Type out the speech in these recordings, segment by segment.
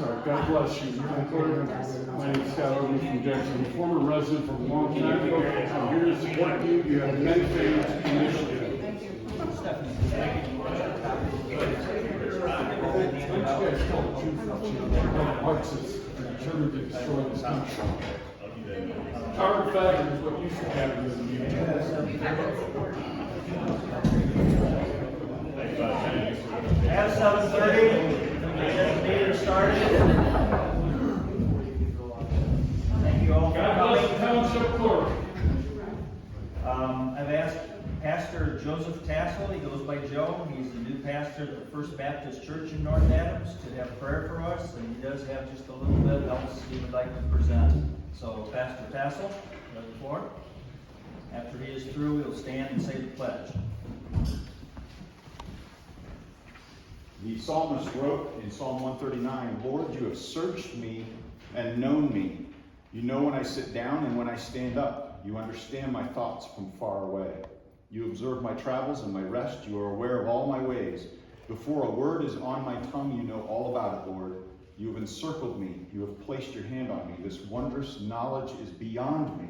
sorry. God bless you. My name is Scott Odom from Jackson. I'm a former resident from a long time ago. I'm here to support you. You have many things initiative. Thank you. Determined to destroy this country. Hard fact is what you should have in this meeting. At 7:30, the meeting started. Thank you all for God bless the coming. Township Clerk. I've asked Pastor Joseph Tassel, he goes by Joe, he's the new pastor at the First Baptist Church in North Adams, to have prayer for us, and he does have just a little bit else he would like to present. So Pastor Tassel, you have the floor. After he is through, he'll stand and say the pledge. The psalmist wrote in Psalm 139, Lord, you have searched me and known me. You know when I sit down and when I stand up. You understand my thoughts from far away. You observe my travels and my rest. You are aware of all my ways. Before a word is on my tongue, you know all about it, Lord. You have encircled me. You have placed your hand on me. This wondrous knowledge is beyond me.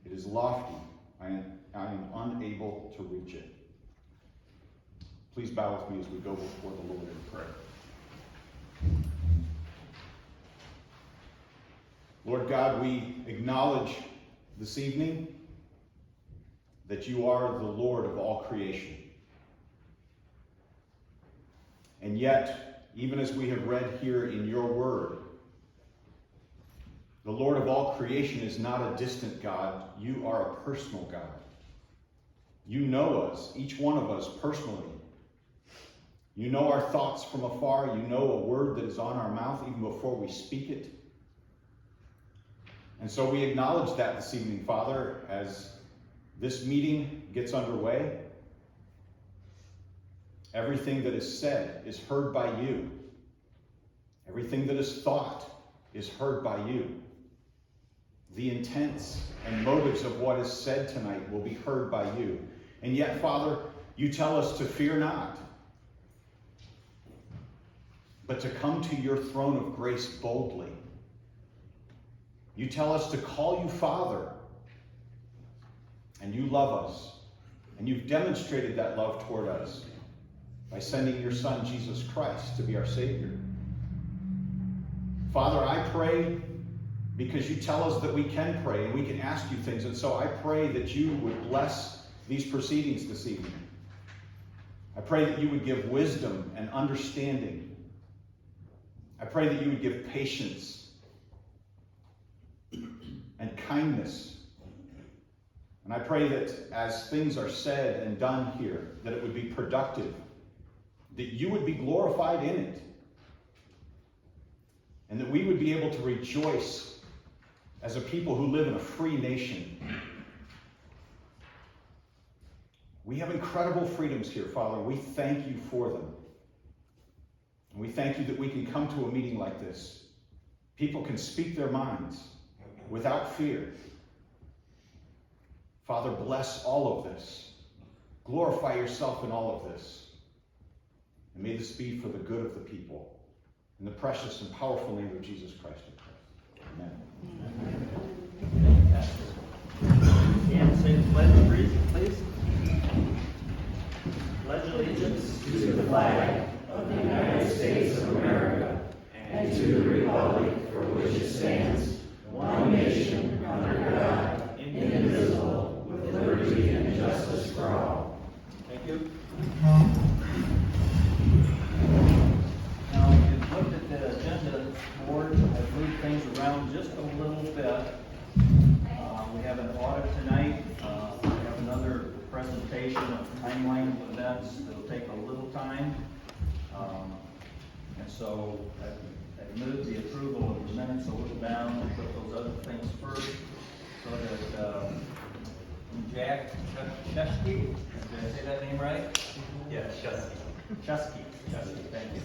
It is lofty. I am unable to reach it. Please bow with me as we go before the Lord in prayer. Lord God, we acknowledge this evening that you are the Lord of all creation. And yet, even as we have read here in your word, the Lord of all creation is not a distant God. You are a personal God. You know us, each one of us personally. You know our thoughts from afar. You know a word that is on our mouth even before we speak it. And so we acknowledge that this evening, Father, as this meeting gets underway. Everything that is said is heard by you. Everything that is thought is heard by you. The intents and motives of what is said tonight will be heard by you. And yet, Father, you tell us to fear not, but to come to your throne of grace boldly. You tell us to call you Father, and you love us, and you've demonstrated that love toward us by sending your Son, Jesus Christ, to be our Savior. Father, I pray because you tell us that we can pray and we can ask you things, and so I pray that you would bless these proceedings this evening. I pray that you would give wisdom and understanding. I pray that you would give patience and kindness. And I pray that as things are said and done here, that it would be productive, that you would be glorified in it, and that we would be able to rejoice as a people who live in a free nation. We have incredible freedoms here, Father. We thank you for them. And we thank you that we can come to a meeting like this. People can speak their minds without fear. Father, bless all of this. Glorify yourself in all of this. And may this be for the good of the people. In the precious and powerful name of Jesus Christ, we pray. Amen. And say the pledge, please. Pledge allegiance to the flag of the United States of America and to the republic for which it stands, one nation under God, indivisible, with liberty and justice for all. Thank you. Now, if you've looked at the agenda board, I've moved things around just a little bit. We have an audit tonight. We have another presentation of timeline of events that'll take a little time. And so I've moved the approval of the minutes a little down and put those other things first so that Jack Chesky, did I say that name right? Yeah, Chesky, thank you.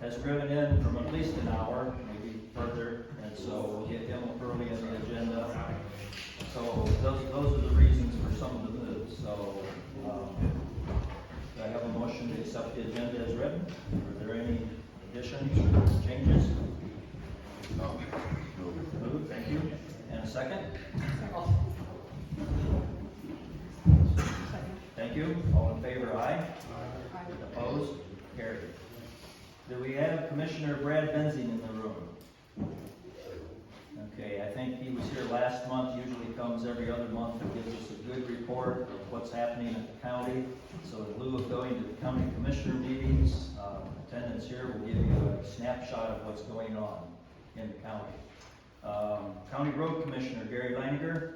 Has driven in from at least an hour, maybe further, and so we'll get him early in the agenda. So those are the reasons for some of the moves. So do I have a motion to accept the agenda as written? Are there any additions or changes? Moved, thank you. And a second? Thank you. All in favor, aye? Opposed? Carried. Do we have Commissioner Brad Benzing in the room? Okay, I think he was here last month, usually comes every other month and gives us a good report of what's happening at the county. So in lieu of going to the county commissioner meetings, attendance here will give you a snapshot of what's going on in the county. County Road Commissioner Gary Leininger.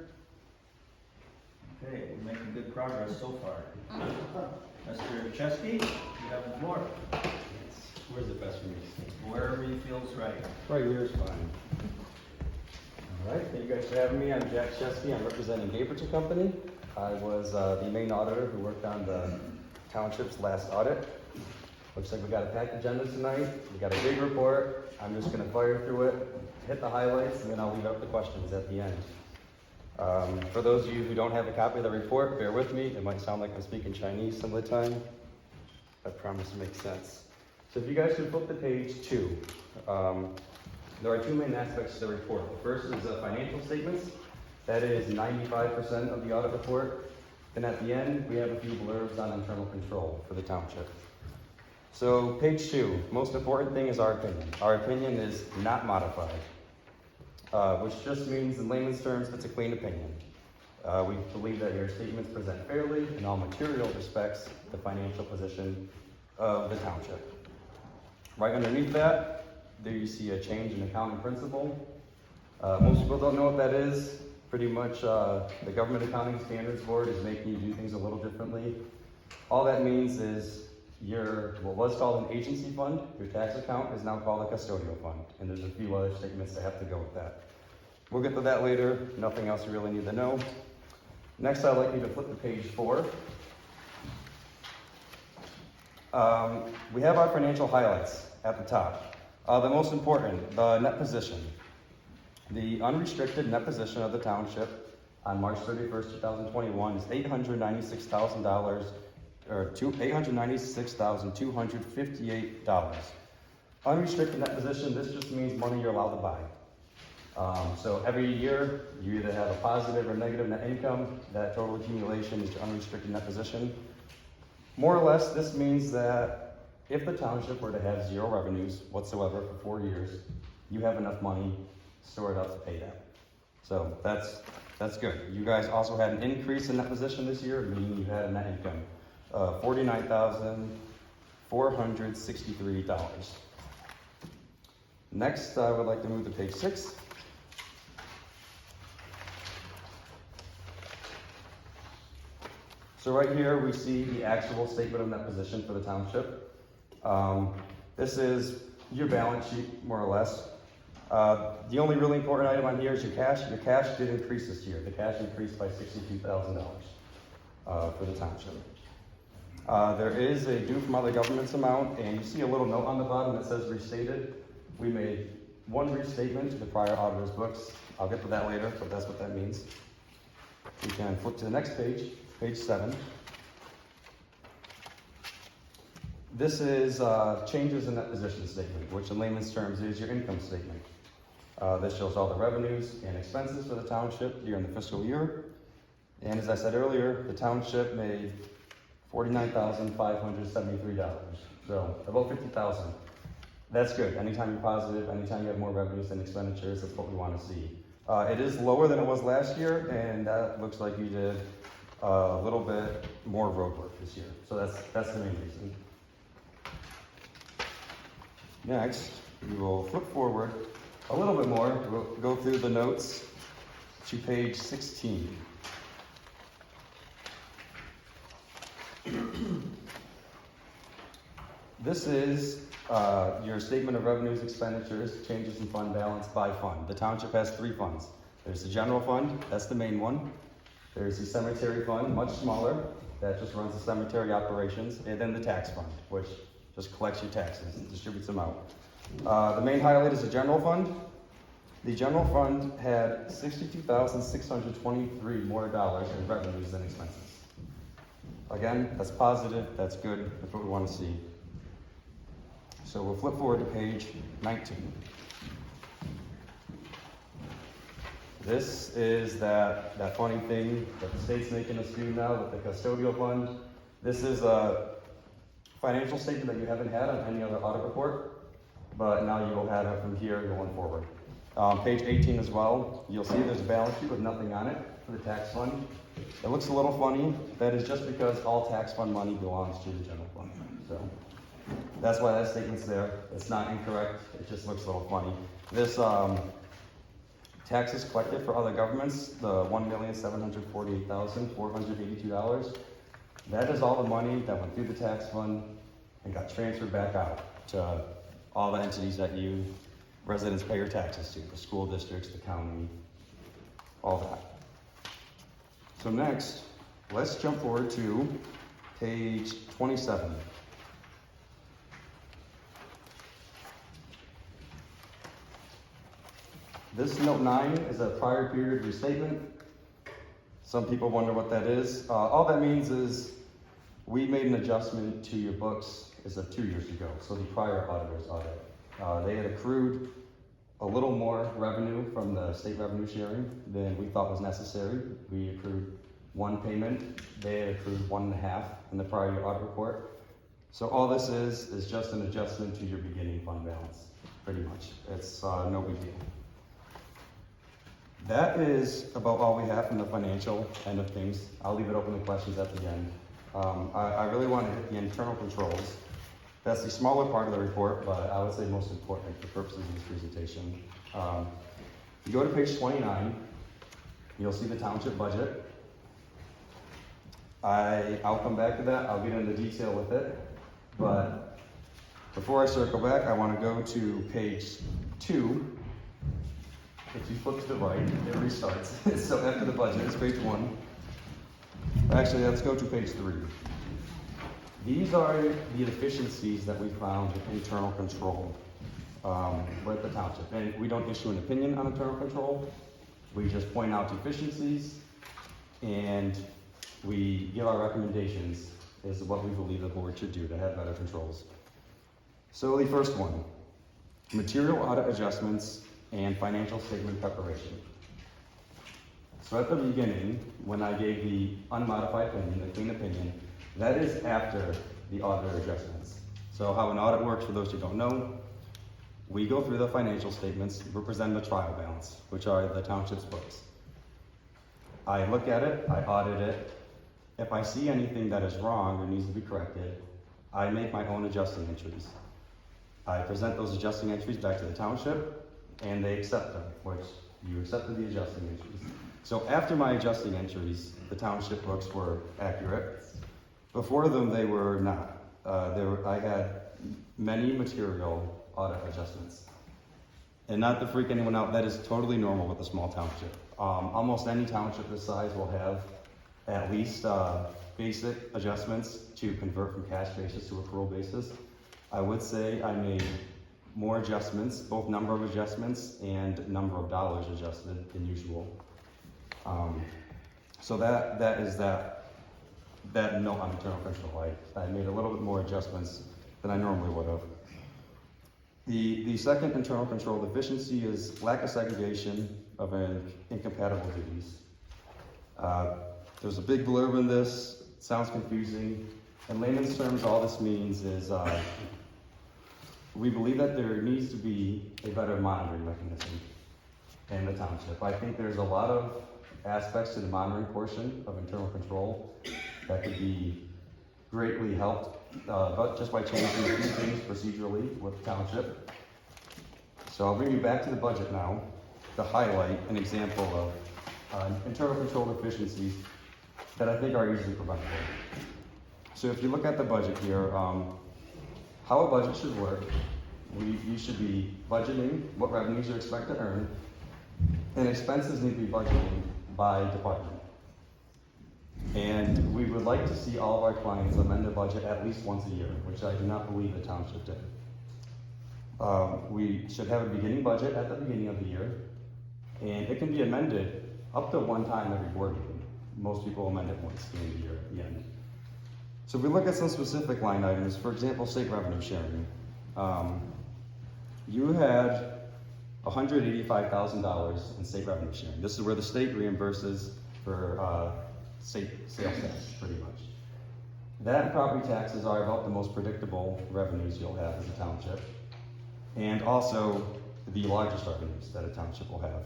Okay, we're making good progress so far. Mr. Chesky, you have the floor. Where's the best for me? Wherever you feel is right. Right here is fine. All right, thank you guys for having me. I'm Jack Chesky. I'm representing Gaberton Company. I was the main auditor who worked on the Township's last audit. Looks like we got a packed agenda tonight. We got a big report. I'm just gonna fire through it, hit the highlights, and then I'll leave up the questions at the end. For those of you who don't have a copy of the report, bear with me. It might sound like I'm speaking Chinese some of the time. I promise to make sense. So if you guys could flip to page 2. There are 2 main aspects to the report. The first is the financial statements. That is 95% of the audit report. Then at the end, we have a few blurbs on internal control for the township. So page 2, most important thing is our opinion. Our opinion is not modified, which just means in layman's terms, it's a clean opinion. We believe that your statements present fairly in all material respects the financial position of the township. Right underneath that, there you see a change in accounting principle. Most people don't know what that is. Pretty much the Government Accounting Standards Board is making you do things a little differently. All that means is what was called an agency fund, your tax account, is now called a custodial fund. And there's a few other statements that have to go with that. We'll get to that later. Nothing else you really need to know. Next, I'd like you to flip to page 4. We have our financial highlights at the top. The most important, the net position. The unrestricted net position of the township on March 31st, 2021 is $896,000, or $896,258. Unrestricted net position, this just means money you're allowed to buy. So every year, you either have a positive or negative net income. That total accumulation is your unrestricted net position. More or less, this means that if the township were to have 0 revenues whatsoever for 4 years, you have enough money stored up to pay that. So that's good. You guys also had an increase in that position this year, meaning you had a net income of $49,463. Next, I would like to move to page 6. So right here, we see the actual statement of net position for the township. This is your balance sheet, more or less. The only really important item on here is your cash. Your cash did increase this year. The cash increased by $62,000 for the township. There is a due from other governments amount, and you see a little note on the bottom that says restated. We made one restatement to the prior auditor's books. I'll get to that later, but that's what that means. We can flip to the next page, page 7. This is changes in that position statement, which in layman's terms is your income statement. This shows all the revenues and expenses for the township during the fiscal year. And as I said earlier, the township made $49,573. So about $50,000. That's good. Anytime you're positive, anytime you have more revenues than expenditures, that's what we want to see. It is lower than it was last year, and that looks like you did a little bit more road work this year. So that's the main reason. Next, we will flip forward a little bit more. We'll go through the notes to page 16. This is your statement of revenues, expenditures, changes in fund balance by fund. The township has 3 funds. There's the general fund, that's the main one. There's the cemetery fund, much smaller, that just runs the cemetery operations. And then the tax fund, which just collects your taxes and distributes them out. The main highlight is the general fund. The general fund had $62,623 more dollars in revenues than expenses. Again, that's positive, that's good, that's what we want to see. So we'll flip forward to page 19. This is that funny thing that the state's making us do now with the custodial fund. This is a financial statement that you haven't had on any other audit report, but now you will have it from here going forward. Page 18 as well, you'll see there's a balance sheet with nothing on it for the tax fund. It looks a little funny. That is just because all tax fund money belongs to the general fund. So that's why that statement's there. It's not incorrect. It just looks a little funny. This taxes collected for other governments, the $1,748,482, that is all the money that went through the tax fund and got transferred back out to all the entities that you residents pay your taxes to, the school districts, the county, all that. So next, let's jump forward to page 27. This note 9 is a prior period restatement. Some people wonder what that is. All that means is we made an adjustment to your books as of 2 years ago, so the prior auditor's audit. They had accrued a little more revenue from the state revenue sharing than we thought was necessary. We accrued one payment. They had accrued 1.5 in the prior year audit report. So all this is just an adjustment to your beginning fund balance, pretty much. It's no big deal. That is about all we have from the financial end of things. I'll leave it open to questions at the end. I really want to hit the internal controls. That's the smaller part of the report, but I would say most important for purposes of this presentation. You go to page 29, you'll see the township budget. I'll come back to that. I'll get into detail with it. But before I circle back, I want to go to page 2. If you flip to the right, it restarts. So after the budget, it's page 1. Actually, let's go to page 3. These are the efficiencies that we found with internal control with the township. And we don't issue an opinion on internal control. We just point out efficiencies and we give our recommendations as to what we believe the board should do to have better controls. So the first one, material audit adjustments and financial statement preparation. So at the beginning, when I gave the unmodified opinion, the clean opinion, that is after the auditor adjustments. So how an audit works, for those who don't know, we go through the financial statements, represent the trial balance, which are the township's books. I look at it, I audit it. If I see anything that is wrong or needs to be corrected, I make my own adjusting entries. I present those adjusting entries back to the township, and they accept them, which you accepted the adjusting entries. So after my adjusting entries, the township books were accurate. Before them, they were not. I had many material audit adjustments. And not to freak anyone out, that is totally normal with a small township. Almost any township this size will have at least basic adjustments to convert from cash basis to accrual basis. I would say I made more adjustments, both number of adjustments and number of dollars adjusted than usual. So that is that note on internal control. I made a little bit more adjustments than I normally would have. The second internal control deficiency is lack of segregation of incompatible duties. There's a big blurb in this, it sounds confusing. In layman's terms, all this means is we believe that there needs to be a better monitoring mechanism in the township. I think there's a lot of aspects to the monitoring portion of internal control that could be greatly helped but just by changing a few things procedurally with the township. So I'll bring you back to the budget now to highlight an example of internal control deficiencies that I think are easily preventable. So if you look at the budget here, how a budget should work, you should be budgeting what revenues you expect to earn, and expenses need to be budgeted by department. And we would like to see all of our clients amend their budget at least once a year, which I do not believe the township did. We should have a beginning budget at the beginning of the year, and it can be amended up to one time every board meeting. Most people amend it once during the year at the end. So if we look at some specific line items, for example, state revenue sharing. You had $185,000 in state revenue sharing. This is where the state reimburses for state sales tax, pretty much. That and property taxes are about the most predictable revenues you'll have as a township, and also the largest revenues that a township will have.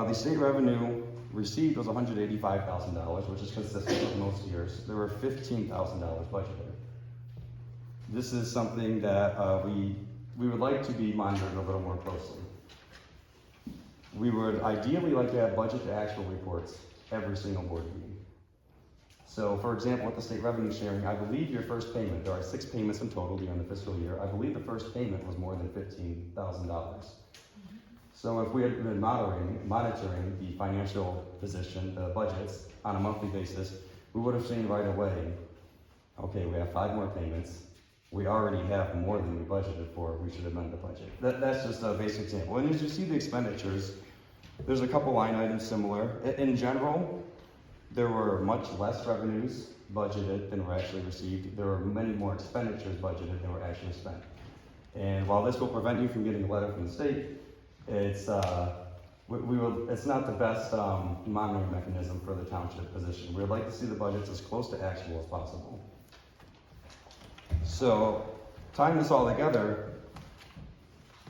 The state revenue received was $185,000, which is consistent with most years. There were $15,000 budgeted. This is something that we would like to be monitored a little more closely. We would ideally like to have budget to actual reports every single board meeting. So for example, with the state revenue sharing, I believe your first payment, there are 6 payments in total during the fiscal year. I believe the first payment was more than $15,000. So if we had been monitoring the financial position, the budgets on a monthly basis, we would have seen right away, okay, we have 5 more payments. We already have more than we budgeted for. We should amend the budget. That's just a basic example. And as you see the expenditures, there's a couple line items similar. In general, there were much less revenues budgeted than were actually received. There were many more expenditures budgeted than were actually spent. And while this will prevent you from getting a letter from the state, it's not the best monitoring mechanism for the township position. We would like to see the budgets as close to actual as possible. So, tying this all together,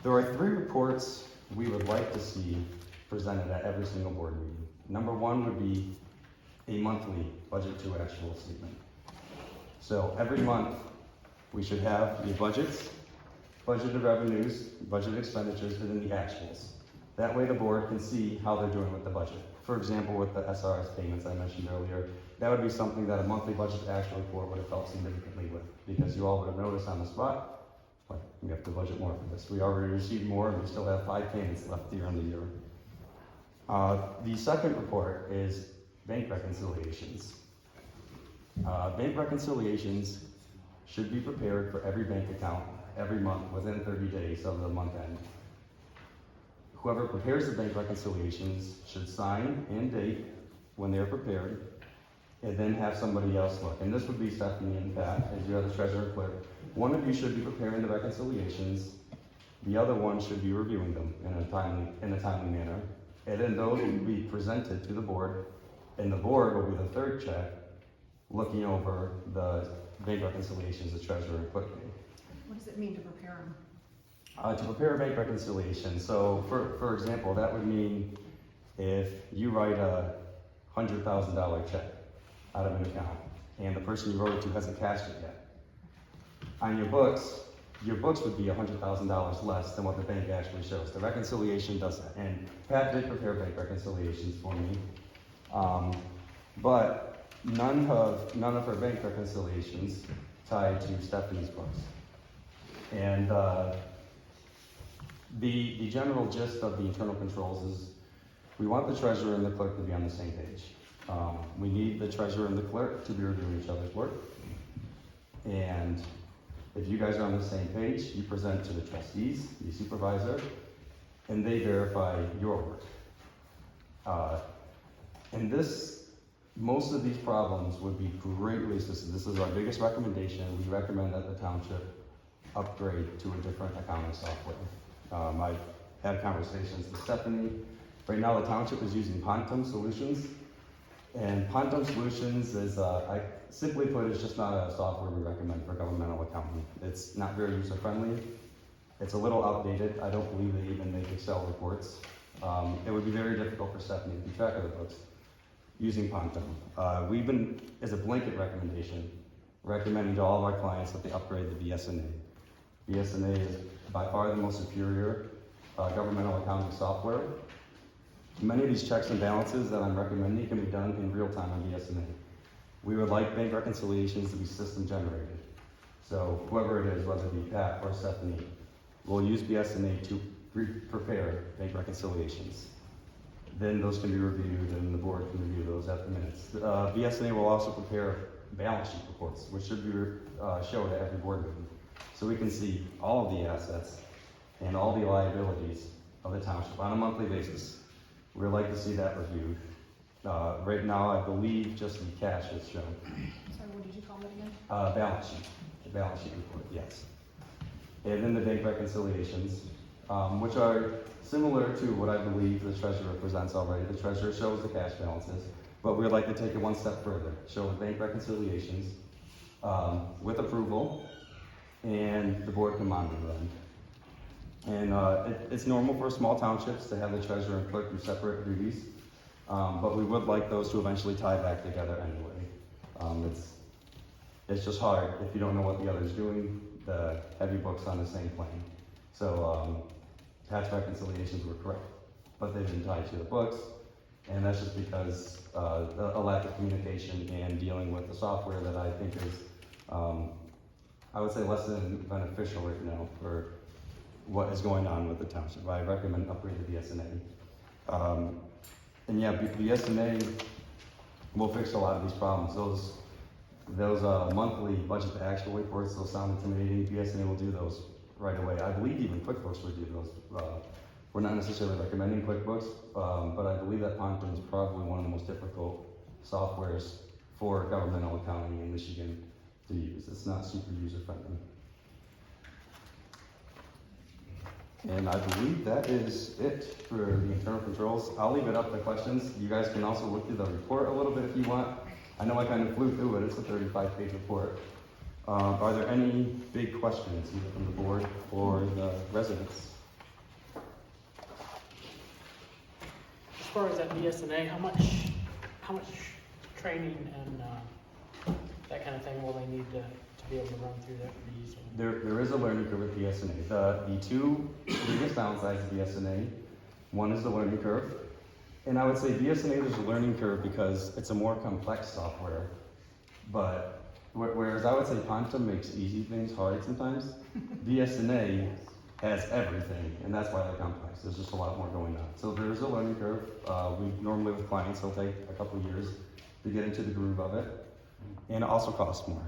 there are 3 reports we would like to see presented at every single board meeting. Number 1 would be a monthly budget to actual statement. So every month, we should have the budgets, budgeted revenues, budgeted expenditures, and then the actuals. That way the board can see how they're doing with the budget. For example, with the SRS payments I mentioned earlier, that would be something that a monthly budget to actual report would have helped significantly with, because you all would have noticed on the spot, like, we have to budget more for this. We already received more, and we still have 5 payments left here in the year. The second report is bank reconciliations. Bank reconciliations should be prepared for every bank account every month within 30 days of the month end. Whoever prepares the bank reconciliations should sign and date when they are prepared, and then have somebody else look. And this would be Stephanie and Pat, as you are the treasurer and clerk. One of you should be preparing the reconciliations. The other one should be reviewing them in a timely manner. And then those will be presented to the board, and the board will be the third check, looking over the bank reconciliations the treasurer and clerk made. What does it mean to prepare them? To prepare a bank reconciliation, so for example, that would mean if you write a $100,000 check out of an account, and the person you wrote it to hasn't cashed it yet, on your books would be $100,000 less than what the bank actually shows. The reconciliation does that, and Pat did prepare bank reconciliations for me, but none of her bank reconciliations tied to Stephanie's books. And the general gist of the internal controls is we want the treasurer and the clerk to be on the same page. We need the treasurer and the clerk to be reviewing each other's work. And if you guys are on the same page, you present to the trustees, the supervisor, and they verify your work. And most of these problems would be greatly assisted. This is our biggest recommendation. We recommend that the township upgrade to a different accounting software. I've had conversations with Stephanie. Right now, the township is using Pontum Solutions. And Pontum Solutions is, simply put, it's just not a software we recommend for governmental accounting. It's not very user-friendly. It's a little outdated. I don't believe they even make Excel reports. It would be very difficult for Stephanie to keep track of the books using Pontum. We've been, as a blanket recommendation, recommending to all of our clients that they upgrade to BSNA. BSNA is by far the most superior governmental accounting software. Many of these checks and balances that I'm recommending can be done in real time on BSNA. We would like bank reconciliations to be system generated. So whoever it is, whether it be Pat or Stephanie, will use BSNA to prepare bank reconciliations. Then those can be reviewed and the board can review those at the minutes. BSNA will also prepare balance sheet reports, which should be showed at every board meeting. So we can see all of the assets and all the liabilities of the township on a monthly basis. We'd like to see that reviewed. Right now, I believe just the cash is shown. Sorry, what did you call it again? Balance sheet. The balance sheet report, yes. and then the bank reconciliations, which are similar to what I believe the treasurer presents already. The treasurer shows the cash balances, but we'd like to take it one step further, show the bank reconciliations with approval, and the board can monitor them. And it's normal for small townships to have the treasurer and clerk do separate duties, but we would like those to eventually tie back together anyway. It's just hard if you don't know what the other's doing, to have your books on the same plane. So tax reconciliations were correct, but they didn't tie to the books, and that's just because a lack of communication and dealing with the software that I think is, I would say, less than beneficial right now for what is going on with the township. I recommend upgrade to BSNA. And yeah, BSNA will fix a lot of these problems. Those monthly budget to actual reports, those sound intimidating. BSNA will do those right away. I believe even QuickBooks would do those. We're not necessarily recommending QuickBooks, but I believe that Ponton is probably one of the most difficult softwares for governmental accounting in Michigan to use. It's not super user friendly. And I believe that is it for the internal controls. I'll leave it up to questions. You guys can also look through the report a little bit if you want. I know I kind of flew through it. It's a 35-page report. Are there any big questions either from the board or the residents? As far as that BSNA, how much training and that kind of thing will they need to be able to run through that pretty easily? There is a learning curve with BSNA. The two biggest downsides of BSNA, one is the learning curve. And I would say BSNA, there's a learning curve because it's a more complex software. But whereas I would say Ponton makes easy things hard sometimes, BSNA has everything, and that's why they're complex. There's just a lot more going on. So there is a learning curve. We normally with clients, it'll take a couple years to get into the groove of it. And it also costs more,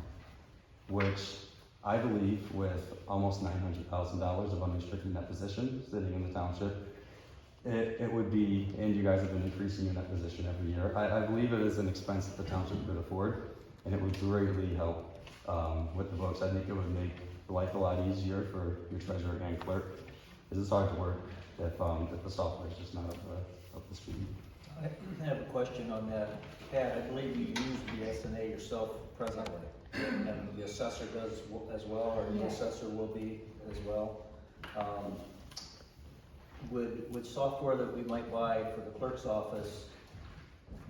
which I believe with almost $900,000 of unrestricted net position sitting in the township, it would be, and you guys have been increasing your net position every year. I believe it is an expense that the township could afford, and it would greatly help with the books. I think it would make life a lot easier for your treasurer and clerk, because it's hard to work if the software is just not up to speed. I have a question on that. Pat, I believe you use BSNA yourself presently, and the assessor does as well, or the assessor will be as well. Would software that we might buy for the clerk's office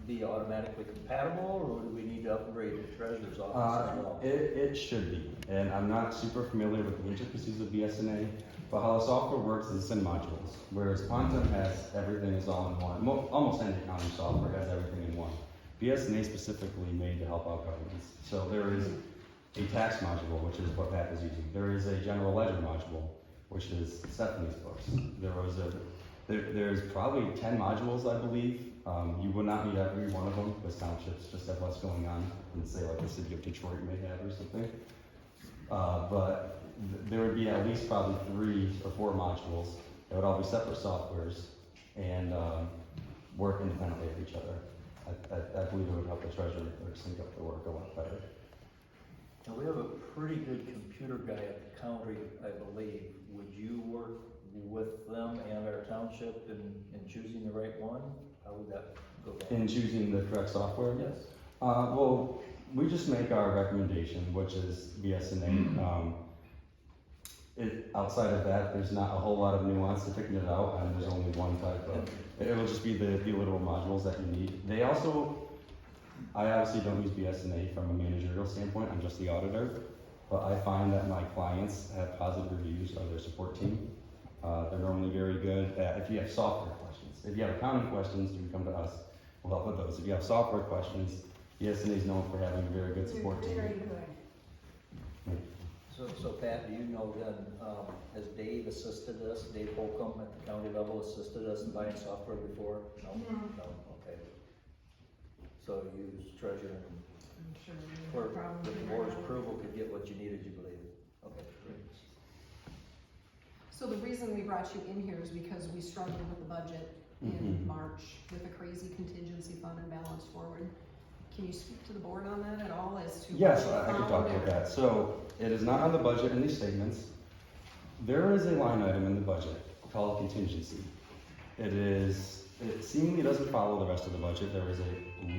be automatically compatible, or do we need to upgrade the treasurer's office as well? It should be, and I'm not super familiar with the intricacies of BSNA, but how the software works is it's in modules, whereas Ponton has everything is all in one. Almost any accounting software has everything in one. BSNA specifically made to help out governments. So there is a tax module, which is what Pat is using. There is a general ledger module, which is Stephanie's books. There's probably 10 modules, I believe. You would not need every one of them, because townships just have less going on than, say, like the city of Detroit may have or something. But there would be at least probably 3 or 4 modules that would all be separate softwares and work independently of each other. I believe it would help the treasurer and clerk sync up the work a lot better. Now, we have a pretty good computer guy at the county, I believe. Would you work with them and our township in choosing the right one? How would that go down? In choosing the correct software? Yes. Well, we just make our recommendation, which is BSNA. Outside of that, there's not a whole lot of nuance to picking it out, and there's only one type of, it will just be the literal modules that you need. They also, I obviously don't use BSNA from a managerial standpoint, I'm just the auditor, but I find that my clients have positive reviews of their support team. They're normally very good at, if you have software questions. If you have accounting questions, you can come to us, we'll help with those. If you have software questions, BSNA is known for having a very good support team. Very good. So Pat, do you know then, has Dave assisted us, Dave Holcomb at the county level assisted us in buying software before? No? No, okay. So you use treasurer and I'm sure we clerk, probably with the board's approval, could get what you needed, you believe? Okay, great. So the reason we brought you in here is because we struggled with the budget in March with a crazy contingency fund and balance forward. Can you speak to the board on that at all as to? Yes, what you I can found talk about or- that. So it is not on the budget in these statements. There is a line item in the budget called contingency. It seemingly doesn't follow the rest of the budget. There is a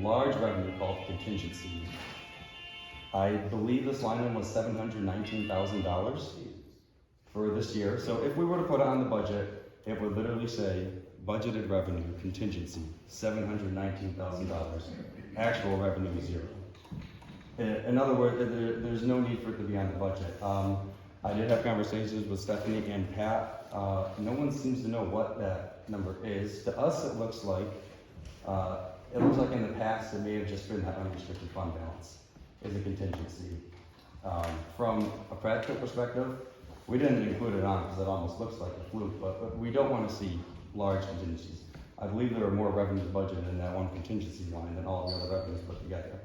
large revenue called contingency. I believe this line item was $719,000 for this year. So if we were to put it on the budget, it would literally say budgeted revenue contingency, $719,000. Actual revenue is zero. In other words, there's no need for it to be on the budget. I did have conversations with Stephanie and Pat. No one seems to know what that number is. To us, it looks like in the past it may have just been that unrestricted fund balance is a contingency. From a practical perspective, we didn't include it on because it almost looks like a fluke, but we don't want to see large contingencies. I believe there are more revenues budgeted in that one contingency line than all the other revenues put together.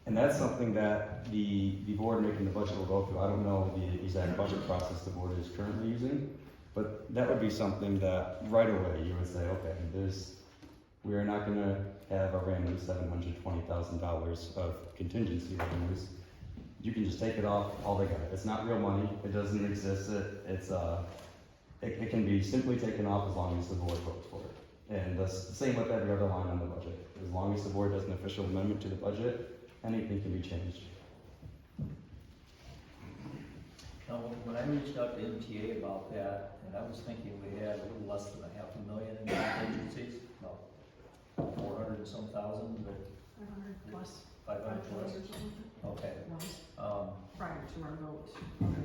And that's something that the board making the budget will go through. I don't know the exact budget process the board is currently using, but that would be something that right away you would say, okay, we are not gonna have a random $720,000 of contingency revenues. You can just take it off altogether. It's not real money. It doesn't exist. It can be simply taken off as long as the board votes for it. And the same with every other line on the budget. As long as the board does an official amendment to the budget, anything can be changed. Now, when I reached out to MTA about that, and I was thinking we had a little less than $500,000 in contingencies, about 400 and some thousand, but 500 plus. 500 plus. Okay. Prior to our vote.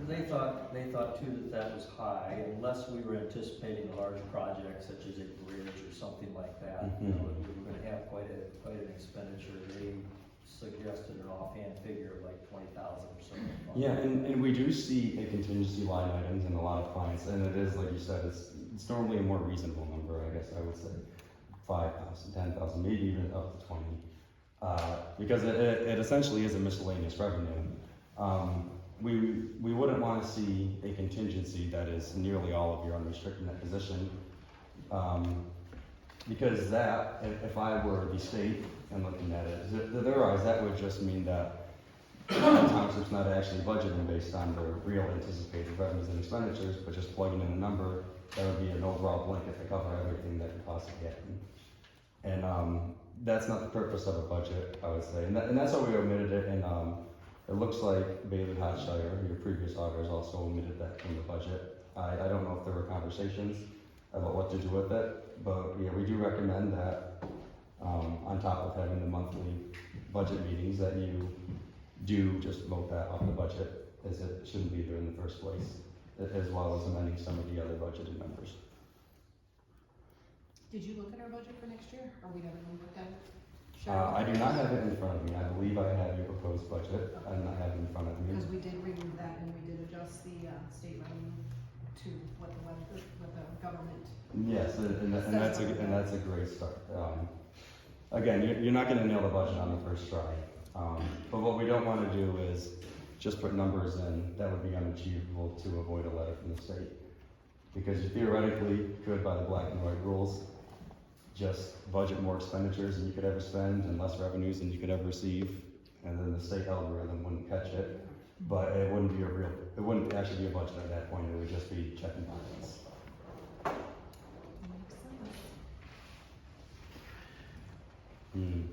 They thought too that was high, unless we were anticipating a large project such as a bridge or something like that. You know, we were gonna have quite an expenditure. They suggested an offhand figure of like 20,000 or something. Yeah, and we do see a contingency line items in a lot of clients, and it is, like you said, it's normally a more reasonable number, I guess I would say. 5,000, 10,000, maybe even up to 20. Because it essentially is a miscellaneous revenue. We wouldn't want to see a contingency that is nearly all of your unrestricted net position. Because that, if I were the state and looking at it, in their eyes, that would just mean that the township's not actually budgeting based on their real anticipated revenues and expenditures, but just plugging in a number that would be an overall blanket to cover everything that could possibly happen. And that's not the purpose of a budget, I would say. And that's why we omitted it. And it looks like Bailey Hotshire, your previous auditors, also omitted that from the budget. I don't know if there were conversations about what to do with it, but yeah, we do recommend that on top of having the monthly budget meetings, that you do just vote that off the budget, as it shouldn't be there in the first place, as well as amending some of the other budgeted numbers. Did you look at our budget for next year? Or we never looked at it? I do not have it in front of me. I believe I have your proposed budget. I do not have it in front of me. Because we did remove that and we did adjust the state revenue to what the government. Yes, and that's a great start. Again, you're not going to nail the budget on the first try. But what we don't want to do is just put numbers in that would be unachievable to avoid a letter from the state. Because you theoretically could, by the black and white rules, just budget more expenditures than you could ever spend and less revenues than you could ever receive, and then the state algorithm wouldn't catch it. But it wouldn't actually be a budget at that point. It would just be checking balance.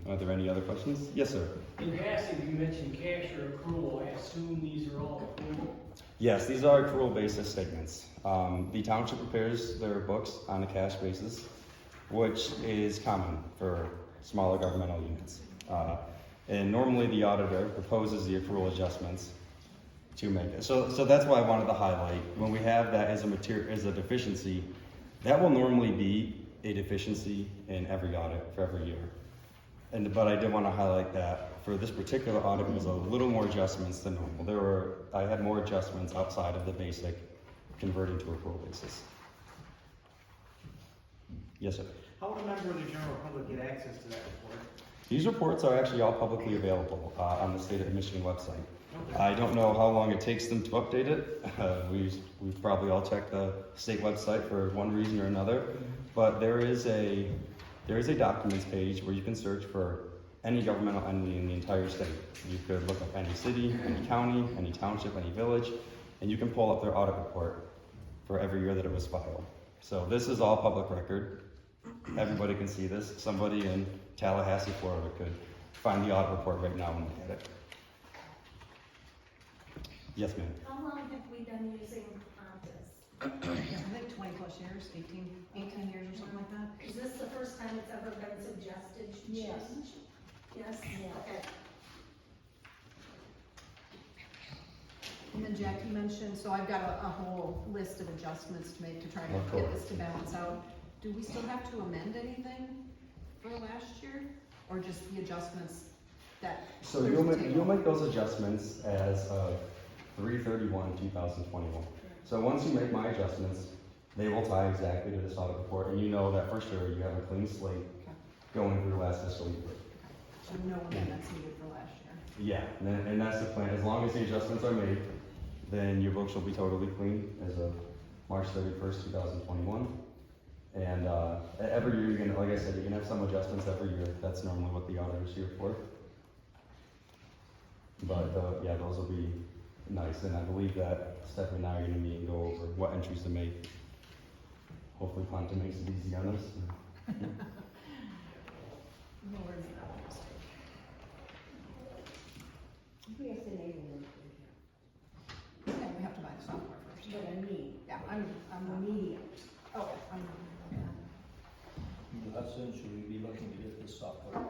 Are there any other questions? Yes, sir. In passing, you mentioned cash or accrual. I assume these are all accrual? Yes, these are accrual basis statements. The township prepares their books on a cash basis, which is common for smaller governmental units. And normally the auditor proposes the accrual adjustments to make it. So that's why I wanted to highlight, when we have that as a deficiency, that will normally be a deficiency in every audit for every year. But I did want to highlight that for this particular audit, it was a little more adjustments than normal. I had more adjustments outside of the basic converting to accrual basis. Yes, sir. How would a member of the general public get access to that report? These reports are actually all publicly available on the State of Michigan website. Okay. I don't know how long it takes them to update it. We've probably all checked the state website for one reason or another, but there is a documents page where you can search for any governmental entity in the entire state. You could look up any city, any county, any township, any village, and you can pull up their audit report for every year that it was filed. So this is all public record. Everybody can see this. Somebody in Tallahassee, Florida could find the audit report right now and look at it. Yes, ma'am. How long have we been using this? Yeah, I think 20 plus years, 18 years or something like that. Is this the first time it's ever been suggested to Yes. change? Yes? Okay. And then Jack, you mentioned, so I've got a whole list of adjustments to make to try Of to course. get this to balance out. Do we still have to amend anything for last year? Or just the adjustments that? So there's you'll a make, table? you'll make those adjustments as of 3/31/2021. So once you make my adjustments, they will tie exactly to this audit report, and you know that for sure you have a clean slate going through last fiscal year. So no amendments needed for last year. Yeah, and that's the plan. As long as the adjustments are made, then your books will be totally clean as of March 31st, 2021. And every year, you're gonna, like I said, you're gonna have some adjustments every year. That's normally what the auditor's here for. But yeah, those will be nice, and I believe that Stephanie and I are gonna meet and go over what entries to make. Hopefully, Ponta makes it easy on us. No worries about it. Yeah, we have to buy the software first. But I mean, Yeah, I'm immediate. Oh, I'm, How soon should we be looking to get this software?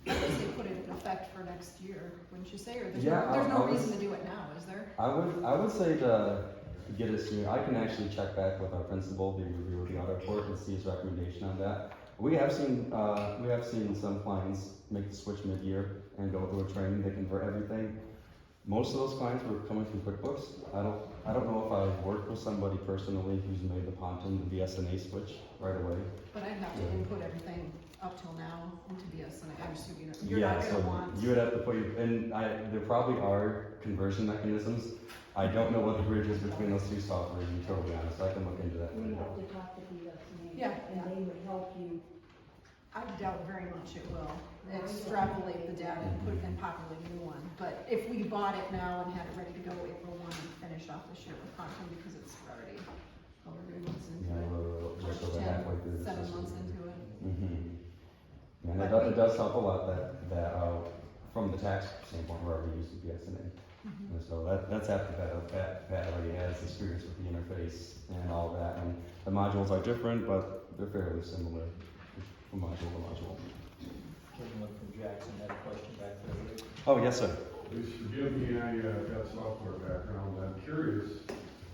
I guess they put it in effect for next year, wouldn't you say? Or there's Yeah, no, there's no I was- reason to do it now, is there? I would say to get it soon. I can actually check back with our principal, the review of the audit report, and see his recommendation on that. We have seen some clients make the switch mid-year and go through a training. They convert everything. Most of those clients were coming from QuickBooks. I don't know if I've worked with somebody personally who's made the Ponton to BSNA switch right away. But I'd have to Yeah. input everything up till now into BSNA. I'm assuming you're Yeah, not so gonna want. you would have to put your, and there probably are conversion mechanisms. I don't know what the bridge is between those two softwares, to be totally honest. I can look into that. We later. have to talk to BSNA. Yeah. And they would help you. I doubt very much it will extrapolate the data and put and populate a new one. But if we bought it now and had it ready to go April 1 and finish off this year with Ponton, because it's already over 3 months into Yeah, it. we're just over halfway through the 7 system. months into it. And it does help a lot that from the tax standpoint, we're already using BSNA. And so that's after Pat already has experience with the interface and all that. And the modules are different, but they're fairly similar from module to module. Gentleman from Jackson had a question back there. Rick. Oh, yes, sir. Please forgive me, I got software background, I'm curious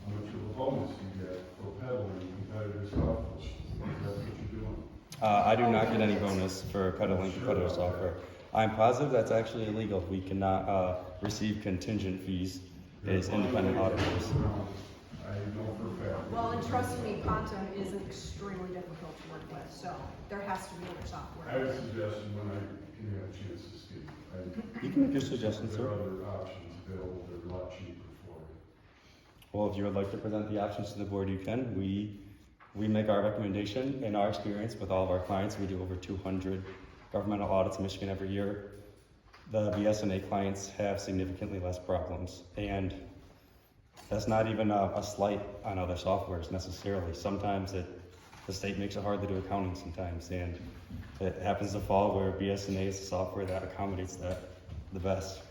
how much of a bonus you get for peddling competitive software. That's what you're doing. I do not get any bonus for peddling competitor software. I'm positive that's actually illegal. We cannot receive contingent fees as independent auditors. I know for a fact. Well, and trust me, Ponton is extremely difficult to work with, so there has to be other I software. have a suggestion when I can have a chance to speak. You can make your suggestions, There sir. are other options available, they're a lot cheaper for you. Well, if you would like to present the options to the board, you can. We make our recommendation. In our experience with all of our clients, we do over 200 governmental audits in Michigan every year. The BSNA clients have significantly less problems, and that's not even a slight on other softwares necessarily. Sometimes the state makes it hard to do accounting sometimes, and it happens to fall where BSNA is the software that accommodates that the best.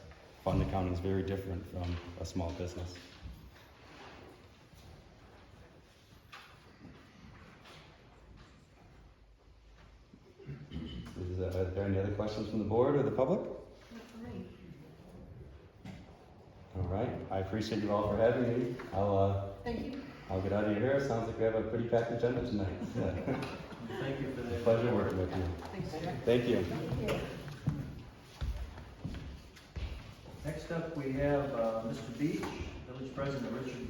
Fund accounting is very different from a small business. Are there any other questions from the board or the public? Not for me. All right, I appreciate you all for having me. Thank you. I'll get out of your hair. Sounds like we have a pretty packed agenda tonight. Thank you for that. Pleasure working with you. Thanks, Jack. Thank you. Next up, we have Mr. Beach, Village President Richard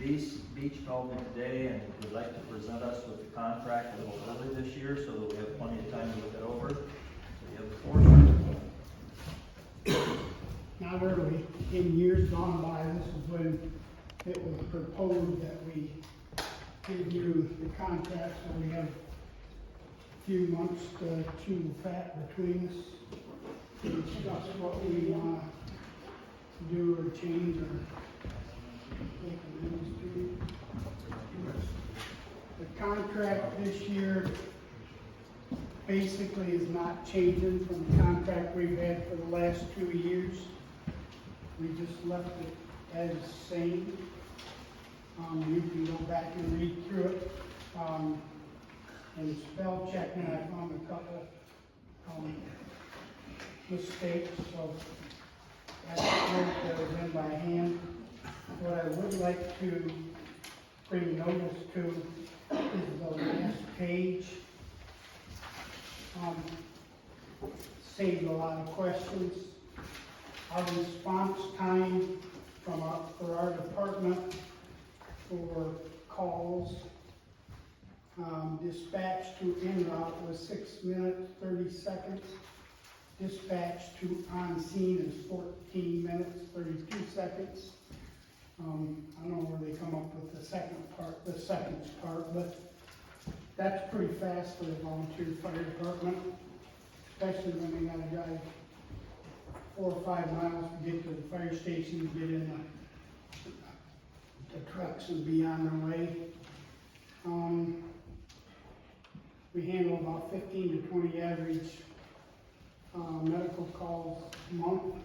Beach called me today and would like to present us with the contract a little early this year so that we have plenty of time to look it over. So you have the floor. Not early. In years gone by, this is when it was proposed that we review the contract, so we have a few months to chew the fat between us to discuss what we want to do or change or implement. contract this year basically is not changing from the contract we've had for the last 2 years. We just left it as same. You can go back and read through it. And spell checking, I found a couple, mistakes, so that's work that was in by hand. What I would like to bring notice to is the last page. Saved a lot of questions. Our response time for our department for calls, dispatch to en route was 6 minutes, 30 seconds. Dispatch to on scene is 14 minutes, 32 seconds. I don't know where they come up with the seconds part, but that's pretty fast for the volunteer fire department, especially when they gotta drive 4 or 5 miles to get to the fire station, to get in the trucks and be on their way. We handle about 15 to 20 average medical calls a month,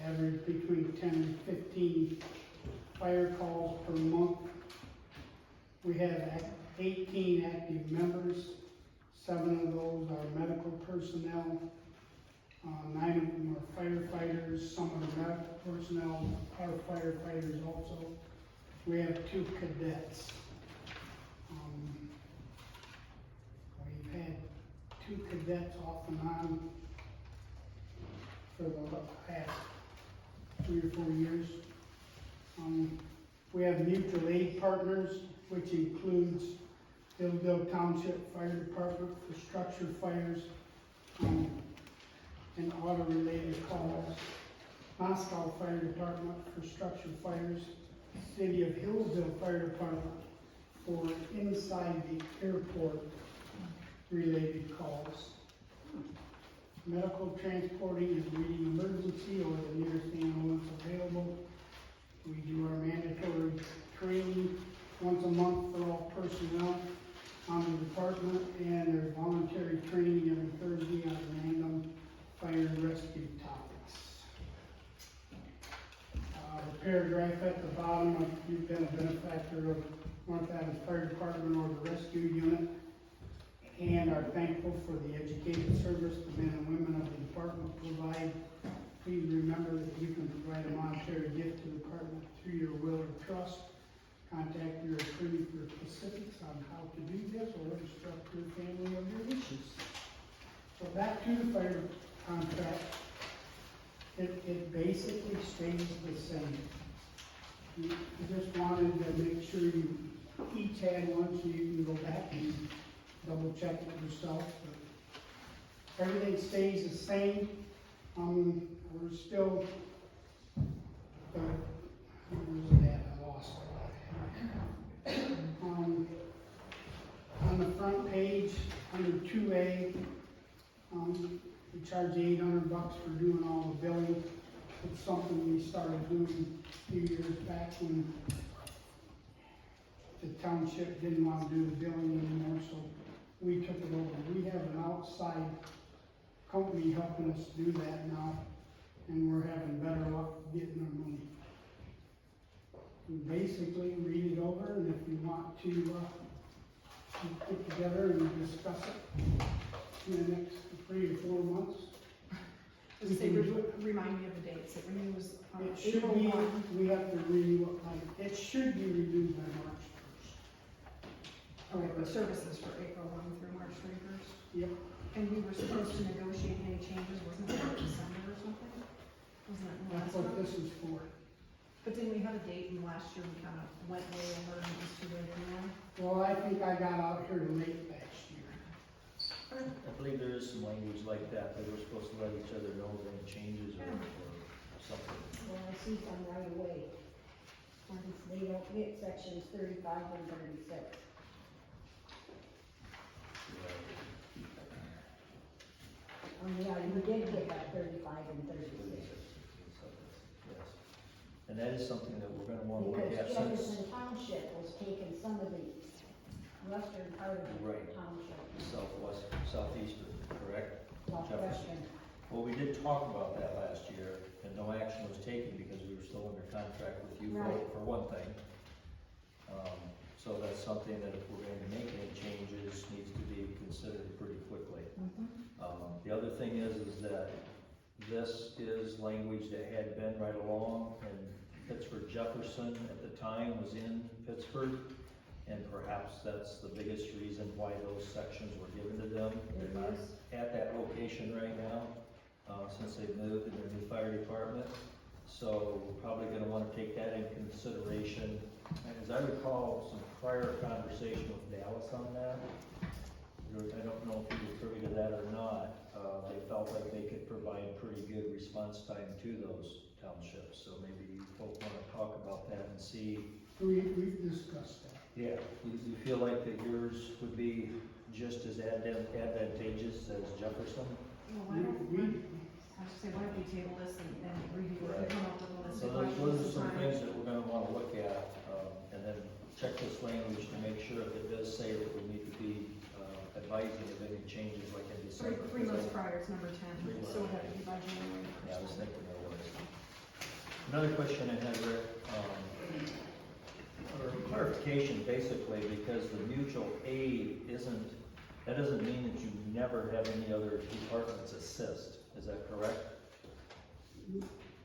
average between 10 and 15 fire calls per month. We have 18 active members. 7 of those are medical personnel. 9 of them are firefighters. Some of the medical personnel are firefighters also. We have 2 cadets. We've had 2 cadets off and on for the past 3 or 4 years. We have mutual aid partners, which includes Hillsdale Township Fire Department for structure fires and auto-related calls. Moscow Fire Department for structure fires. City of Hillsdale Fire Department for inside the airport related calls. Medical transporting is reading emergency or the nearest ambulance available. We do our mandatory training once a month for all personnel on the department, and there's voluntary training every Thursday on random fire and rescue topics. The paragraph at the bottom, if you've been a benefactor of North Adams Fire Department or the rescue unit, and are thankful for the educated service the men and women of the department provide, please remember that you can provide a monetary gift to the department through your will or trust. Contact your attorney for specifics on how to do this, or instruct your family of your wishes. So back to the fire contract, it basically stays the same. You just wanted to make sure you each had one so you can go back and double check it yourself. But everything stays the same. We're still, where's that? I lost it. On the front page, under 2A, we charge $800 for doing all the billing. It's something we started doing a few years back when the township didn't want to do the billing anymore, so we took it over. We have an outside company helping us do that now, and we're having better luck getting our money. We basically read it over, and if you want to get together and discuss it in the next 3 to 4 months. Just say, remind me of the dates. It renews It should April be, 1. we have to renew it, it should be renewed by March 1st. Okay, the services for April 1 through March 31st. Yep. And we were supposed to negotiate any changes, wasn't it in December or something? Wasn't it in the That's last what one? this is for. But didn't we have a date in last year, we kind of went way over and it was too late anyway? Well, I think I got out here late last year. I believe there is some language like that, that we're supposed to let each other know of any changes or something. Well, I see some right away. They don't get sections 35 and 36. Yeah, you did get that 35 and 36. Yes. And that is something that we're gonna wanna look Because at since, Jefferson Township was taking some of the western part of the Right. township, Southwest, southeastern, correct? southwestern. Well, we did talk about that last year, and no action was taken because we were still under contract with you Right. for one thing. So that's something that if we're going to make any changes, needs to be considered pretty quickly. The other thing is that this is language that had been right along, and Pittsburgh Jefferson at the time was in Pittsburgh, and perhaps that's the biggest reason why those sections were given to them. They're not at that location right now, since they've moved in their new fire department. So we're probably gonna wanna take that in consideration. And as I recall, some prior conversation with Dallas on that. I don't know if you were privy to that or not. They felt like they could provide pretty good response time to those townships. So maybe you folks wanna talk about that and see. We've discussed that. Yeah, you feel like that yours would be just as advantageous as Jefferson? Well, why don't we, I was say, why don't we table this and review it, and come up with a list So of those questions are and some time. things that we're gonna wanna look at, and then check this language to make sure if it does say that we need to be, advising of any changes like in December. Three months prior, it's number 10, 3 so we have to be by January 1st. Yeah, I was thinking there was. Another question I had, Rick, or clarification basically, because the mutual aid isn't, that doesn't mean that you never have any other departments assist, is that correct?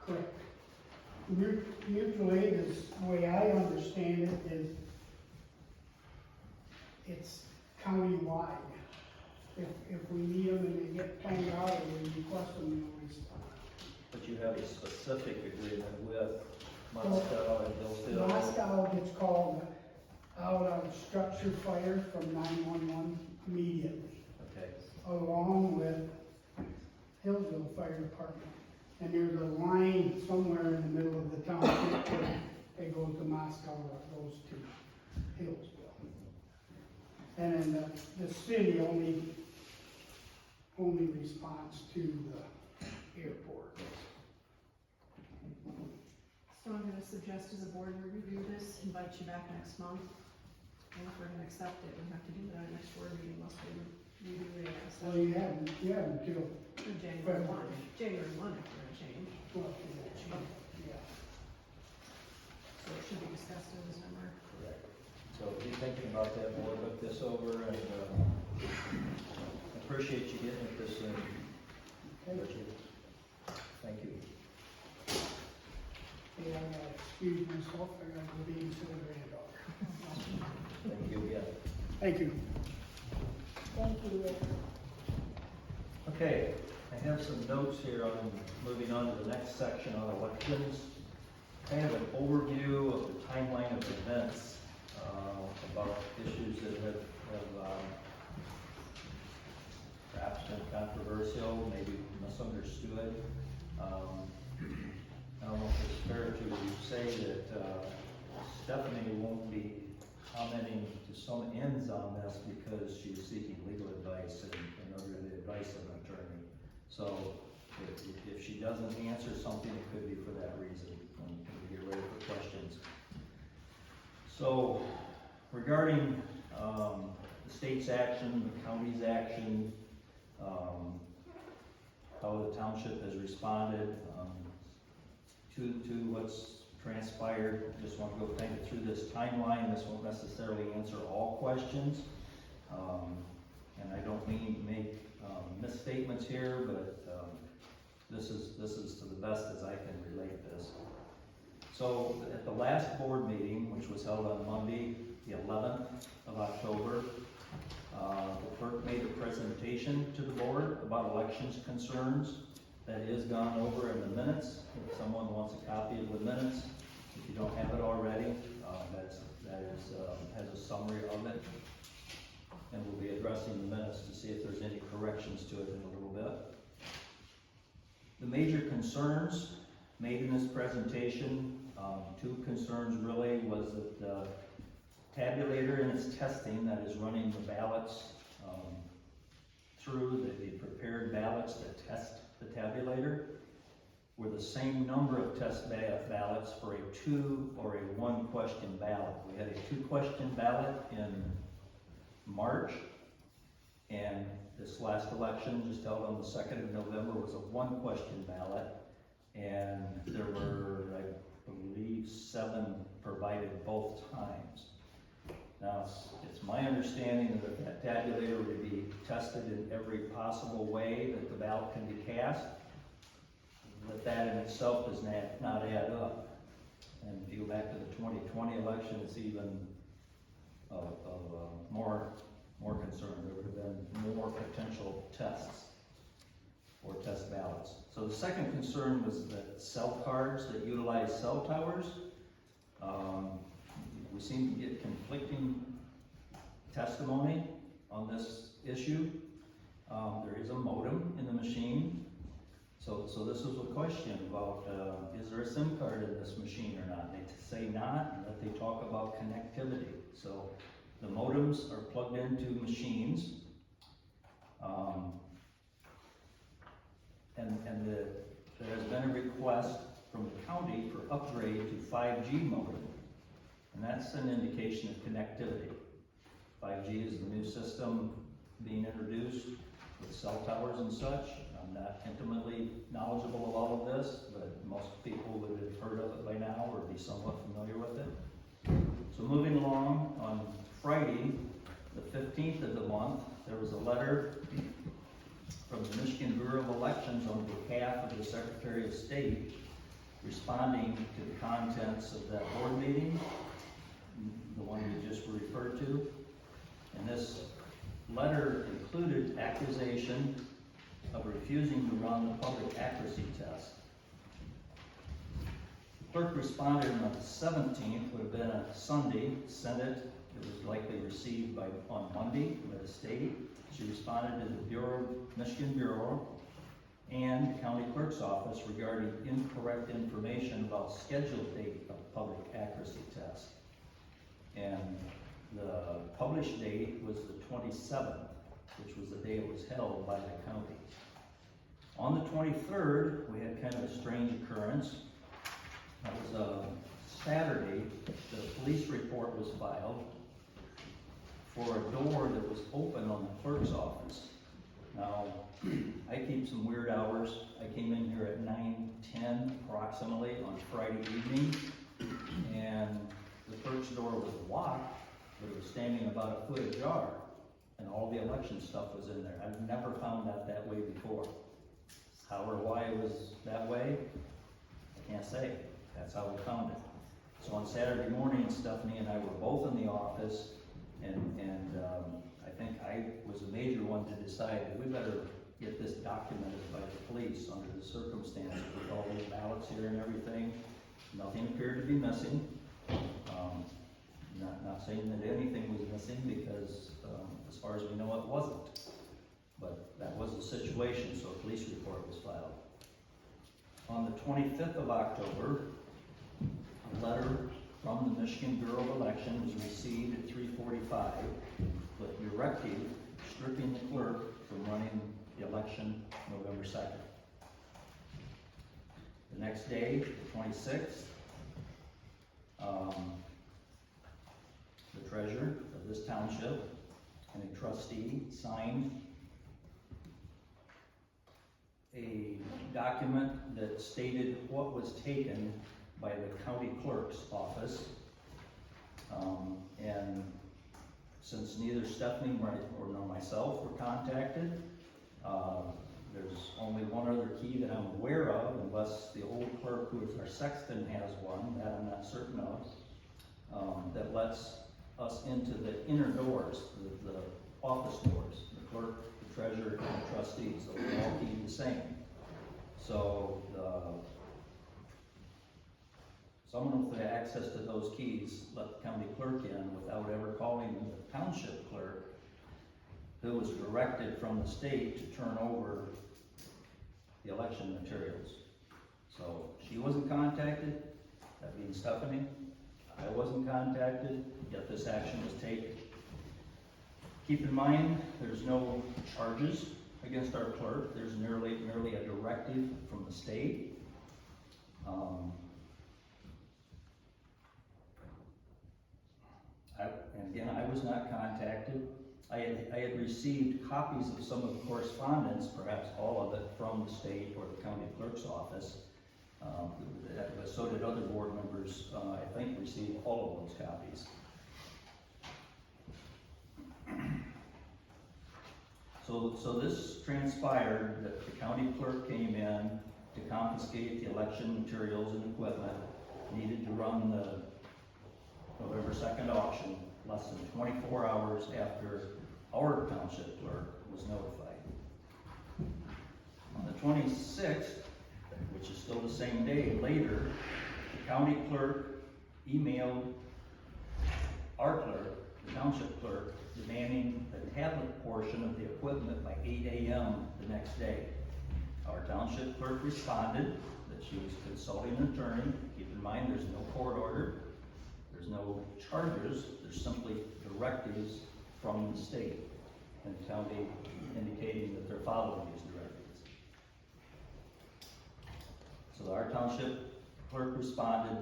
Correct. Mutual aid is, the way I understand it, is it's county-wide. If we need them and they get timed out or we request them, we always. But you have a specific agreement with Moscow and Hillsdale? Moscow gets called out on structure fire from 911 immediately, Okay, along with Hillsdale Fire Department. And there's a line somewhere in the middle of the township where it goes to Moscow or it goes to Hillsdale. And then the city only responds to the airport. So I'm gonna suggest as a board, we review this, invite you back next month. And if we're gonna accept it, we have to do that next board meeting, unless we review it as Well, you haven't until, January 1. January 1 if we're gonna change. well, yeah. So it should be discussed in December. correct. So be thinking about that, we'll look this over, and appreciate you getting this in, Richard. Thank you. Yeah, I gotta excuse myself, I gotta go babysit a granddaughter. Thank you again. Thank you. Thank you, Rick. Okay, I have some notes here on moving on to the next section on elections. Kind of an overview of the timeline of events, about issues that have perhaps been controversial, maybe misunderstood. I don't know if it's fair to say that Stephanie won't be commenting to some ends on this because she's seeking legal advice and under the advice of an attorney. So if she doesn't answer something, it could be for that reason. And we get ready for questions. So regarding the state's action, the county's action, how the township has responded to what's transpired. Just want to go kind of through this timeline. This won't necessarily answer all questions. And I don't mean to make misstatements here, but this is to the best as I can relate this. So at the last board meeting, which was held on Monday, the 11th of October, the clerk made a presentation to the board about elections concerns. That is gone over in the minutes. If someone wants a copy of the minutes, if you don't have it already, has a summary of it. And we'll be addressing the minutes to see if there's any corrections to it in a little bit. The major concerns made in this presentation, two concerns really, was that the tabulator in its testing that is running the ballots through the prepared ballots that test the tabulator were the same number of test ballots for a 2 or a 1 question ballot. We had a 2 question ballot in March. And this last election, just held on the 2nd of November, was a one-question ballot. And there were, I believe, 7 provided both times. Now, it's my understanding that that tabulator would be tested in every possible way that the ballot can be cast, that in itself does not add up. And if you go back to the 2020 election, it's even more concern. There would have been more potential tests or test ballots. So the second concern was that cell cards that utilize cell towers, we seem to get conflicting testimony on this issue. There is a modem in the machine. So this is a question about, is there a SIM card in this machine or not? They say not, and that they talk about connectivity. So the modems are plugged into machines. There has been a request from the county for upgrade to 5G modem. And that's an indication of connectivity. 5G is the new system being introduced with cell towers and such. I'm not intimately knowledgeable of all of this, but most people would have heard of it by now or be somewhat familiar with it. So moving along, on Friday, the 15th of the month, there was a letter from the Michigan Bureau of Elections on behalf of the Secretary of State responding to the contents of that board meeting, the one we just referred to. And this letter included accusation of refusing to run the public accuracy test. The clerk responded on the 17th, would have been a Sunday, sent it. It was likely received on Monday by the state. She responded to the Michigan Bureau and the county clerk's office regarding incorrect information about scheduled date of public accuracy test. And the published date was the 27th, which was the day it was held by the county. On the 23rd, we had kind of a strange occurrence. That was a Saturday. The police report was filed for a door that was open on the clerk's office. Now, I keep some weird hours. I came in here at 9:10 approximately on Friday evening, and the clerk's door was locked, but it was standing about a foot ajar, and all the election stuff was in there. I've never found that way before. How or why it was that way, I can't say. That's how we found it. So on Saturday morning, Stephanie and I were both in the office, and I think I was a major one to decide that we better get this documented by the police under the circumstances with all those ballots here and everything. Nothing appeared to be missing. Not saying that anything was missing because as far as we know it wasn't. But that was the situation, so a police report was filed. On the 25th of October, a letter from the Michigan Bureau of Elections was received at 3:45 with directive stripping the clerk from running the election November 2nd. The next day, the 26th, the treasurer of this township and a trustee signed a document that stated what was taken by the county clerk's office. And since neither Stephanie nor myself were contacted, there's only one other key that I'm aware of, unless the old clerk, who is our sexton, has one, that I'm not certain of, that lets us into the inner doors, the office doors, the clerk, the treasurer, and the trustees. So they're all keyed the same. So someone with access to those keys let the county clerk in without ever calling the township clerk, who was directed from the state to turn over the election materials. So she wasn't contacted, that being Stephanie. I wasn't contacted, yet this action was taken. Keep in mind, there's no charges against our clerk. There's merely a directive from the state. And again, I was not contacted. I had received copies of some of the correspondence, perhaps all of it, from the state or the county clerk's office. But so did other board members, I think, receive all of those copies. So this transpired that the county clerk came in to confiscate the election materials and equipment needed to run the November 2nd auction, less than 24 hours after our township clerk was notified. On the 26th, which is still the same day later, the county clerk emailed our clerk, the township clerk, demanding the tablet portion of the equipment by 8 a.m. the next day. Our township clerk responded that she was consulting an attorney. Keep in mind, there's no court order, there's no charges, there's simply directives from the state and the county indicating that they're following these directives. So our township clerk responded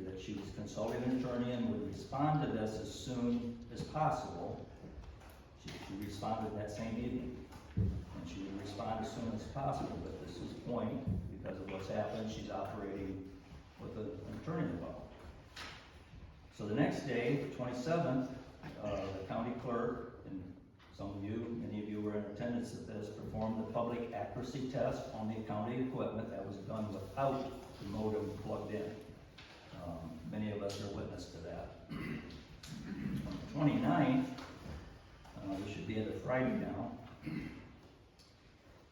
that she was consulting an attorney and would respond to this as soon as possible. She responded that same evening, and she would respond as soon as possible, but this is the point, because of what's happened, she's operating with an attorney involved. So the next day, the 27th, the county clerk, and some of you, many of you were in attendance at this, performed the public accuracy test on the county equipment that was done without the modem plugged in. Many of us are witness to that. On the 29th, we should be at a Friday now.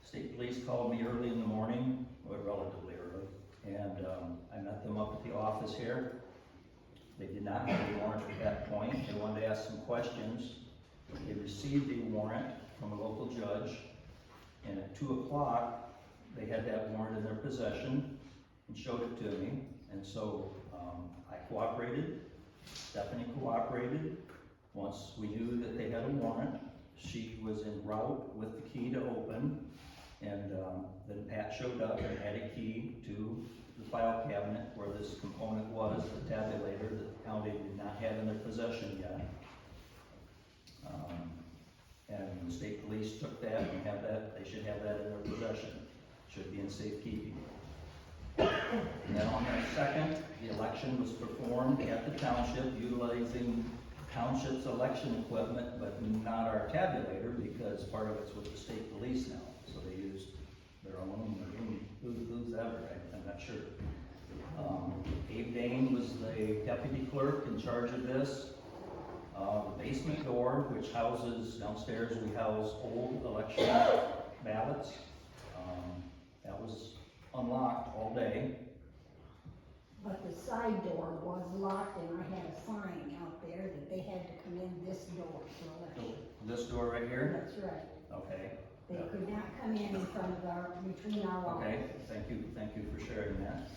State police called me early in the morning, or relatively early, and I met them up at the office here. They did not have a warrant at that point. They wanted to ask some questions. They received a warrant from a local judge, and at 2 o'clock, they had that warrant in their possession and showed it to me. And so I cooperated, Stephanie cooperated. Once we knew that they had a warrant, she was en route with the key to open, and then Pat showed up and had a key to the file cabinet where this component was, the tabulator that the county did not have in their possession yet. And the state police took that and have that, they should have that in their possession. Should be in safekeeping. And then on the 2nd, the election was performed at the township utilizing township's election equipment, but not our tabulator because part of it's with the state police now. So they used their own, or who's ever, I'm not sure. Abe Dane was the deputy clerk in charge of this. The basement door, which houses, downstairs we house old election ballots. That was unlocked all day. But the side door was locked, and I had a sign out there that they had to come in this door for election. This door right here? That's right. Okay. They could not come in front of our, between our offices. Okay, thank you for sharing that.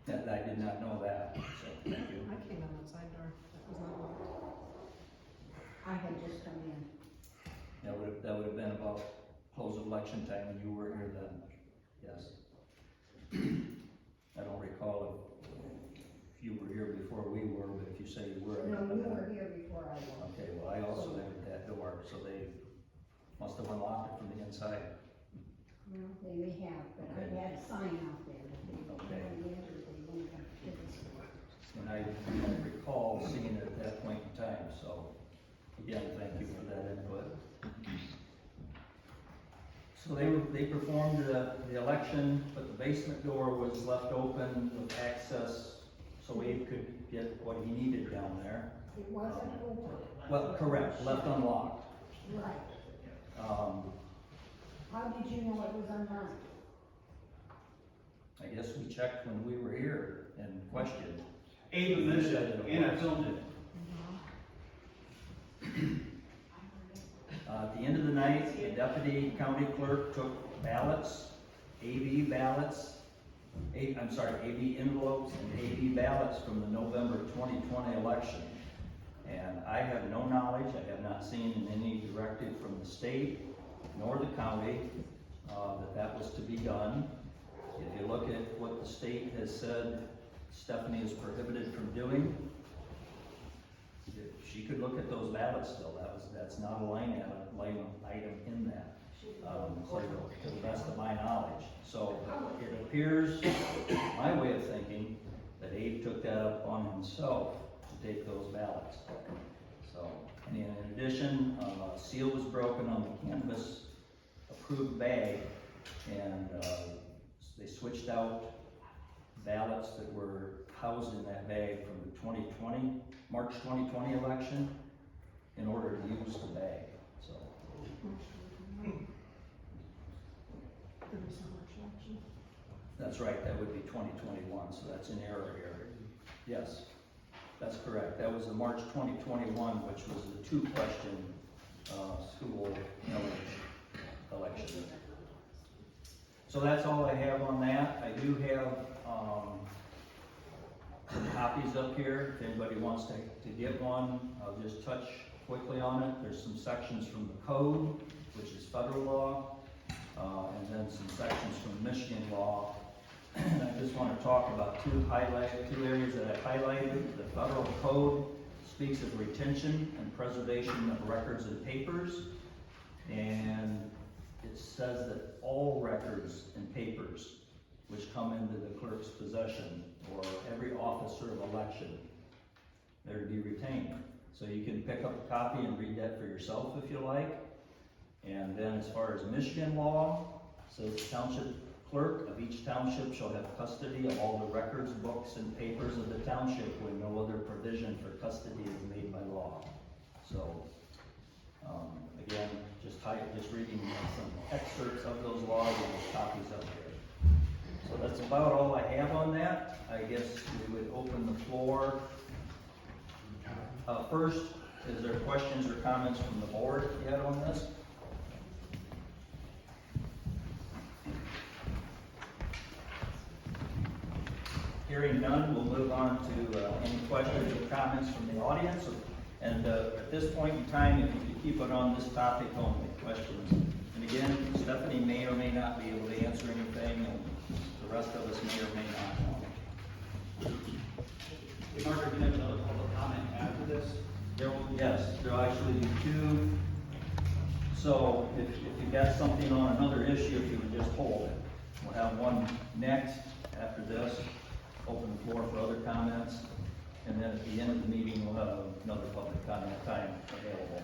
That I did not know that, so thank you. I came in that side door, that was not locked. I had just come in. That would have been about close of election time when you were here then, yes. I don't recall if you were here before we were, but if you say you were. No, you were here before I was. Okay, well, I also entered that door, so they must have unlocked it from the inside. Well, they may have, but I had a sign out there that they Okay. went in or they went up to this door. And I don't recall seeing it at that point in time, so again, thank you for that input. So they performed the election, but the basement door was left open with access so Abe could get what he needed down there. It wasn't open. Well, correct, left unlocked. Right. How did you know it was unlocked? I guess we checked when we were here and questioned. Abe admitted it, and I filmed it. At the end of the night, the deputy county clerk took ballots, AB ballots, AB envelopes and AB ballots from the November 2020 election. And I have no knowledge, I have not seen in any directive from the state nor the county that was to be done. If you look at what the state has said Stephanie is prohibited from doing, she could look at those ballots still, that's not a line item in that. To the best of my knowledge. So it appears, my way of thinking, that Abe took that up on himself to take those ballots. So, and in addition, seal was broken on the canvas approved bag, and they switched out ballots that were housed in that bag from the March 2020 election in order to use the bag, so. That's right, that would be 2021, so that's an error here. Yes, that's correct. That was the March 2021, which was the two-question school millage election. So that's all I have on that. I do have some copies up here. If anybody wants to get one, I'll just touch quickly on it. There's some sections from the code, which is federal law, and then some sections from Michigan law. And I just want to talk about two areas that I highlighted. The federal code speaks of retention and preservation of records and papers, and it says that all records and papers which come into the clerk's possession or every officer of election, they're to be retained. So you can pick up a copy and read that for yourself if you like. And then as far as Michigan law, says township clerk of each township shall have custody of all the records, books, and papers of the township when no other provision for custody is made by law. So, again, just reading some excerpts of those laws and those copies up here. So that's about all I have on that. I guess we would open the floor. First, is there questions or comments from the board yet on this? Hearing none, we'll move on to any questions or comments from the audience. And at this point in time, if you could keep it on this topic only, questions. And again, Stephanie may or may not be able to answer anything, and the rest of us may or may not know. Is Margaret going to have another public comment after this? Yes, there'll actually be two. So if you got something on another issue, if you would just hold it. We'll have one next after this. Open the floor for other comments, and then at the end of the meeting, we'll have another public comment time available.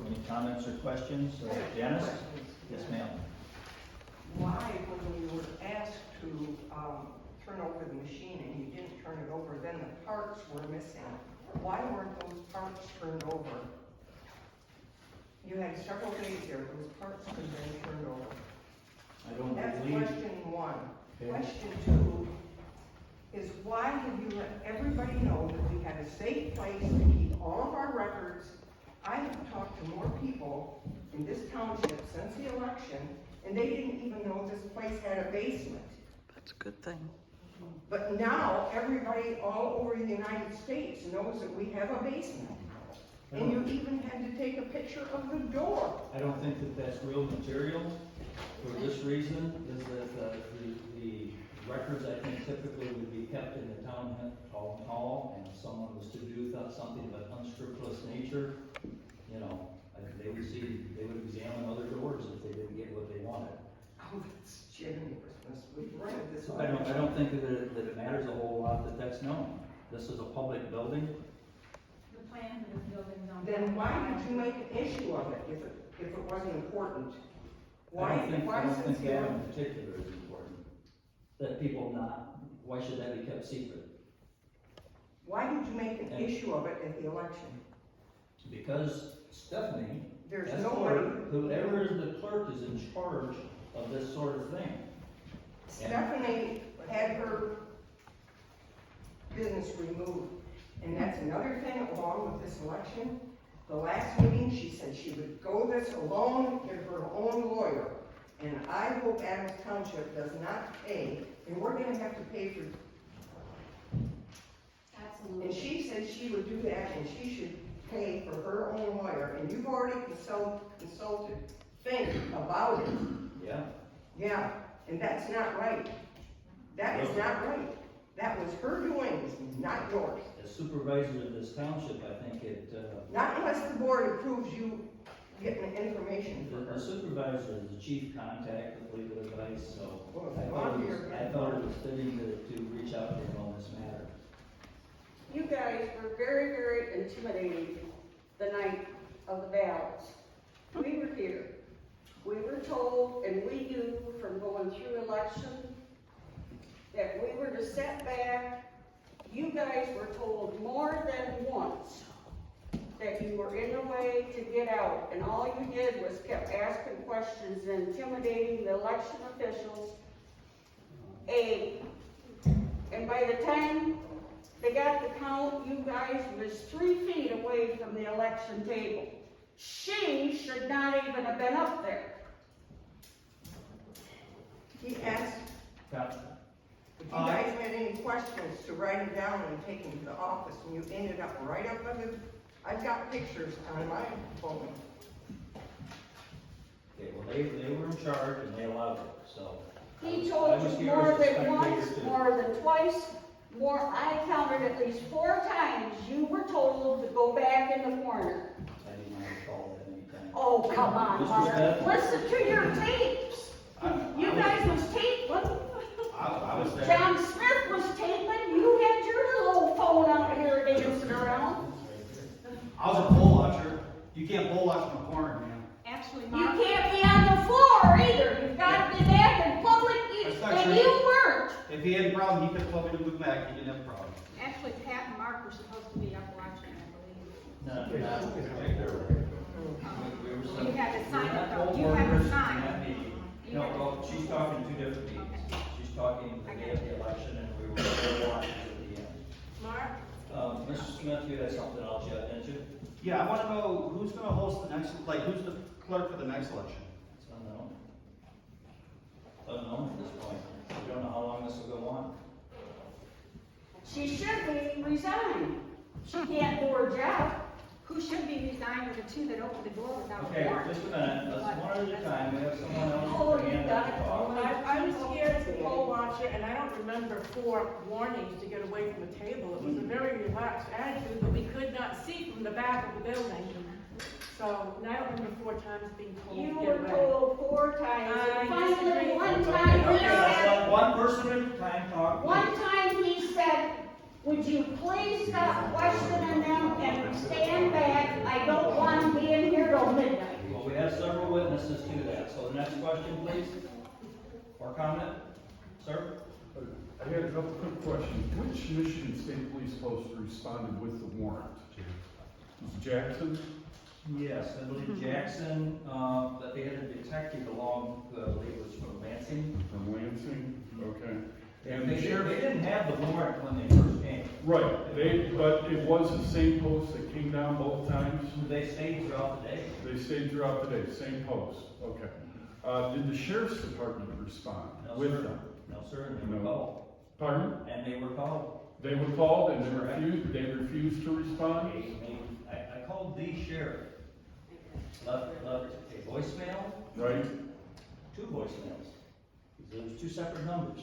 Any comments or questions? Janice? Yes, ma'am. Why, when you were asked to turn over the machine and you didn't turn it over, then the parts were missing? Why weren't those parts turned over? You had several days there, those parts could have been turned over. I don't That's believe. question one. Okay. Question two is why have you let everybody know that we had a safe place to keep all of our records? I have talked to more people in this township since the election, and they didn't even know this place had a basement. That's a good thing. But now, everybody all over the United States knows that we have a basement. And you even had to take a picture of the door. I don't think that that's real material. For this reason, is that the records, I think, typically would be kept in the town hall, and if someone was to do something of an unscrupulous nature, you know, they would examine other doors if they didn't get what they wanted. Oh, that's generous. We've rented this. I don't think that it matters a whole lot that that's known. This is a public building. The plan for this building's on. Then why did you make an issue of it if it wasn't important? I don't think that in particular is important. That why should that be kept secret? Why did you make an issue of it at the election? Because Stephanie, There's as nobody. clerk, whoever is the clerk is in charge of this sort of thing. Stephanie had her business removed. And that's another thing along with this election. The last meeting, she said she would go this alone, get her own lawyer. And I hope Adams Township does not pay, and we're gonna have to pay for. Absolutely. And she said she would do that, and she should pay for her own lawyer, and you've already consulted Fink about it. Yeah. Yeah, and that's not right. That is not right. That was her doings, not yours. As supervisor of this township, I think it, Not unless the board approves you getting information from the her. supervisor is the chief contact with legal advice, so Well, I if you thought want it to was, hear- I thought it was fitting to reach out to him on this matter. You guys were very, very intimidating the night of the ballots. We were here. We were told, and we knew from going through election, that we were to sit back. You guys were told more than once that you were in the way to get out, and all you did was kept asking questions and intimidating the election officials. And by the time they got the count, you guys was 3 feet away from the election table. She should not even have been up there. He asked Yeah. if you guys had any questions to write them down and take them to the office, and you ended up right up on the, I've got pictures on my phone. Okay, well, they were in charge and they allowed it, so. He I told was you here more as a than spectator once, too. more than twice, I counted at least 4 times you were told to go back in the corner. I didn't want to call that any time. Oh, come on, Mr. Mother. Smith? Listen to your tapes. You guys was taping. I was there. John Smith was taping. You had your little phone out here dancing around. I was a poll watcher. You can't poll watch from a corner, man. Actually, You Mark, can't be on the floor either. You've got to be back in public, That's not and true. you weren't. If he had a problem, he could tell me to move back. He didn't have a problem. actually Pat and Mark were supposed to be up watching, I believe. No, not particularly. We were You had to sign it, though. not You had to workers sign. in that meeting. You No, had to- well, she's talking 2 different meetings. Okay. She's talking the day of the election and we were watching at the end. Mark? Mr. Smith, you had something else you had, didn't you? Yeah, I want to know who's going to host the next, like, who's the clerk for the next election? It's unknown. Unknown at this point. We don't know how long this will go on. She should be resigned. She can't do her job. Who should be resigned are the 2 that opened the door without a Okay, warrant. just a minute, let's one at a time, we have someone else. Oh, with their you hand got up it. to talk. I was here as a poll watcher, and I don't remember 4 warnings to get away from the table. It was a very relaxed attitude, but we could not see from the back of the building. So, and I don't remember 4 times being told You to were get away. told 4 times. I And finally, disagree. one time he Okay, let's said, let one person at a time talk. one time he said, would you please stop questioning them and stand back? I don't want them being here till midnight. Well, we have several witnesses to that, so the next question, please. Or comment, sir? I had a couple quick questions. Which Michigan State Police post responded with the warrant? Was it Jackson? Yes, I believe Jackson, that they had a detective along, I believe it was from Lansing. From Lansing? Okay. And They the didn't, sheriff? they didn't have the warrant when they first came. Right, but it was the same post that came down both times? They stayed throughout the day. They stayed throughout the day, same post, okay. Did the sheriff's department respond No, with sir. them? No, sir, and they were No. called. Pardon? And they were called. They were called and Correct. they refused to respond? I called the sheriff. Left a voicemail, Right? 2 voicemails. There was 2 separate numbers.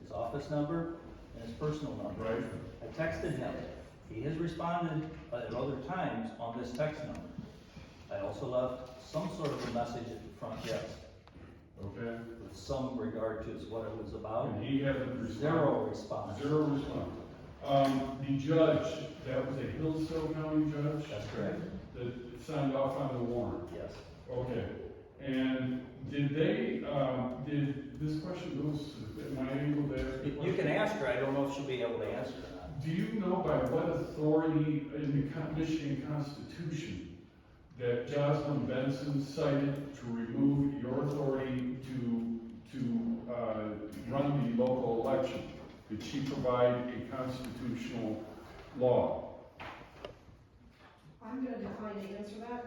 His office number and his personal number. Right. I texted him. He has responded at other times on this text number. I also left some sort of a message at the front desk Okay. with some regard to what it was about. And he hasn't responded? 0 response. Zero response. The judge, that was a Hillsdale County judge? That's correct. That signed off on the warrant? Yes. Okay. And did they, this question goes, am I able to ask? the You question? can ask her. I don't know if she'll be able to answer or not. Do you know by what authority in the Michigan Constitution that Jocelyn Benson cited to remove your authority to run the local election? Did she provide a constitutional law? I'm gonna decline to answer that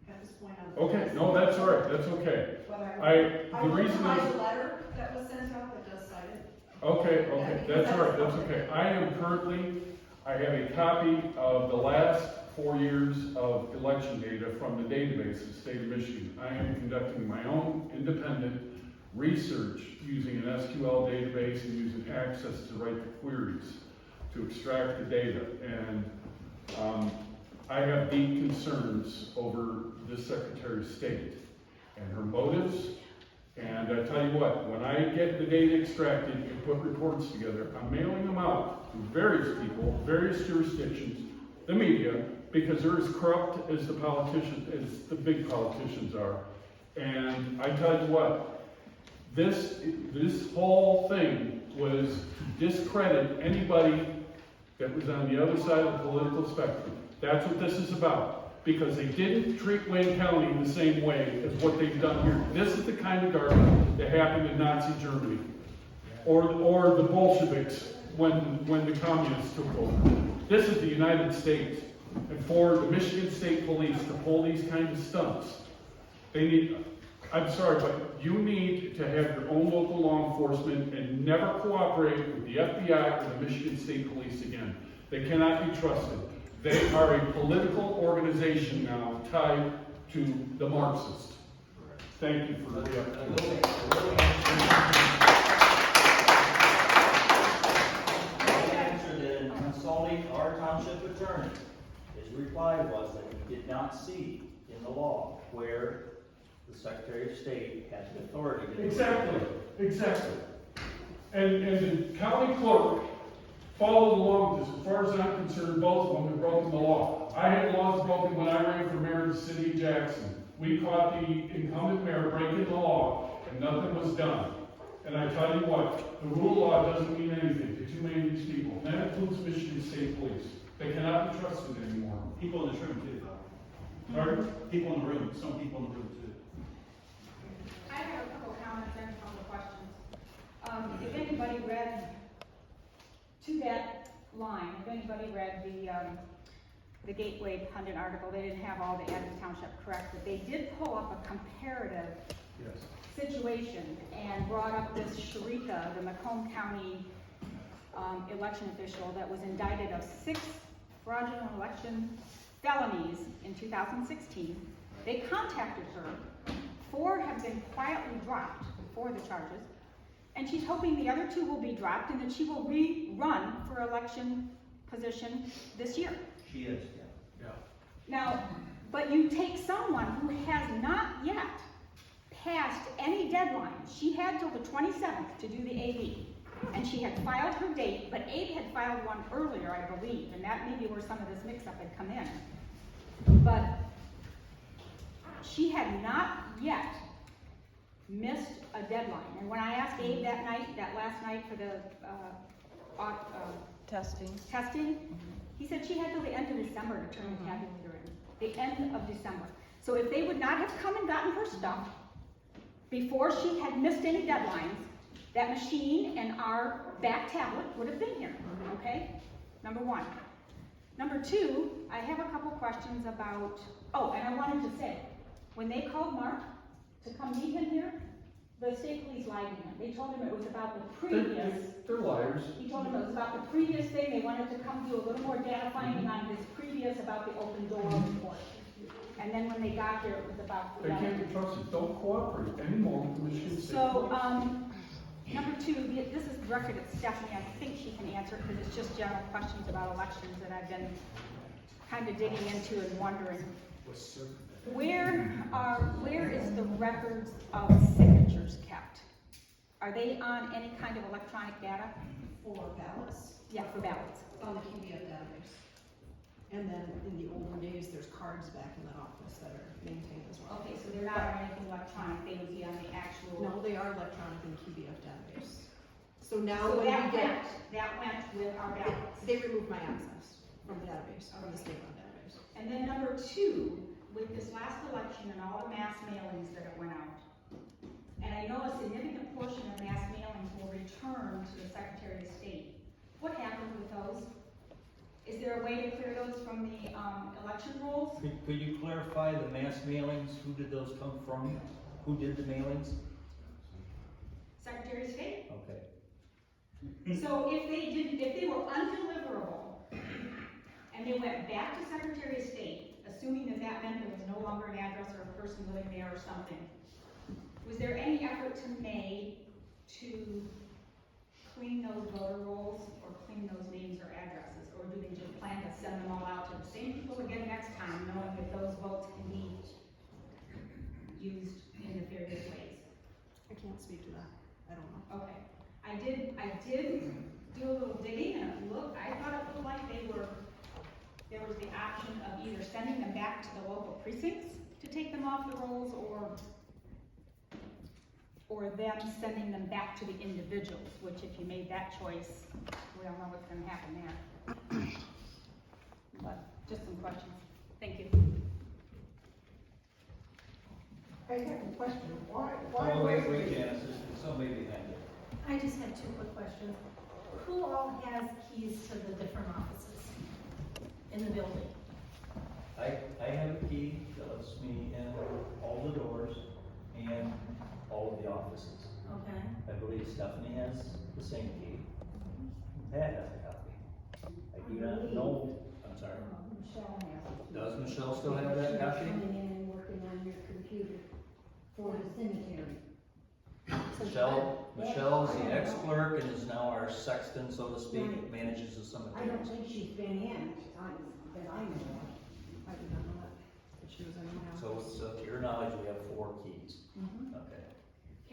at this point on. Okay, no, that's all right, that's okay. But The reason is, the letter that was sent out that does cite it. okay, that's all right, that's okay. I have a copy of the last 4 years of election data from the database of the state of Michigan. I am conducting my own independent research using an SQL database and using Access to write the queries to extract the data. And I have deep concerns over this Secretary of State and her motives. And I tell you what, when I get the data extracted and put reports together, I'm mailing them out to various people, various jurisdictions, the media, because they're as corrupt as the politicians, as the big politicians are. And I tell you what, this whole thing was to discredit anybody that was on the other side of the political spectrum. That's what this is about. Because they didn't treat Wayne County the same way as what they've done here. This is the kind of garbage that happened in Nazi Germany. Or the Bolsheviks when the communists took over. This is the United States. And for the Michigan State Police to pull these kinds of stunts, they need, I'm sorry, but you need to have your own local law enforcement and never cooperate with the FBI or the Michigan State Police again. They cannot be trusted. They are a political organization now tied to the Marxists. Thank you for the answer that in consulting our township attorney, his reply was that he did not see in the law where the Secretary of State has the authority to do Exactly. And the county clerk followed along with this. As far as I'm concerned, both of them have broken the law. I had laws broken when I ran for mayor of the city of Jackson. We caught the incumbent mayor breaking the law, and nothing was done. And I tell you what, the rule of law doesn't mean anything to too many of these people. And that includes Michigan State Police. They cannot be trusted anymore. People in this room too, though. Pardon? People in the room, some people in the room too. I have a couple comments and a couple questions. If anybody read to that line, if anybody read the Gateway Pundit article, they didn't have all the Adams Township correct, but they did pull up a comparative situation and brought up this Sharika, the Macomb County election official that was indicted of 6 fraudulent election felonies in 2016. They contacted her. 4 have been quietly dropped for the charges, and she's hoping the other 2 will be dropped and that she will rerun for election position this year. She is, yeah. Now, but you take someone who has not yet passed any deadline. She had till the 27th to do the AB, and she had filed her date, but Abe had filed one earlier, I believe, and that may be where some of this mix-up had come in. But she had not yet missed a deadline. And when I asked Abe that last night for the testing, he said she had till the end of December to turn the tabulator in. The end of December. So if they would not have come and gotten her stuff before she had missed any deadlines, that machine and our back tablet would have been here, okay? Number 1. Number 2, I have a couple questions about, and I wanted to say, when they called Mark to come meet him here, the state police lied to him. They told him it was about the previous. They're liars. He told him it was about the previous thing. They wanted to come do a little more data finding on his previous about the open door report. And then when they got here, it was about They the can't be trusted. Don't cooperate anymore with the Michigan State So, Police. number 2, this is directed at Stephanie. I think she can answer it because it's just general questions about elections that I've been kind of digging into and wondering. Where is the records of signatures kept? Are they on any kind of electronic data? For ballots. Yeah, for ballots. On the QBF database. And then in the olden days, there's cards back in the office that are maintained as well. Okay, so they're not on anything electronic, they would be on the actual. No, they are electronic in QBF database. So now So when that we get, went with our ballots. they removed my access from the database, from the state law database. And then number 2, with this last election and all the mass mailings that it went out, and I know a significant portion of mass mailings will return to the Secretary of State. What happened with those? Is there a way to clear those from the election rolls? Could you clarify the mass mailings? Who did those come from? Who did the mailings? Secretary of State? Okay. So if they were undeliverable, and they went back to Secretary of State, assuming that meant there was no longer an address or a person living there or something, was there any effort made to clean those voter rolls or clean those names or addresses? Or do they just plan to send them all out to the same people again next time, knowing that those votes can be used in nefarious ways? I can't speak to that, I don't know. Okay, I did do a little digging and I thought it looked like there was the option of either sending them back to the local precincts to take them off the rolls or them sending them back to the individuals, which if you made that choice, we don't know what's gonna happen there. But, just some questions. Thank you. I have a question, why? Oh, wait, Janice, there's somebody behind you. I just have two quick questions. Who all has keys to the different offices in the building? I have a key that lets me in all the doors and all of the offices. Okay. I believe Stephanie has the same key. Pat has a copy. I do not know, I'm sorry. Michelle has it. Does Michelle still have that copy? Coming in and working on your computer for the cemetery. Michelle is the ex-clerk and is now our sexton, so to speak, manages the I don't cemetery. think she's been in, that I know of. I did not know that, that she was in the So, house. to your knowledge, we have 4 keys. Mm-hmm. Okay.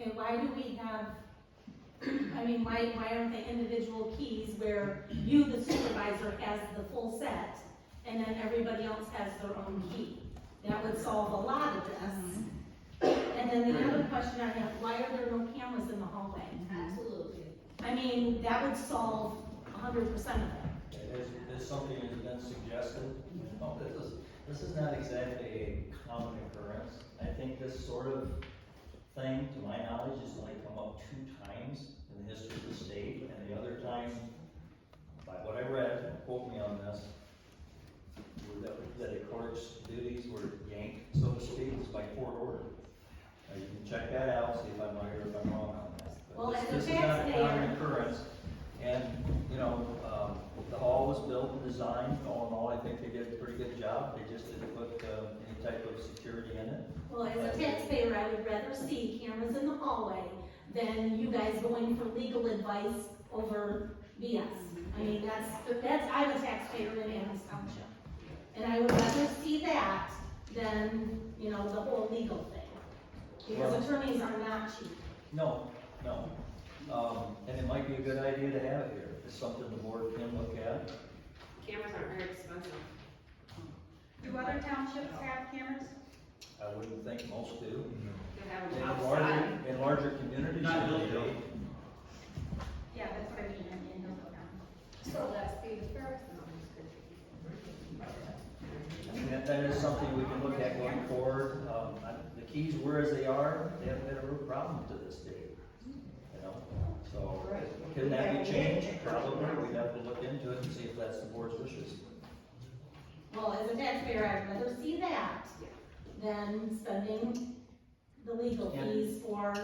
Okay, why do we have, I mean, why aren't they individual keys where you, the supervisor, has the full set and then everybody else has their own key? That would solve a lot of this. And then the other question I have, why are there no cameras in the hallway? Absolutely. I mean, that would solve 100% of it. Is something that's been suggested? No, this is not exactly a common occurrence. I think this sort of thing, to my knowledge, has only come up 2 times in the history of the state, and the other time, by what I read, don't quote me on this, that a clerk's duties were yanked, so to speak, is by court order. You can check that out, see if I'm right or if I'm wrong on that. But Well, as a this is not a common taxpayer- occurrence, and, the hall was built and designed, all in all, I think they did a pretty good job, they just didn't put, any type of security in it. Well, as a taxpayer, I would rather see cameras in the hallway than you guys going for legal advice over BS. I mean, I'm a taxpayer in Adams Township. And I would rather see that than, the whole legal thing. Because Well- attorneys are not cheap. No. And it might be a good idea to have it here, it's something the board can look at. Cameras aren't very expensive. Do other townships have cameras? I wouldn't think most do. They have In them outside. larger communities. Not they really. do. Yeah, that's what I mean, in Hillsborough County. So that's the first. I mean, that is something we can look at going forward. The keys were as they are, they haven't been a real problem to this day. So, can that be changed? Probably, we'd have to look into it and see if that's the board's wishes. Well, as a taxpayer, I'd rather see that than spending the legal fees for,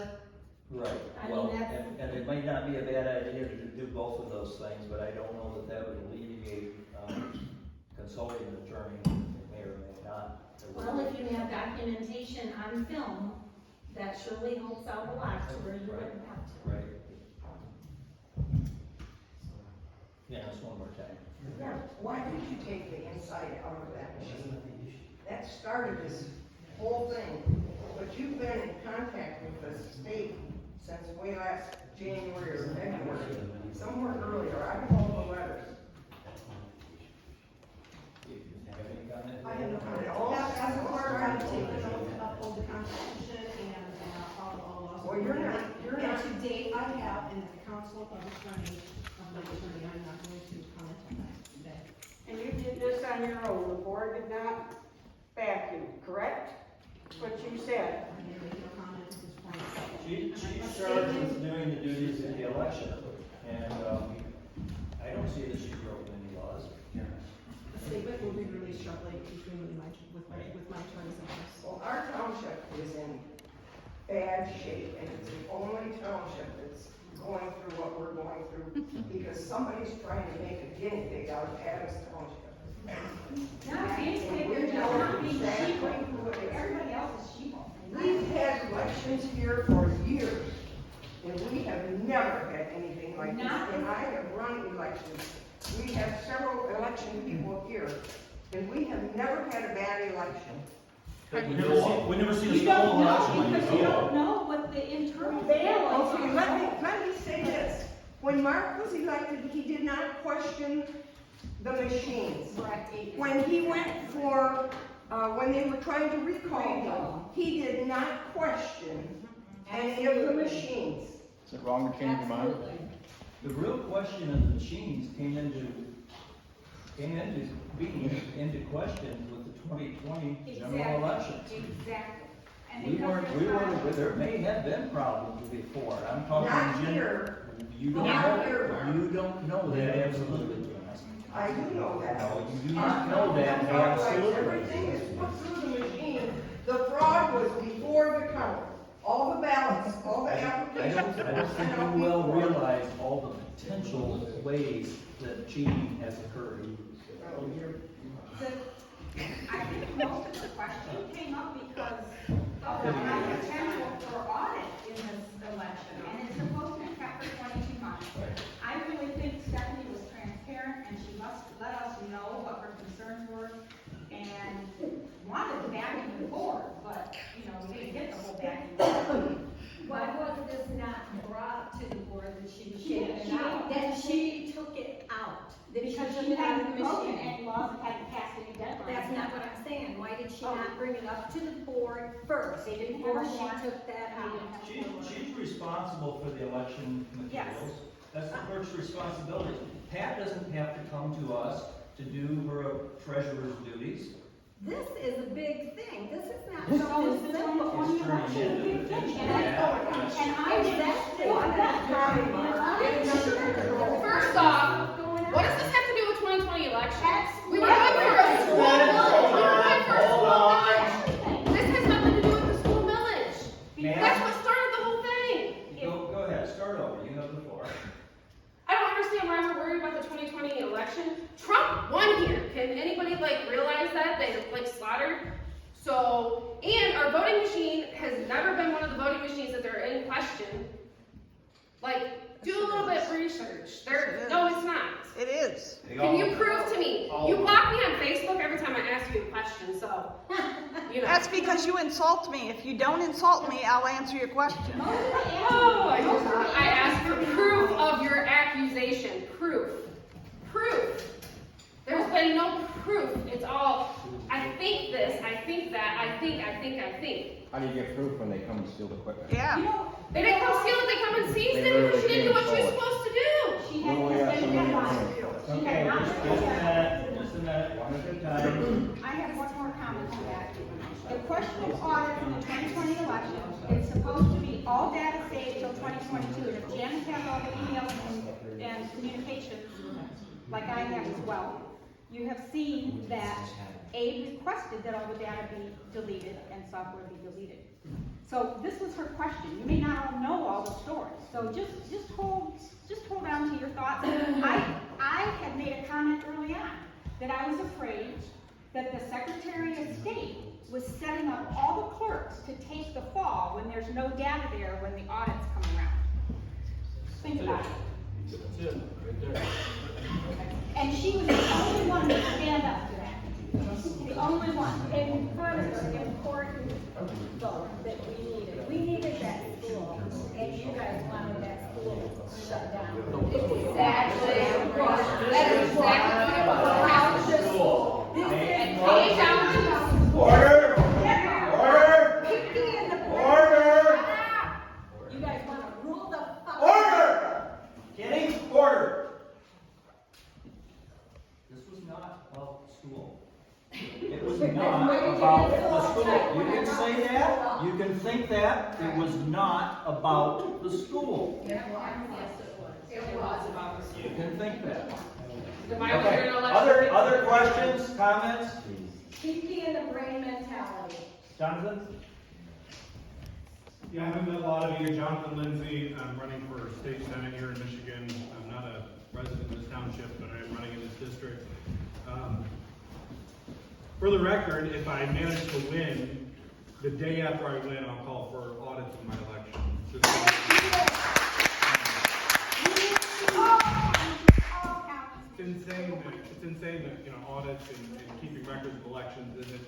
Right, I well, mean, that's- and it might not be a bad idea to do both of those things, but I don't know that would alleviate, consulting an attorney, it may or may not. well, if you have documentation on film, that surely helps out a lot to where you wouldn't have to. Right. Yeah, just one more time. Yeah, why did you take the inside out of that machine? That started this whole thing, but you've been in contact with the state since way last January or February, somewhere earlier, I have all the letters. Have any comment? I have no comment. As a part of taking uphold the Constitution and all laws. Well, you're not- And to date, I have, and the council of attorney, I'm not going to comment on that today. And you did this on your own, the board did not back you, correct? What you said. I'm going to make no comment at this point. She's charged with doing the duties of the election, and, I don't see that she's broken any laws. The statement will be released shortly between me and with my attorney's office. Well, our township is in bad shape, and it's the only township that's going through what we're going through, because somebody's trying to make a guinea pig out of Adams Township. Not being And paper, we know not being exactly sheeple. who it is. Everybody else is sheeple. We've had elections here for years, and we have never had anything like this. And I have run elections. We have several election people here, and we have never had a bad election. We never seen a You school don't election know, like because this. you don't know what the internal balance Okay, are. let me say this. When Mark was elected, he did not question the machines. Right. When he went for, when they were trying to recall him, he did not question any of the machines. Is it wrong to change your mind? Absolutely. The real question of the machines came into being into question with the 2020 general election. Exactly. And We weren't, there may have been problems before, I'm talking Not in general. here. You don't Not know, here, Mark. you don't know that, absolutely. I do know that. No, you do not know that, absolutely. Everything is put through the machine. The fraud was before the count. All the ballots, all the I applications. don't think you well realize all the potential ways that cheating has occurred. I think most of the question came up because of the high potential for audit in this election, and it's supposed to be kept for 22 months. I really think Stephanie was transparent, and she must let us know what her concerns were, and wanted the backing of the board, but, you know, we didn't get the whole backing. Why was this not brought to the board that she was She- shaking she- out? That she took it out? That Because she she put it in hadn't the broken machine? any laws and hadn't passed any deadlines. That's not what I'm saying. Why did she not bring it up to the board first? They didn't before have a she warrant. took that out? She's responsible for the election materials. That's the clerk's responsibility. Pat doesn't have to come to us to do her treasurer's duties. This is a big thing. This is not So something is the simple. 2020 election a big thing? And I Exactly. First off, what does this have to do with 2020 elections? We were going for a school millage. We were going for a school millage. This has nothing to do with the school millage. Ma'am? That's what started the whole thing. Go ahead, start over, you have the floor. I don't understand why we're worried about the 2020 election. Trump won here. Can anybody realize that? They slaughtered. So, and our voting machine has never been one of the voting machines that are in question. Do a little bit of research. No, it's not. It is. Can you prove to me? You block me on Facebook every time I ask you a question, so, you know. That's because you insult me. If you don't insult me, I'll answer your question. Oh, I asked for proof of your accusation. Proof. There's been no proof. It's all, I think this, I think that, I think. How do you get proof when they come and steal the equipment? Yeah. They didn't come steal it, they come and seize They it because you literally didn't do what came you're and stole supposed to do. She had Oh, yeah, been somebody deadlines. Okay, just a minute, one at a time. I have one more comment on that. The question of audit in the 2020 election, it's supposed to be all data saved till 2022. And if Jan has all the emails and communications, like I have as well, you have seen that Abe requested that all the data be deleted and software be deleted. So this was her question. You may not all know all the stories. So just hold on to your thoughts. I had made a comment early on that I was afraid that the Secretary of State was setting up all the clerks to take the fall when there's no data there when the audits come around. Think about it. And she was the only one to stand up to that. The only one. And further important though that we needed. We needed that school, and you guys wanted that school shut down. Exactly. That is exactly what happened to school. And pay down. Order! You guys wanna rule the fuck. Order! Kenny, order! This was not about school. It was not about the school. You can say that, you can think that, it was not about the school. It was about the school. You can think that. Okay, Other questions, comments? Keeping the brain mentality. Jonathan? Yeah, I haven't met a lot of you. Jonathan Lindsay. I'm running for state senate here in Michigan. I'm not a resident of this township, but I'm running in this district. For the record, if I manage to win, the day after I win, I'll call for audits of my election. It's insane that, you know, audits and keeping records of elections isn't,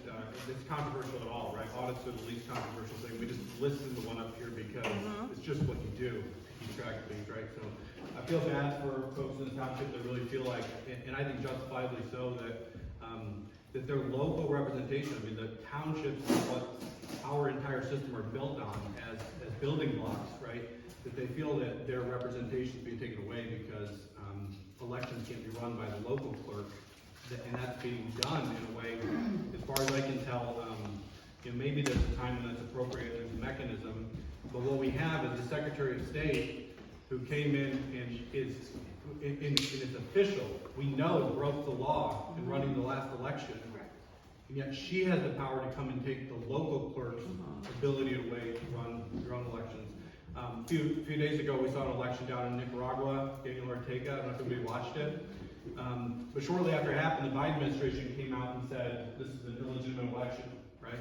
it's controversial at all, right? Audits are the least controversial thing. We just listed the one up here because it's just what you do to keep track of things, right? So I feel bad for folks in the township that really feel like, and I think justifiably so, that that their local representation, I mean, the townships is what our entire system are built on as building blocks, right? That they feel that their representation is being taken away because elections can't be run by the local clerk, and that's being done in a way, as far as I can tell, you know, maybe there's a time when that's appropriate, there's a mechanism, but what we have is the Secretary of State who came in and is official, we know broke the law in running the last election, and yet she has the power to come and take the local clerk's ability away to run their own elections. A few days ago, we saw an election down in Nicaragua, Daniel Ortega, I don't know if anybody watched it. But shortly after it happened, the Biden administration came out and said, this is an illegitimate election, right?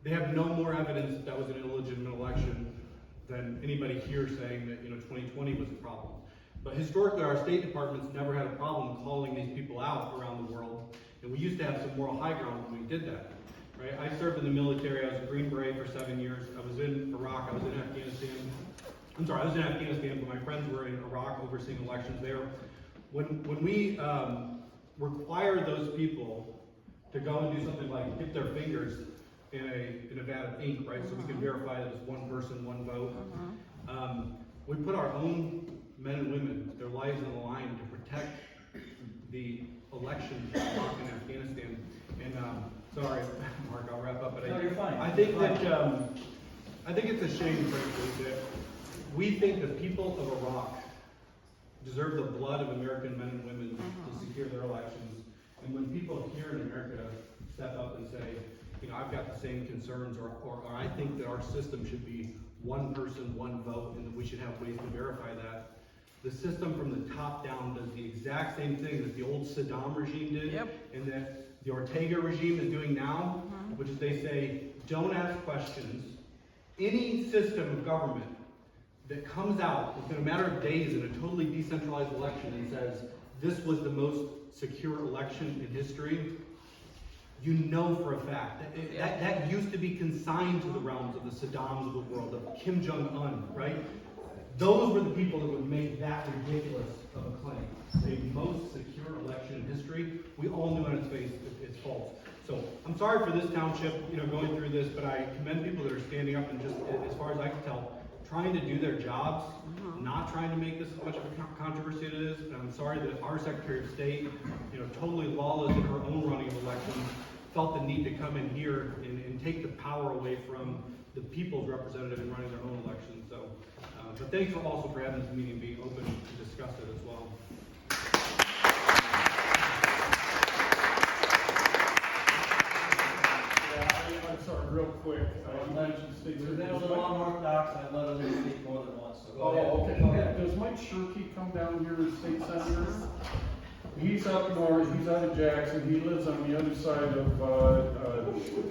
They have no more evidence that was an illegitimate election than anybody here saying that, you know, 2020 was a problem. But historically, our State Department's never had a problem calling these people out around the world, and we used to have some moral high ground when we did that. Right? I served in the military. I was a Green Beret for 7 years. I was in Iraq. I was in Afghanistan. I was in Afghanistan, but my friends were in Iraq overseeing elections there. When we require those people to go and do something like dip their fingers in a vat of ink, right, so we can verify that it's one person, one vote, we put our own men and women, their lives on the line to protect the elections in Iraq and Afghanistan. And sorry, Mark, I'll wrap up. But No, you're fine. I think that I think it's a shame, frankly, that we think the people of Iraq deserve the blood of American men and women to secure their elections. And when people here in America step up and say, you know, I've got the same concerns, or I think that our system should be one person, one vote, and that we should have ways to verify that. The system from the top down does the exact same thing that the old Saddam regime did, and that the Ortega regime is doing now, which is they say, don't ask questions. Any system of government that comes out within a matter of days in a totally decentralized election and says, this was the most secure election in history, you know for a fact that used to be consigned to the realms of the Saddams of the world, of Kim Jong-un, right? Those were the people that would make that ridiculous of a claim. The most secure election in history. We all knew on its face it's false. So I'm sorry for this township, you know, going through this, but I commend people that are standing up and just, as far as I can tell, trying to do their jobs, not trying to make this as much of a controversy as it is. And I'm sorry that our Secretary of State, you know, totally lawless in her own running of elections, felt the need to come in here and take the power away from the people's representative in running their own elections. So, but thanks for also for having this meeting and being open to discuss it as well. I'm sorry, real quick, you mentioned states. We've been a little on Orthodox, and I've let others speak more than once, so go ahead. Oh, okay. Go ahead. Does Mike Shirkey come down here as state senator? He's up north, he's out of Jackson, he lives on the other side of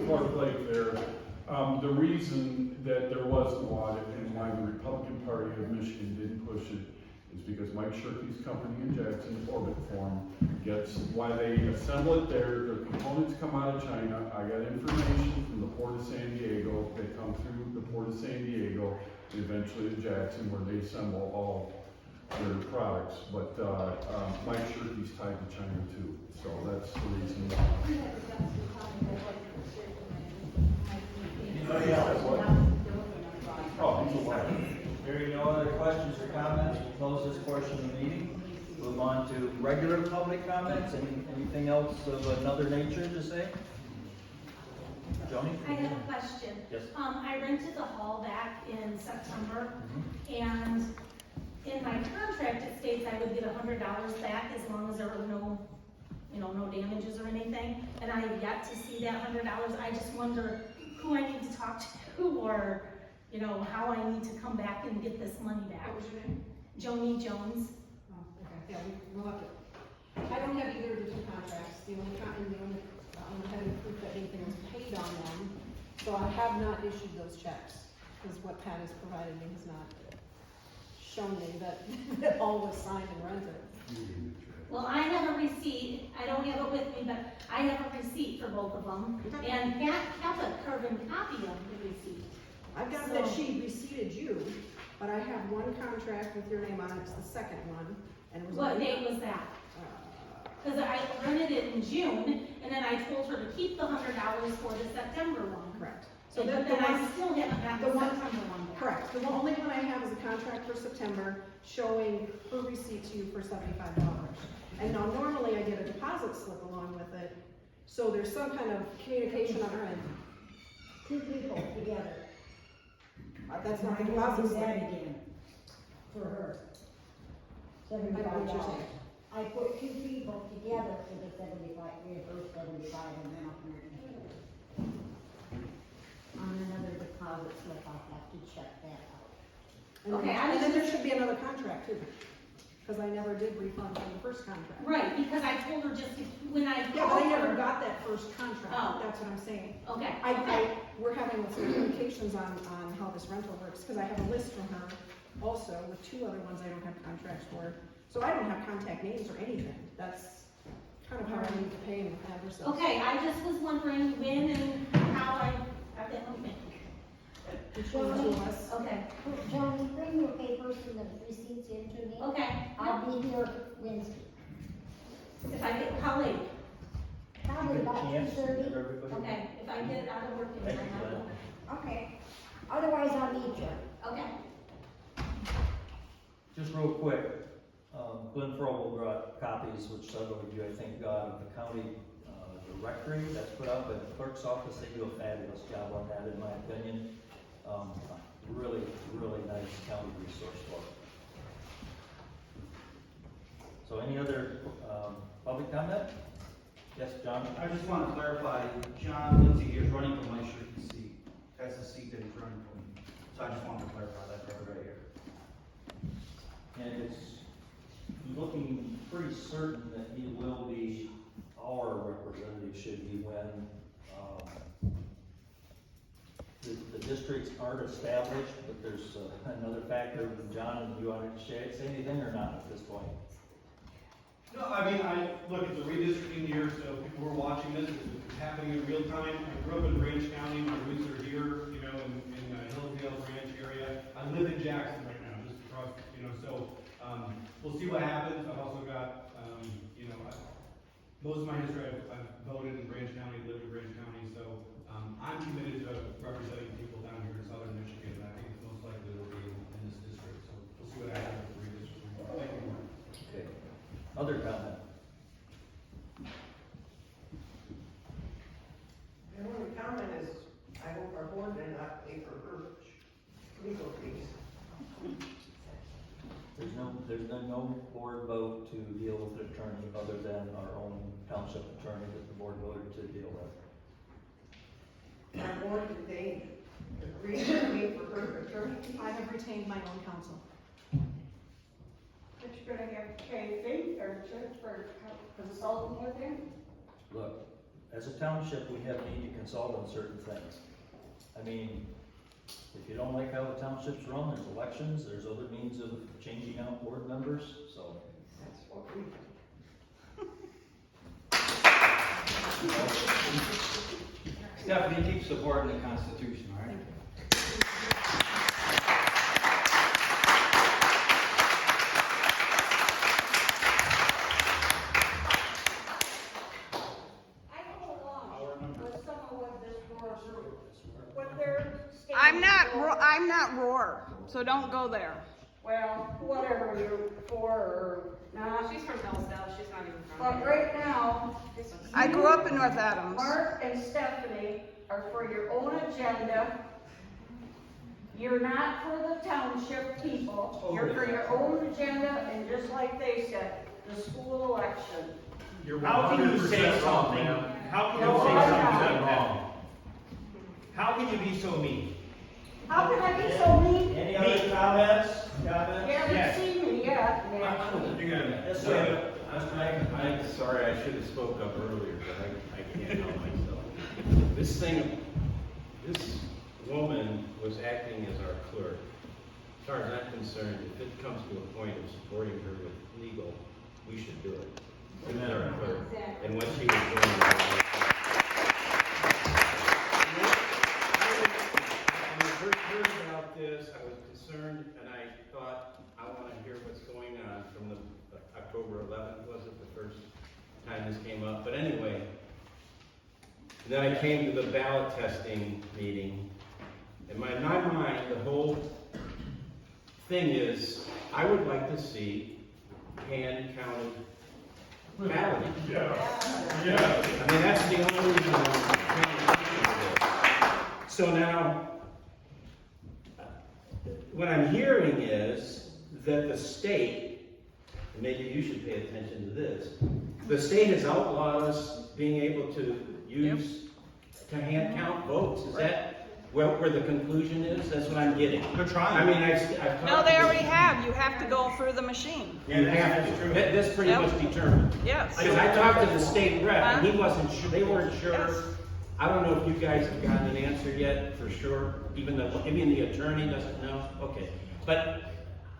Clark Lake there. The reason that there was no audit and why the Republican Party of Michigan didn't push it is because Mike Shirkey's company in Jackson, Orbit Form, gets, why they assemble it there, the components come out of China. I got information from the Port of San Diego, they come through the Port of San Diego, and eventually to Jackson where they assemble all their products. But Mike Shirkey's tied to China too, so that's the reason. Anybody else? Oh, he's alive. Hearing no other questions or comments, we'll close this portion of the meeting. Move on to regular public comments. Anything else of another nature to say? Joni? I have a question. Yes. I rented the hall back in September, and in my contract it states I would get $100 back as long as there were no damages or anything. And I have yet to see that $100. I just wonder who I need to talk to, or how I need to come back and get this money back. What was your name? Joni Jones. Oh, okay, yeah, we'll have to. I don't have either of the two contracts. The only kind of proof that anything was paid on them So I have not issued those checks, because what Pat has provided me has not shown me that all was signed and rented. Well, I have a receipt, I don't have it with me, but I have a receipt for both of them. And Pat has a carbon copy of the receipt. I've got that she receipted you, but I have one contract with your name on it, it's the second one, and it was. What date was that? Because I rented it in June, and then I told her to keep the $100 for the September one. Correct. So then I still haven't gotten the September one back. Correct, the only one I have is a contract for September showing her receipt to you for $75. And now normally I get a deposit slip along with it, so there's some kind of communication on our end. Two people together. That's not the I deposit do slip. that again for her. I don't know what you're $75. saying. I put two people together for the 75, reimbursed 75, and then I'll come on another deposit slip, I'll have to check that out. And Okay, then, and then there should be another contract too, because I never did refund from the first contract. Right, because I told her just to, when I Yeah, but I called never her. got that first contract, Oh. that's what I'm saying. Okay. We're having some communications on how this rental works, because I have a list from her also with two other ones I don't have contracts for. So I don't have contact names or anything, that's kind of how I need to pay and have her. Okay, I just was wondering when and how I got that one back. Between the two of us. Okay. Johnny, bring your papers and the receipts in to me. Okay. I'll be here Wednesday. If I get, how late? Probably about 2:30. Okay, if I get it out of work in time, I will. Okay. Otherwise, I'll meet you. Okay. Just real quick, Glenn Frobel brought copies, which several of you, I think, got of the county directory that's put up at the clerk's office. They do a fabulous job on that, in my opinion. Really, really nice county resource book. So any other public comment? Yes, John? I just want to clarify, John Lindsay is running from my street seat. That's the seat that he's running from. So I just wanted to clarify that for everybody here. And it's looking pretty certain that he will be our representative should he win. The districts aren't established, but there's another factor. John, do you want to say anything or not at this point? No, I mean, look, it's a redistricting year, so people who are watching this, it's happening in real time. I grew up in Branch County, my roots are here, you know, in Hillsdale Branch area. I live in Jackson right now, just across, you know, so, we'll see what happens. I've also got, you know, most of my history, I've voted in Branch County, lived in Branch County, so, I'm committed to representing people down here in southern Michigan, and I think it's most likely will be in this district, so we'll see what happens with the redistricting. Thank you, Mark. Okay. Other comment? The only comment is, I hope our board did not pay for her legal fees. There's no board vote to deal with an attorney other than our own township attorney that the board voted to deal with. Our board, did they agree to pay for her attorney? I have retained my own counsel. But you're gonna have to pay a fee or just for consulting with him? Look, as a township, we have need to consult on certain things. I mean, if you don't like how the township's run, there's elections, there's other means of changing out board members, so. That's what we. Stephanie, keep supporting the Constitution, all right? I go along with some of what this board, what they're stating. I'm not Roar, so don't go there. Well, whatever you're for or not. She's from Hillsdale, she's not even from But here. right now. I grew up in North Adams. Mark and Stephanie are for your own agenda. You're not for the township people. You're for your own agenda, and just like they said, the school election. You're How can you say 100% wrong, something? ma'am. How can No, you say I'm something not. wrong? How can you be so mean? How can I be so mean? Any other comments? You Yes. haven't seen me yet, man. You're gonna. Yes, sir. I'm sorry, I should have spoke up earlier, but I can't help myself. This thing This woman was acting as our clerk. As far as I'm concerned, if it comes to a point of supporting her with legal, we should do it. She's our clerk. And what she was doing. When I first heard about this, I was concerned, and I thought, I want to hear what's going on from the October 11th, was it the first time this came up? But anyway, then I came to the ballot testing meeting, and in my mind, the whole thing is, I would like to see hand-counted balloting. Yeah. I mean, that's the only reason I'm trying this. So now, what I'm hearing is that the state, and maybe you should pay attention to this, the state has outlawed us being able to use, to hand count votes. Is that where the conclusion is? That's what I'm getting. They're trying. I mean, I've talked No, they to- already have. You have to go through the machine. You have to. That's pretty much determined. Yes. Because I talked to the state rep, and he wasn't sure, they weren't sure. Yes. I don't know if you guys have gotten an answer yet, for sure, even the attorney doesn't know, okay. But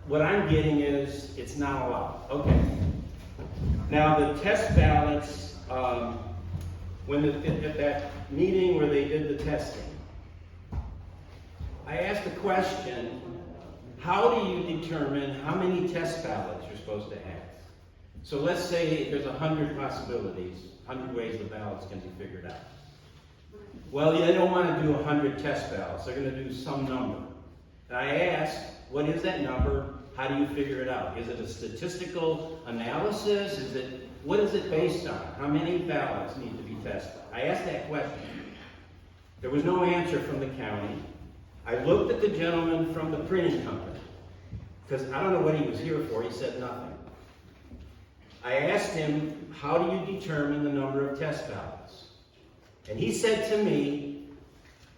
what I'm getting is, it's not allowed, okay. Now, the test ballots, at that meeting where they did the testing, I asked the question, how do you determine how many test ballots you're supposed to have? So let's say there's 100 possibilities, 100 ways the ballots can be figured out. Well, they don't want to do 100 test ballots. They're going to do some number. And I asked, what is that number? How do you figure it out? Is it a statistical analysis? What is it based on? How many ballots need to be tested? I asked that question. There was no answer from the county. I looked at the gentleman from the printing company, because I don't know what he was here for. He said nothing. I asked him, how do you determine the number of test ballots? And he said to me,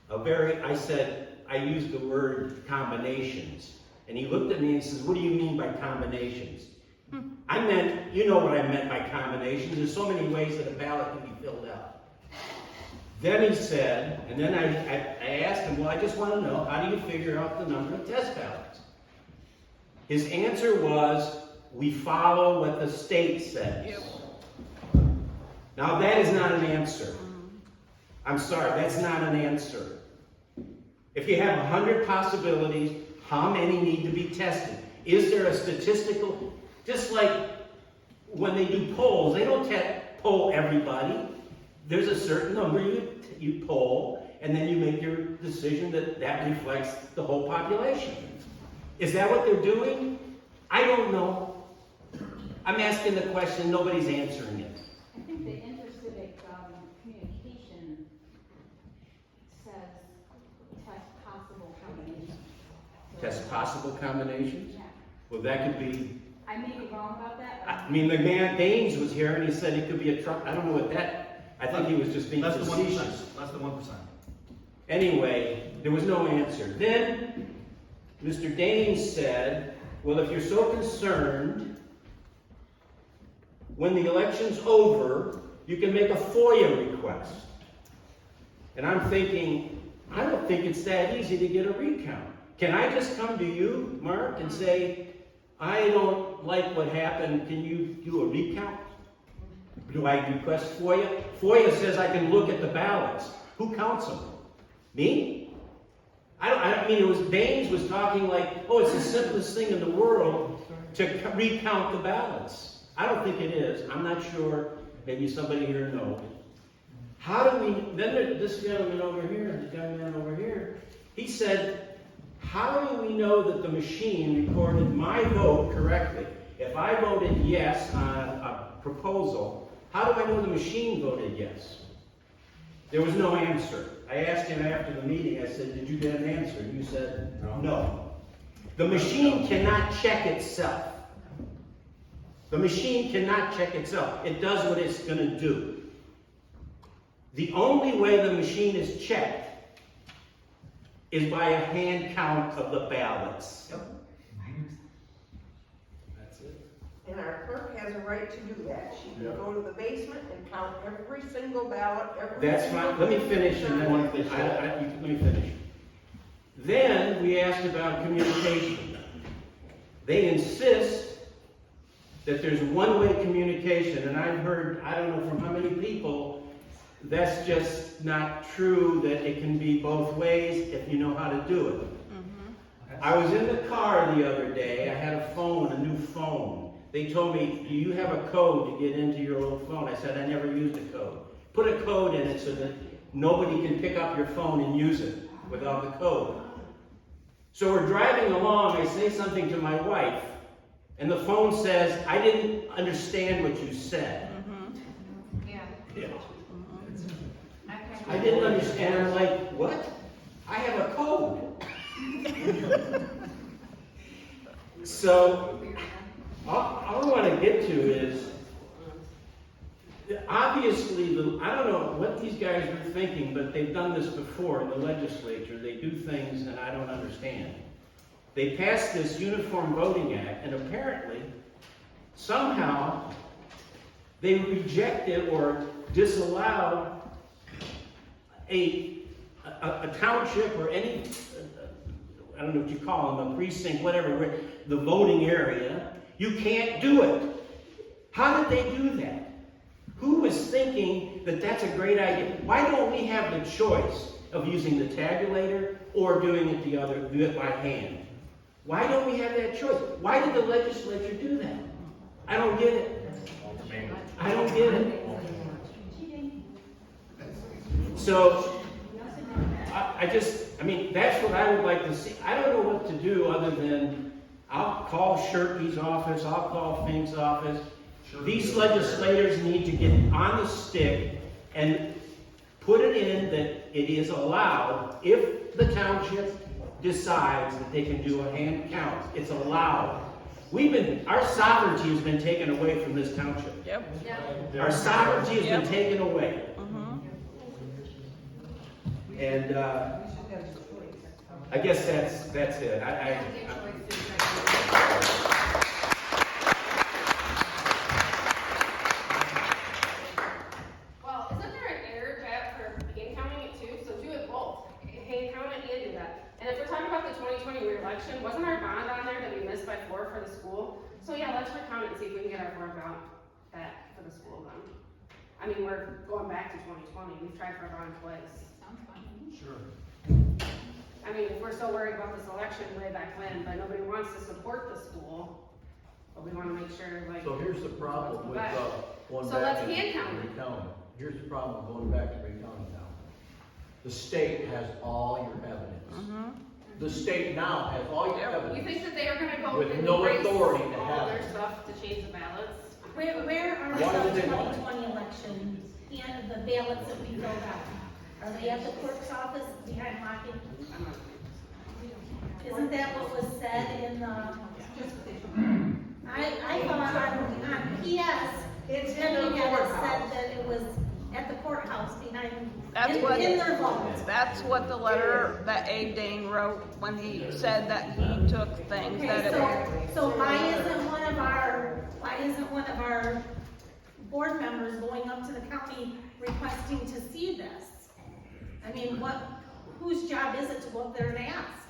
I used the word combinations. And he looked at me and says, what do you mean by combinations? I meant, you know what I meant by combinations. There's so many ways that a ballot can be filled out. Then he said, and then I asked him, well, I just want to know, how do you figure out the number of test ballots? His answer was, we follow what the state says. Yep. Now, that is not an answer. I'm sorry, that's not an answer. If you have 100 possibilities, how many need to be tested? Is there a statistical, just like when they do polls, they don't poll everybody. There's a certain number you poll, and then you make your decision that reflects the whole population. Is that what they're doing? I don't know. I'm asking the question, nobody's answering it. I think the intercivic communication says test possible combinations. Test possible combinations? Yeah. Well, that could be, I may be wrong about that. I mean, the man Danes was here and he said it could be a truck. I don't know what that, I think he was just being facetious. Less than 1%. Anyway, there was no answer. Then, Mr. Danes said, well, if you're so concerned, when the election's over, you can make a FOIA request. And I'm thinking, I don't think it's that easy to get a recount. Can I just come to you, Mark, and say, I don't like what happened, can you do a recount? Do I request FOIA? FOIA says I can look at the ballots. Who counts them? Me? I mean, Danes was talking like, oh, it's the simplest thing in the world to recount the ballots. I don't think it is. I'm not sure. Maybe somebody here knows. How do we, then this gentleman over here, the young man over here, he said, how do we know that the machine recorded my vote correctly? If I voted yes on a proposal, how do I know the machine voted yes? There was no answer. I asked him after the meeting, I said, did you get an answer? And you said, no. The machine cannot check itself. The machine cannot check itself. It does what it's going to do. The only way the machine is checked is by a hand count of the ballots. Yep. That's it. And our clerk has a right to do that. She can go to the basement and count every single ballot, That's fine, let me finish and then, let me finish. Then we asked about communication. They insist that there's one-way communication, and I've heard, I don't know from how many people, that's just not true, that it can be both ways if you know how to do it. I was in the car the other day, I had a phone, a new phone. They told me, do you have a code to get into your old phone? I said, I never used a code. Put a code in it so that nobody can pick up your phone and use it without the code. So we're driving along, I say something to my wife, and the phone says, I didn't understand what you said. Yeah. I didn't understand, I'm like, what? I have a code. So, all I want to get to is, obviously, I don't know what these guys are thinking, but they've done this before in the legislature. They do things that I don't understand. They passed this Uniform Voting Act, and apparently, somehow, they rejected or disallowed a township or any, I don't know what you call them, a precinct, whatever, the voting area. You can't do it. How did they do that? Who was thinking that that's a great idea? Why don't we have the choice of using the tabulator or doing it do it by hand? Why don't we have that choice? Why did the legislature do that? I don't get it. I don't get it. So, I mean, that's what I would like to see. I don't know what to do other than, I'll call Shirky's office, I'll call Fink's office. These legislators need to get on the stick and put it in that it is allowed if the township decides that they can do a hand count. It's allowed. Our sovereignty has been taken away from this township. Yep. Our sovereignty has been taken away. And I guess that's it. Well, isn't there an error, Pat, for hand counting it too? So do it both. Hand count it and do that. And if we're talking about the 2020 re-election, wasn't our bond on there that we missed by 4 for the school? So yeah, let's recount it and see if we can get our 4 bond back for the school then. I mean, we're going back to 2020. We've tried for a bond twice. Sure. I mean, if we're so worried about this election way back when, but nobody wants to support the school, but we want to make sure, like. So here's the problem with going So let's back hand to count it. recounting. Here's the problem going back to recounting now. The state has all your evidence. The state now has all your evidence. You think that they are going to go With and no erase authority to all have their it. stuff to change the ballots? Where are Why the do they want it? 2020 elections and the ballots that we filled out? Are they at the clerk's office behind locking? Isn't that what was said in the, I thought on PS, It's in Jenny the had it courthouse. said that it was at the courthouse behind, That's what- in their vaults. That's what the letter that Abe Dane wrote when he said that he took things that Okay, it. so why isn't one of our board members going up to the county requesting to see this? I mean, whose job is it to go up there and ask?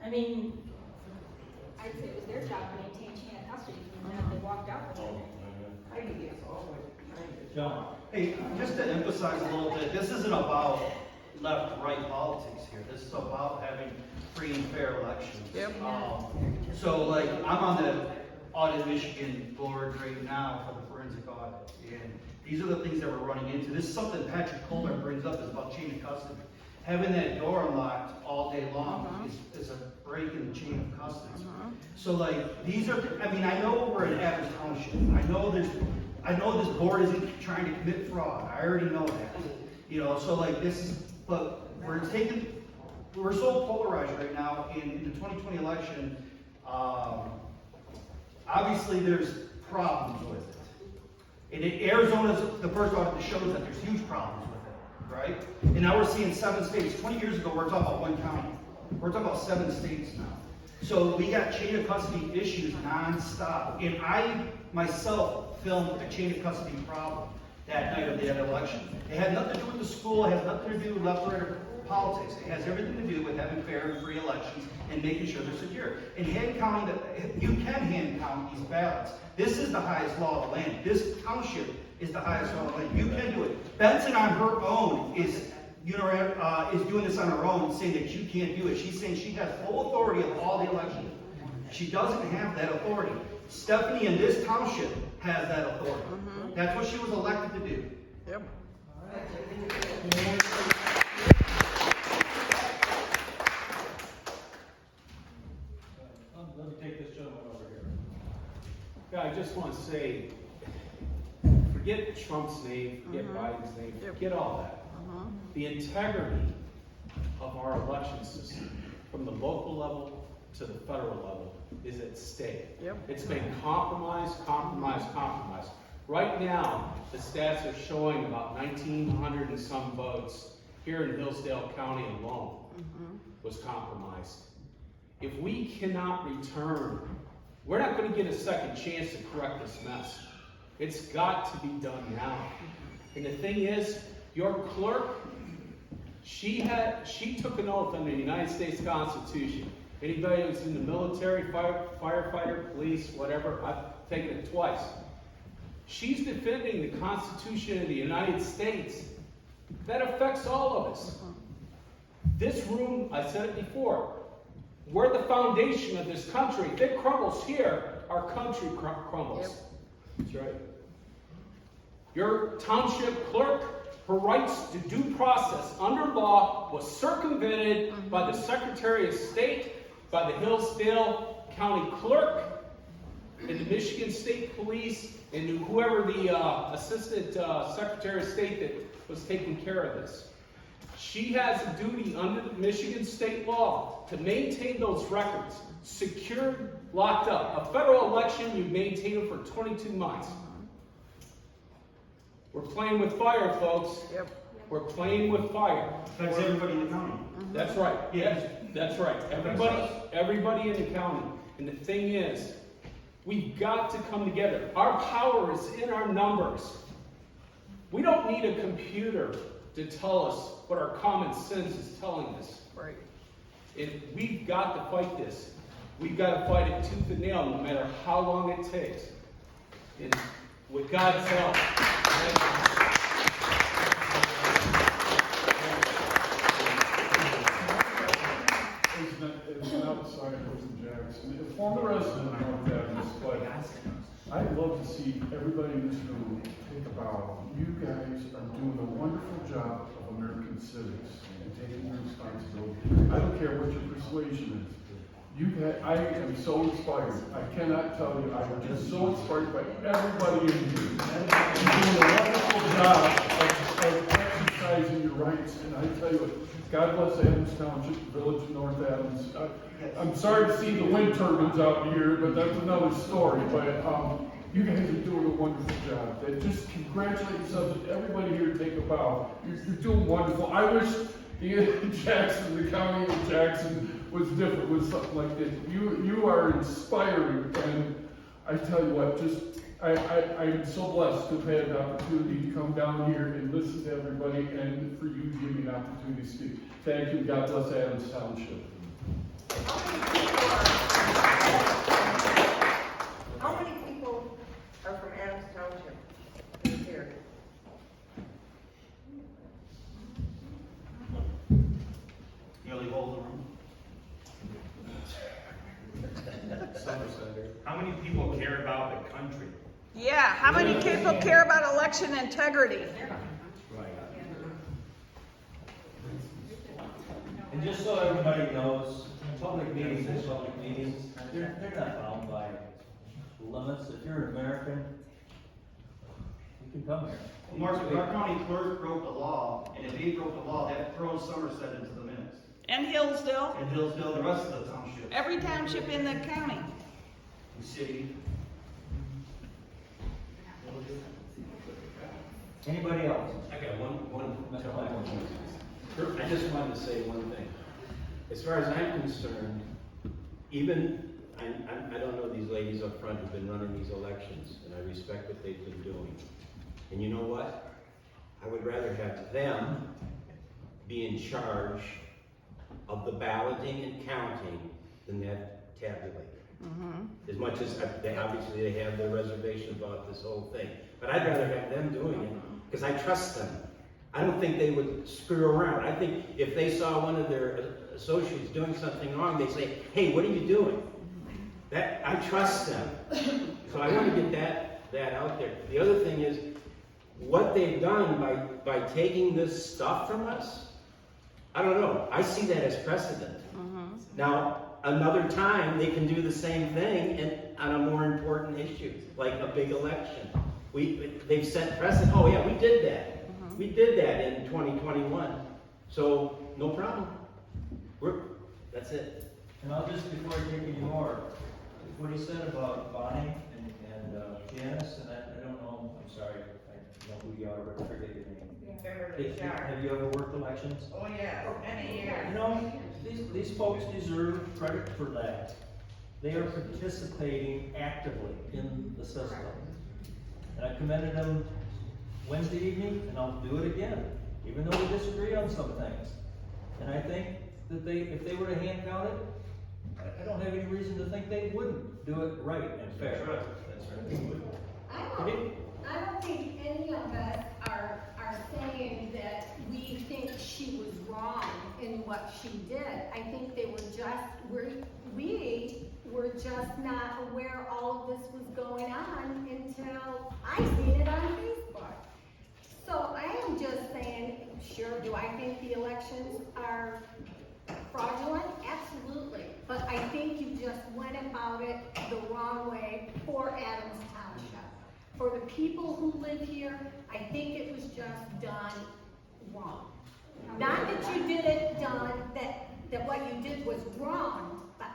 I mean, I'd say it was their job to maintain chain of custody from the minute they walked out with it. I think it's always behind it. John. Hey, just to emphasize a little bit, this isn't about left-right politics here. This is about having free and fair elections. Yep. So like, I'm on the Audit Michigan board right now for the forensic audit. And these are the things that we're running into. This is something Patrick Kohler brings up, is about chain of custody. Having that door unlocked all day long is a break in the chain of custody. So like, these are, I mean, I know we're in Adams Township. I know this board isn't trying to commit fraud. I already know that. You know, so like this is, but we're so polarized right now in the 2020 election. Obviously there's problems with it. And Arizona's the first audit that shows that there's huge problems with it, right? And now we're seeing 7 states. 20 years ago, we were talking about 1 county. We're talking about 7 states now. So we got chain of custody issues nonstop. And I myself filmed a chain of custody problem that night of that election. It had nothing to do with the school, it has nothing to do with left right politics. It has everything to do with having fair and free elections and making sure they're secure. And hand counting, you can hand count these ballots. This is the highest law of the land. This township is the highest law of the land. You can do it. Benson on her own is doing this on her own, saying that you can't do it. She's saying she has full authority of all the elections. She doesn't have that authority. Stephanie in this township has that authority. That's what she was elected to do. Yep. Let me take this gentleman over here. Yeah, I just want to say, forget Trump's name, forget Biden's name, forget all that. The integrity of our election system, from the local level to the federal level, is at stake. It's been compromised. Right now, the stats are showing about 1,900 and some votes here in Hillsdale County alone was compromised. If we cannot return, we're not going to get a second chance to correct this mess. It's got to be done now. And the thing is, your clerk, she took an oath under the United States Constitution. Anybody who's in the military, firefighter, police, whatever, I've taken it twice. She's defending the Constitution of the United States. That affects all of us. This room, I said it before, we're the foundation of this country. If it crumbles here, our country crumbles. That's right. Your township clerk, her rights to due process under law was circumvented by the Secretary of State, by the Hillsdale County Clerk, and the Michigan State Police, and whoever the Assistant Secretary of State that was taking care of this. She has a duty under the Michigan state law to maintain those records, secured, locked up. A federal election, you maintain them for 22 months. We're playing with fire, folks. We're playing with fire. That's everybody in the county. That's right. Yes, that's right. Everybody in the county. And the thing is, we've got to come together. Our power is in our numbers. We don't need a computer to tell us what our common sense is telling us. Right. And we've got to fight this. We've got to fight it tooth and nail, no matter how long it takes. And with God's help. As an outsider from Jackson, a former resident of North Adams, but I'd love to see everybody in this room think about, you guys are doing a wonderful job of American civics and taking your responsibility. I don't care what your persuasion is. I am so inspired. I cannot tell you, I am just so inspired by everybody in here. You're doing a wonderful job of exercising your rights, and I tell you what, God bless Adams Township, Village of North Adams. I'm sorry to see the wind turbines out here, but that's another story. But you guys are doing a wonderful job. And just congratulate yourselves, and everybody here take a bow. You're doing wonderful. I wish the county of Jackson was different with something like this. You are inspiring, and I tell you what, I'm so blessed to have had an opportunity to come down here and listen to everybody, and for you to give me an opportunity to speak. Thank you. God bless Adams Township. How many people are from Adams Township who's here? Nearly hold the room. How many people care about the country? Yeah, how many people care about election integrity? And just so everybody knows, public meetings are public meetings. They're not bound by limits. If you're an American, you can come here. Mark, our county clerk broke the law, and if he broke the law, that throws Somerset into the minutes. And Hillsdale? And Hillsdale, the rest of the township. Every township in the county. The city. Anybody else? I got one. I just wanted to say one thing. As far as I'm concerned, even, I don't know these ladies up front who've been running these elections, and I respect what they've been doing. And you know what? I would rather have them be in charge of the balloting and counting than that tabulator. As much as they obviously have their reservation about this whole thing. But I'd rather have them doing it, because I trust them. I don't think they would screw around. I think if they saw one of their associates doing something wrong, they'd say, hey, what are you doing? That, I trust them. So I want to get that out there. The other thing is, what they've done by taking this stuff from us, I don't know. I see that as precedent. Now, another time, they can do the same thing on a more important issue, like a big election. They've set precedent. Oh yeah, we did that. We did that in 2021. So, no problem. That's it. And I'll just, before I take any more, what he said about Bonnie and Janice, and I don't know, I'm sorry, I know who you are, but I forget your name. Have you ever worked elections? Oh, yeah, many years. You know, these folks deserve credit for that. They are participating actively in the system. And I commended them Wednesday evening, and I'll do it again, even though we disagree on some things. And I think that if they were to hand count it, I don't have any reason to think they wouldn't do it right and fair. That's right. I don't think any of us are saying that we think she was wrong in what she did. I think they were just, we were just not aware all of this was going on until I seen it on Facebook. So I am just saying, sure, do I think the elections are fraudulent? Absolutely. But I think you just went about it the wrong way for Adams Township. For the people who live here, I think it was just done wrong. Not that you did it done, that what you did was wrong, but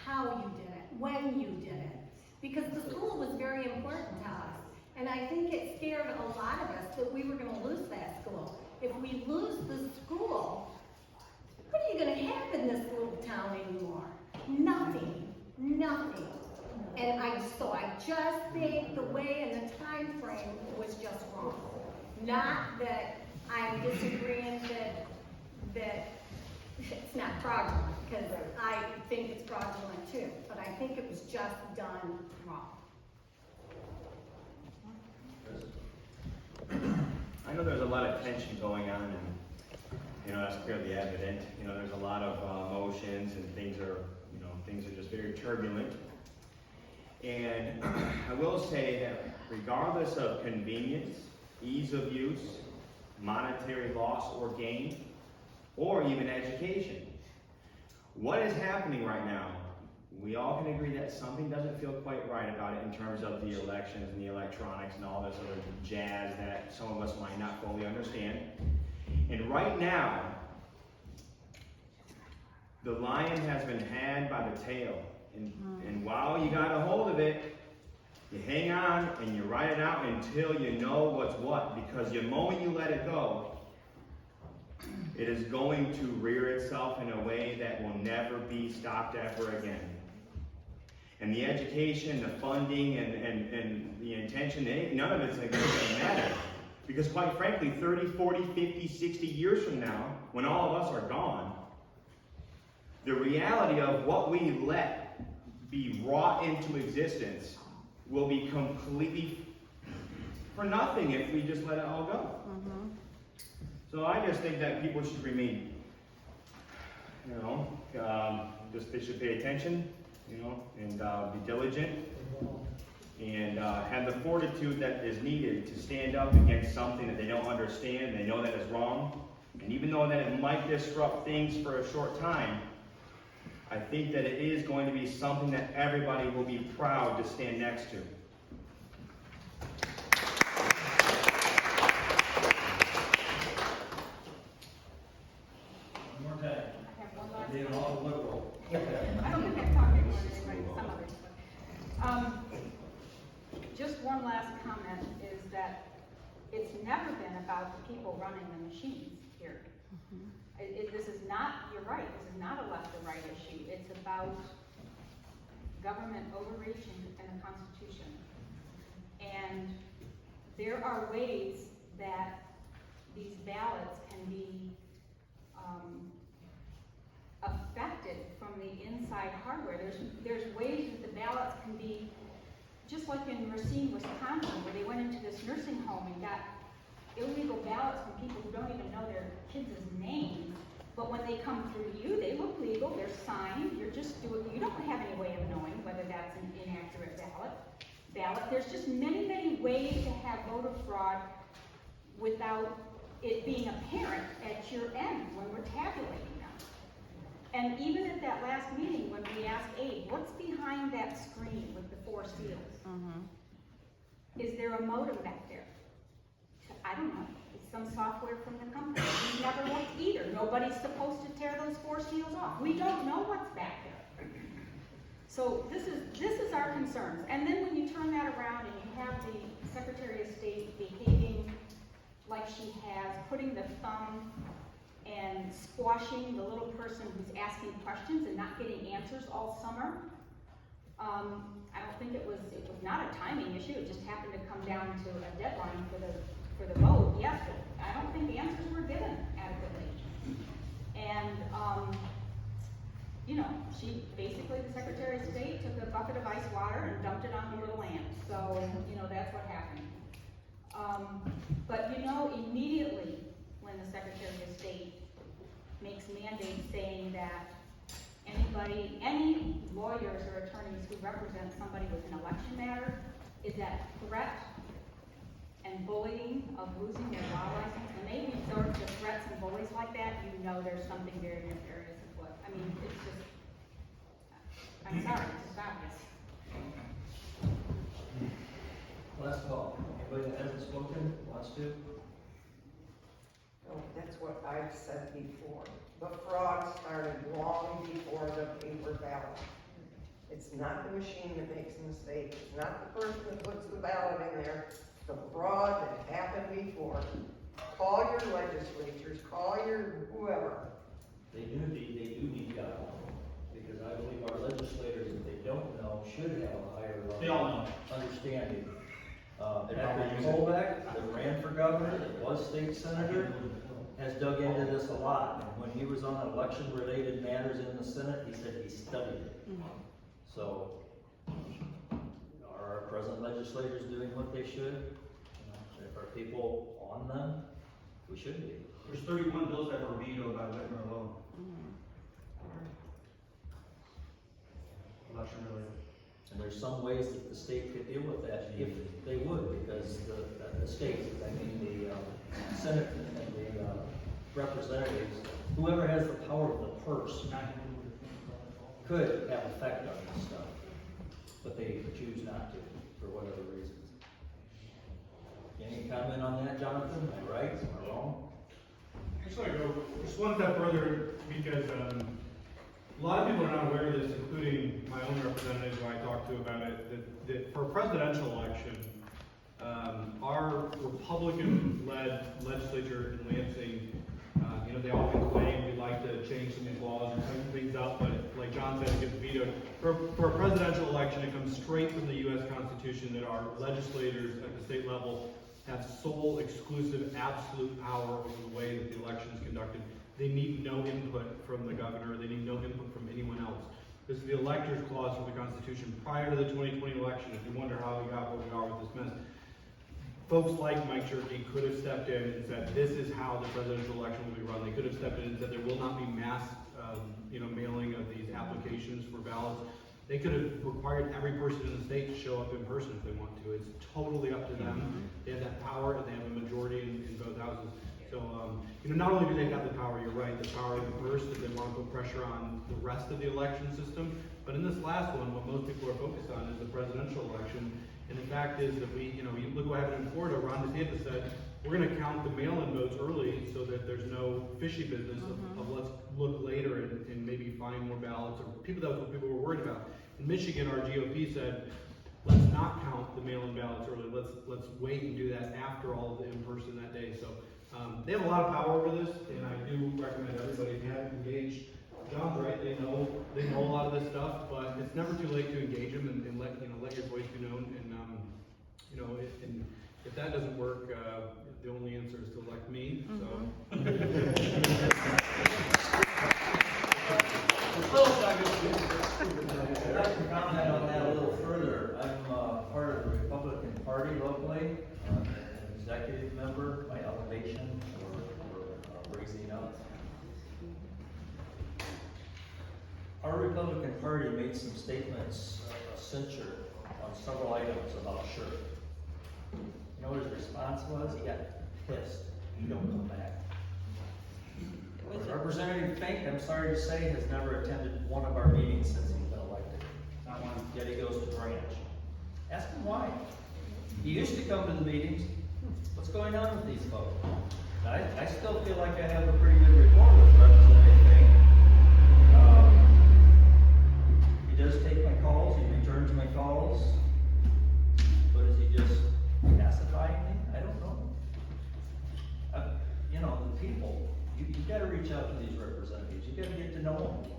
how you did it, when you did it. Because the school was very important to us. And I think it scared a lot of us that we were gonna lose that school. If we lose the school, what are you gonna have in this little town anymore? Nothing, nothing. And I just think the way and the time frame was just wrong. Not that I'm disagreeing that it's not fraudulent, because I think it's fraudulent too, but I think it was just done wrong. I know there's a lot of tension going on, and that's clearly evident. There's a lot of emotions, and things are just very turbulent. And I will say that regardless of convenience, ease of use, monetary loss or gain, or even education, what is happening right now, we all can agree that something doesn't feel quite right about it in terms of the elections and the electronics and all this other jazz that some of us might not fully understand. And right now, the lion has been had by the tail. And while you got a hold of it, you hang on and you ride it out until you know what's what. Because the moment you let it go, it is going to rear itself in a way that will never be stopped ever again. And the education, the funding, and the intention, none of it's going to matter. Because quite frankly, 30, 40, 50, 60 years from now, when all of us are gone, the reality of what we let be wrought into existence will be completely for nothing if we just let it all go. So I just think that people should remain, they should pay attention, and be diligent, and have the fortitude that is needed to stand up against something that they don't understand, they know that is wrong, and even though that it might disrupt things for a short time, I think that it is going to be something that everybody will be proud to stand next to. One more time. I have one last Being all liberal. I don't think I've talked about this, but some others. Just one last comment is that it's never been about the people running the machines here. This is not, you're right, this is not a left or right issue. It's about government overreach and the Constitution. And there are ways that these ballots can be affected from the inside hardware. There's ways that the ballots can be, just like in Racine, Wisconsin, where they went into this nursing home and got illegal ballots from people who don't even know their kids' names. But when they come through you, they look legal, they're signed, you don't have any way of knowing whether that's an inaccurate ballot. There's just many, many ways to have voter fraud without it being apparent at your end when we're tabulating them. And even at that last meeting, when we asked Abe, what's behind that screen with the 4 seals? Is there a modem back there? I don't know. It's some software from the company. We never looked either. Nobody's supposed to tear those 4 seals off. We don't know what's back there. So this is our concerns. And then when you turn that around and you have the Secretary of State behaving like she has, putting the thumb and squashing the little person who's asking questions and not getting answers all summer, I don't think it was not a timing issue. It just happened to come down to a deadline for the vote. Yes, but I don't think answers were given adequately. And she basically, the Secretary of State took a bucket of ice water and dumped it on the little ant. So that's what happened. But immediately when the Secretary of State makes mandates saying that any lawyers or attorneys who represent somebody with an election matter is at threat and bullying of losing their law license, when they resort to threats and bullies like that, there's something very nefarious afoot. I mean, it's just, I'm sorry, it's just obvious. Last call. Anybody that hasn't spoken, wants to? No, that's what I've said before. The fraud started long before the paper ballot. It's not the machine that makes a mistake. It's not the person that puts the ballot in there. The fraud that happened before. Call your legislatures, call your whoever. They do need to go, because I believe our legislators, if they don't know, should have a higher They all know. understanding. Dr. Colbeck, that ran for governor, that was state senator, has dug into this a lot. And when he was on election-related matters in the Senate, he said he studied it. So, are our present legislators doing what they should? If our people on them, we should be. There's 31 bills that were vetoed by Whitmer alone. Election related. And there's some ways that the state could deal with that if they would, because the state, I mean the Senate and the representatives, whoever has the power of the purse could have effect on this stuff, but they choose not to, for whatever reasons. Any comment on that, Jonathan? Am I right? Am I wrong? Actually, I go just one step further, because a lot of people are not aware of this, including my own representatives who I talked to about it, that for a presidential election, our Republican-led legislature in Lansing, they often claim we'd like to change some of these laws or tighten things up, but like John said, it gets vetoed. For a presidential election, it comes straight from the U.S. Constitution that our legislators at the state level have sole, exclusive, absolute power over the way that the election is conducted. They need no input from the governor. They need no input from anyone else. This is the electors clause from the Constitution prior to the 2020 election. If you wonder how we got where we are with this mess, folks like Mike Cherky could have stepped in and said, this is how the presidential election will be run. They could have stepped in and said there will not be mass mailing of these applications for ballots. They could have required every person in the state to show up in person if they want to. It's totally up to them. They have that power, and they have a majority in both houses. So, not only do they have the power, you're right, the power of the purse, that they want to put pressure on the rest of the election system, but in this last one, what most people are focused on is the presidential election. And the fact is that you look what happened in Florida. Ron DeSantis said, we're going to count the mail-in votes early so that there's no fishy business of let's look later and maybe find more ballots, or that was what people were worried about. In Michigan, our GOP said, let's not count the mail-in ballots early. Let's wait and do that after all of the in-person that day. So they have a lot of power over this, and I do recommend everybody, if you haven't engaged John's right, they know a lot of this stuff, but it's never too late to engage them and let your voice be known. And and if that doesn't work, the only answer is to elect me. So. I'd like to comment on that a little further. I'm part of the Republican Party locally, an executive member by elevation or raising up. Our Republican Party made some statements of censure on several items about Shirk. You know what his response was? He got pissed. He don't come back. Representative Fink, I'm sorry to say, has never attended one of our meetings since he's been elected. Not one, yet he goes to branch. Ask him why. He used to come to the meetings. What's going on with these folks? I still feel like I have a pretty good rapport with Representative Fink. He does take my calls, he returns my calls, but is he just pacifying me? I don't know. The people, you gotta reach out to these representatives, you gotta get to know them.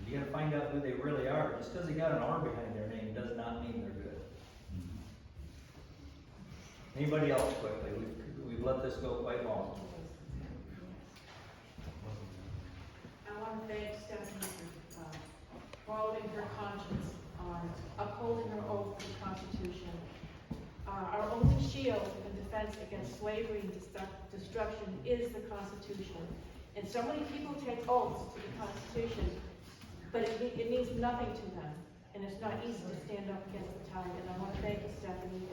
You gotta find out who they really are. Just because they got an R behind their name does not mean they're good. Anybody else quickly? We've let this go quite long. I want to thank Stephanie for following her conscience on upholding her oath to the Constitution. Our only shield and defense against slavery and destruction is the Constitution. And so many people take oaths to the Constitution, but it means nothing to them. And it's not easy to stand up against the tide. And I want to thank you, Stephanie.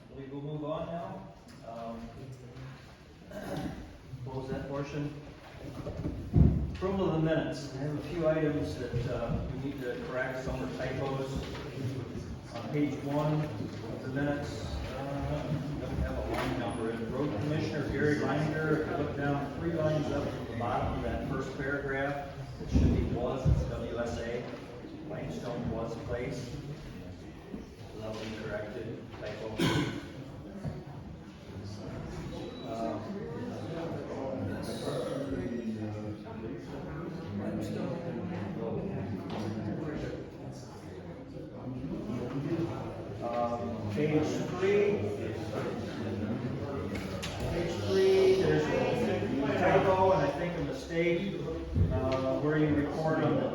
I believe we'll move on now. Close that portion. Approval of the minutes. I have a few items that we need to correct, some are typos. On page 1 of the minutes, doesn't have a line number. In Road Commissioner Gary Leininger, if you look down 3 lines up from the bottom of that first paragraph, it should be was, it's WSA. Limestone was placed. So that'll be corrected, typo. Page 3, there's a typo and I think a mistake where you report on the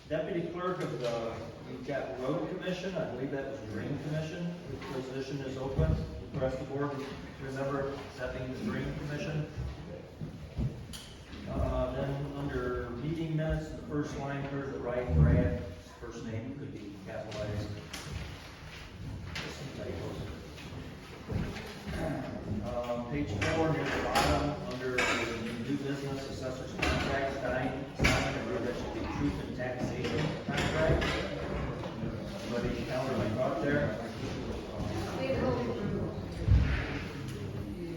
deputy clerk of you've got road commission, I believe that was drain commission. The position is open. The rest of the board, remember that being the drain commission. Then under meeting minutes, the first line, here's the right, Brad, first name could be capitalized. Page 4 near the bottom, under new business assessor's contract, sign, I believe that should be truth and taxation contract. Anybody counter my thought there?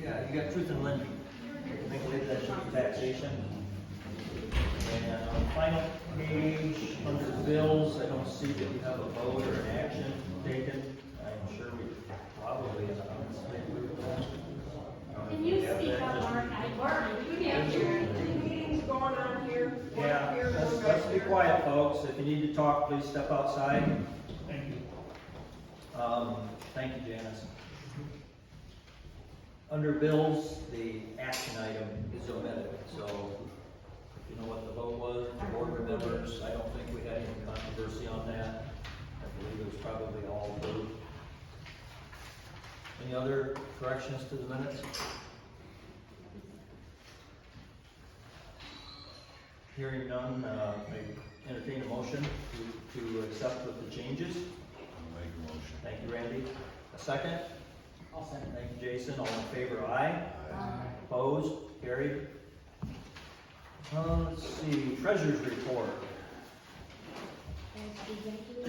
Yeah, you got truth and lending. I believe that should be taxation. And on the final page, under bills, I don't see that we have a vote or an action taken. I'm sure we probably have. Can you speak up, Mark? We have two meetings going on here. Yeah, let's be quiet, folks. If you need to talk, please step outside. Thank you. Thank you, Janice. Under bills, the action item is omitted, so if you know what the vote was, the board remembers, I don't think we had any controversy on that. I believe it was probably all approved. Any other corrections to the minutes? Hearing none, I entertain a motion to accept with the changes. I'll make a motion. Thank you, Randy. A second? I'll second. Thank you, Jason. All in favor, aye? Aye. Opposed? Carried. Let's see, treasurer's report. Is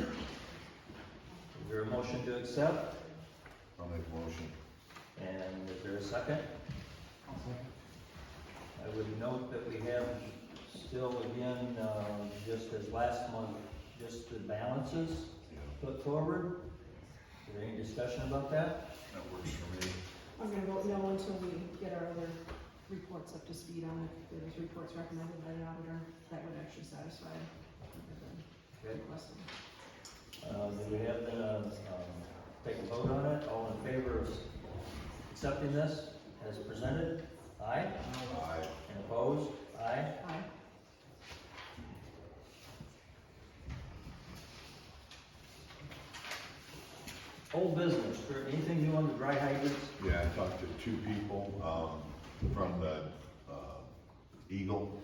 there a motion to accept? I'll make a motion. And is there a second? I'll second. I would note that we have still, again, just as last month, just the balances put forward. there any discussion about that? That works for me. I'm gonna vote no until we get our other reports up to speed on if there's reports recommended by the auditor that would actually satisfy the Okay. requested. Do we have then, take a vote on it? All in favor of accepting this as presented? Aye? Aye. And opposed? Aye? Aye. Old business, anything new on the dry hydrants? Yeah, I talked to two people, from the, Eagle.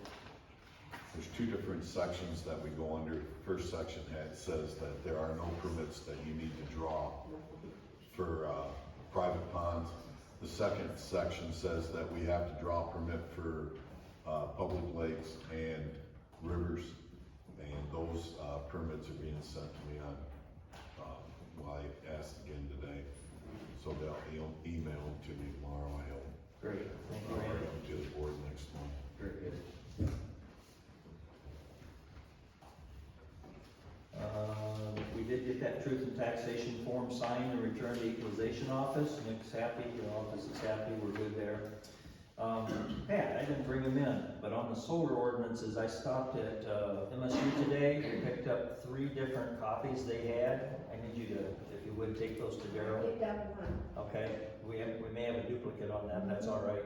There's two different sections that we go under. First section says that there are no permits that you need to draw for, private ponds. The second section says that we have to draw a permit for, public lakes and rivers. And those, permits are being sent to me on, well, I asked again today. So they'll email them to me tomorrow, I hope. Great, thank you, I'll Randy. bring them to the board next month. Very good. We did get that truth and taxation form signed and returned to equalization office. Nick's happy, the office is happy, we're good there. Pat, I didn't bring them in, but on the solar ordinances, I stopped at MSU today and picked up 3 different copies they had. I need you to, if you would, take those to Daryl. Okay, we may have a duplicate on that, that's all right.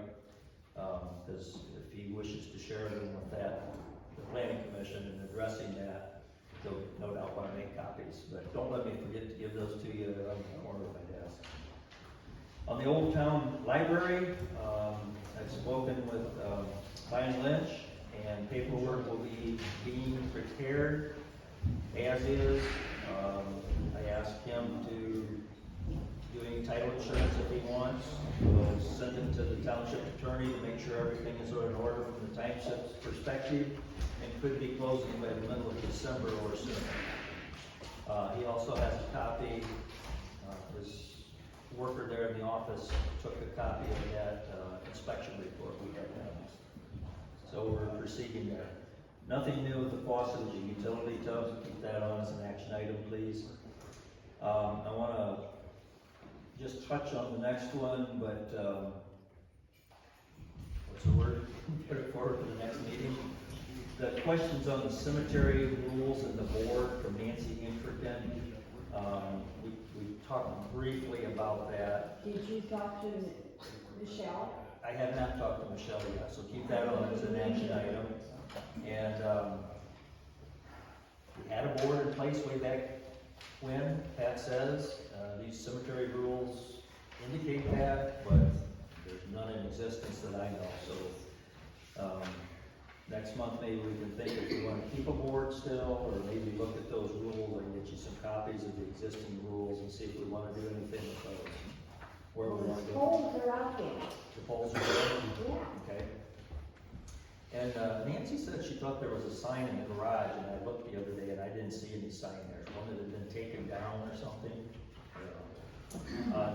Because if he wishes to share them with that, the planning commission and addressing that, he'll no doubt want to make copies. But don't let me forget to give those to you, they're on the corner of my desk. On the Old Town Library, I've spoken with Brian Lynch, and paperwork will be being prepared as is. I asked him to do any title insurance if he wants. We'll send it to the township attorney to make sure everything is in order from the township's perspective, and could be closing by the middle of December or sooner. He also has a copy, his worker there in the office took a copy of that inspection report we had done. So we're proceeding there. Nothing new with the faucet, the utility tubs, keep that on as an action item, please. I want to just touch on the next one, but what's the word? Put it forward for the next meeting. The questions on the cemetery rules and the board from Nancy Intrican. We talked briefly about that. Did you talk to Michelle? I have not talked to Michelle yet, so keep that on as an action item. And we had a board in place way back when, Pat says, these cemetery rules indicate that, but there's none in existence that I know. So next month maybe we can think if we want to keep a board still, or maybe look at those rules and get you some copies of the existing rules and see if we want to do anything with those. Where we want to go. The polls are out there. The polls are there? Yeah. Okay. And Nancy said she thought there was a sign in the garage, and I looked the other day and I didn't see any sign there. One that had been taken down or something.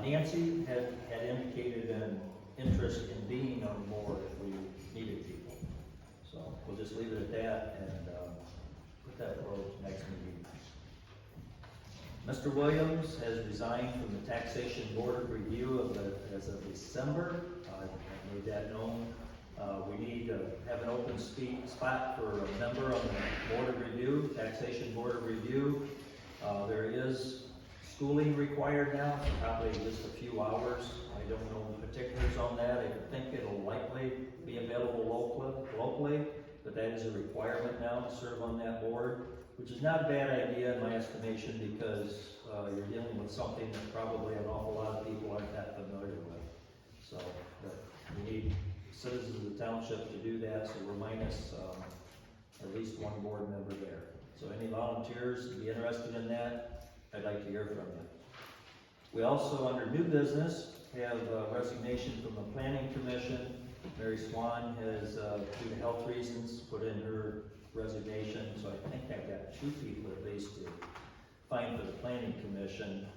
Nancy had indicated an interest in being on the board if we needed people. So we'll just leave it at that and put that forward to next meeting. Mr. Williams has resigned from the Taxation Board of Review as of December. I made that known. We need to have an open spot for a member on the Board of Review, Taxation Board of Review. There is schooling required now, probably just a few hours. I don't know the particulars on that. I think it'll likely be available locally, but that is a requirement now to serve on that board, which is not a bad idea in my estimation, because you're dealing with something that probably an awful lot of people aren't that familiar with. So, but we need citizens of the township to do that, so we're minus at least one board member there. So any volunteers to be interested in that, I'd like to hear from you. We also, under new business, have a resignation from the Planning Commission. Mary Swan has, due to health reasons, put in her resignation, so I think I've got 2 people at least to find for the Planning Commission.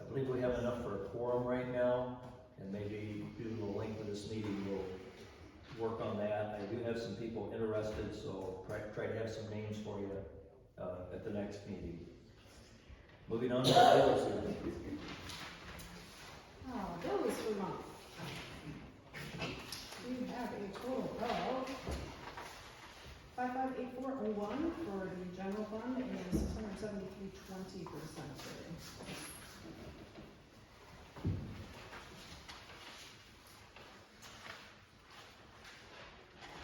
I believe we have enough for a quorum right now, and maybe due to the length of this meeting, we'll work on that. I do have some people interested, so try to have some names for you at the next meeting. Moving on to the bills. Bills for the month. We have a total of 558401 for the general fund and 673.20 for the cemetery.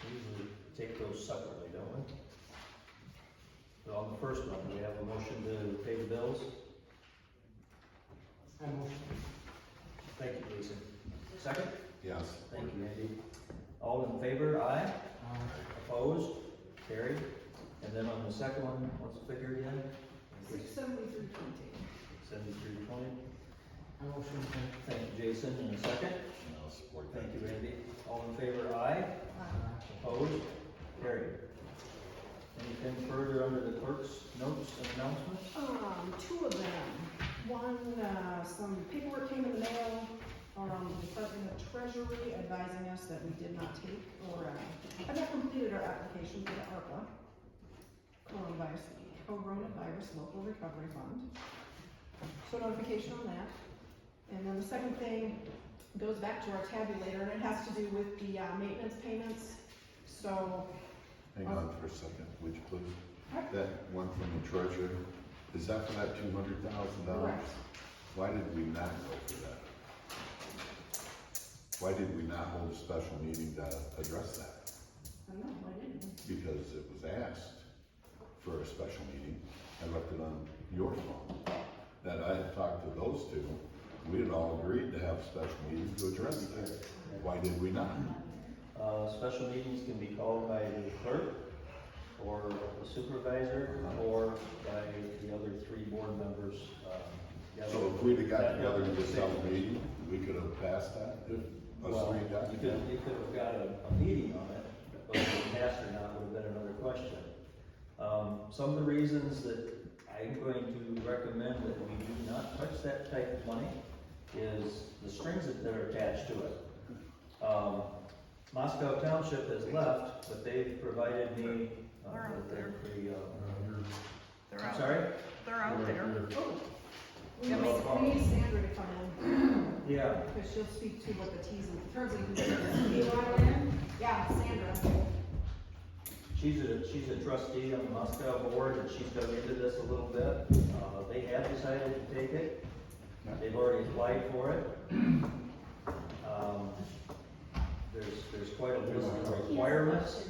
We usually take those separately, don't we? So on the first one, we have a motion to pay the bills. I motion. Thank you, Jason. Second? Yes. Thank you, Andy. All in favor, aye? Opposed? Carried. And then on the second one, what's the figure again? 673.20. 7320. I motion. Thank you, Jason. And a second? I'll support that. Thank you, Andy. All in favor, aye? Opposed? Carried. Anything further under the clerk's notes and announcements? Two of them. One, some paperwork came in the mail from the Department of Treasury advising us that we did not take or have not completed our application for the ARPA Coronavirus Local Recovery Fund. So notification on that. And then the second thing goes back to our tabulator, and it has to do with the maintenance payments. So. Hang on for a second, would you please? That one from the treasurer, is that for that $200,000? Correct. Why did we not go for that? Why did we not hold a special meeting to address that? I don't know, why didn't we? Because it was asked for a special meeting. I left it on your phone. That I had talked to those two. We had all agreed to have a special meeting to address that. Why did we not? Special meetings can be called by the clerk, or the supervisor, or by the other three board members. So if we'd have got together in this other meeting, we could have passed that? If us Well, three got you together? could have got a meeting on it, but if it passed or not would have been another question. Some of the reasons that I'm going to recommend that we do not touch that type of money is the strings that are attached to it. Moscow Township has left, but they've provided me They're out there. They're I'm out. sorry? They're out there. Oh, we need Sandra to come in. Yeah. Because she'll speak to what the T's and terms and conditions. Do you want her in? Yeah, Sandra. She's a trustee on the Moscow board, and she's dug into this a little bit. They have decided to take it. They've already applied for it. There's quite a list of requirements.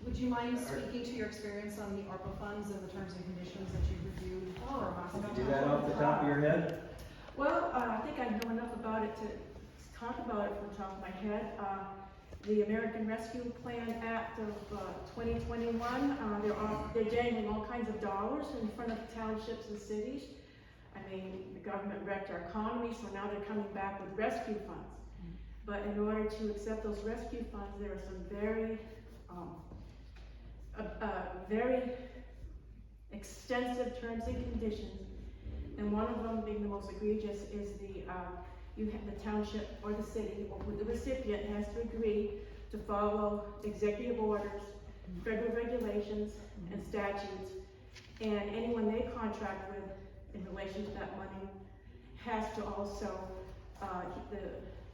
Would you mind speaking to your experience on the ARPA funds and the terms and conditions that you've reviewed for Moscow? Can you do that off the top of your head? Well, I think I know enough about it to talk about it from the top of my head. The American Rescue Plan Act of 2021, they're dangling all kinds of dollars in front of townships and cities. I mean, the government wrecked our economy, so now they're coming back with rescue funds. But in order to accept those rescue funds, there are some very extensive terms and conditions. And one of them being the most egregious is the township or the city or the recipient has to agree to follow executive orders, federal regulations, and statutes. And anyone they contract with in relation to that money has to also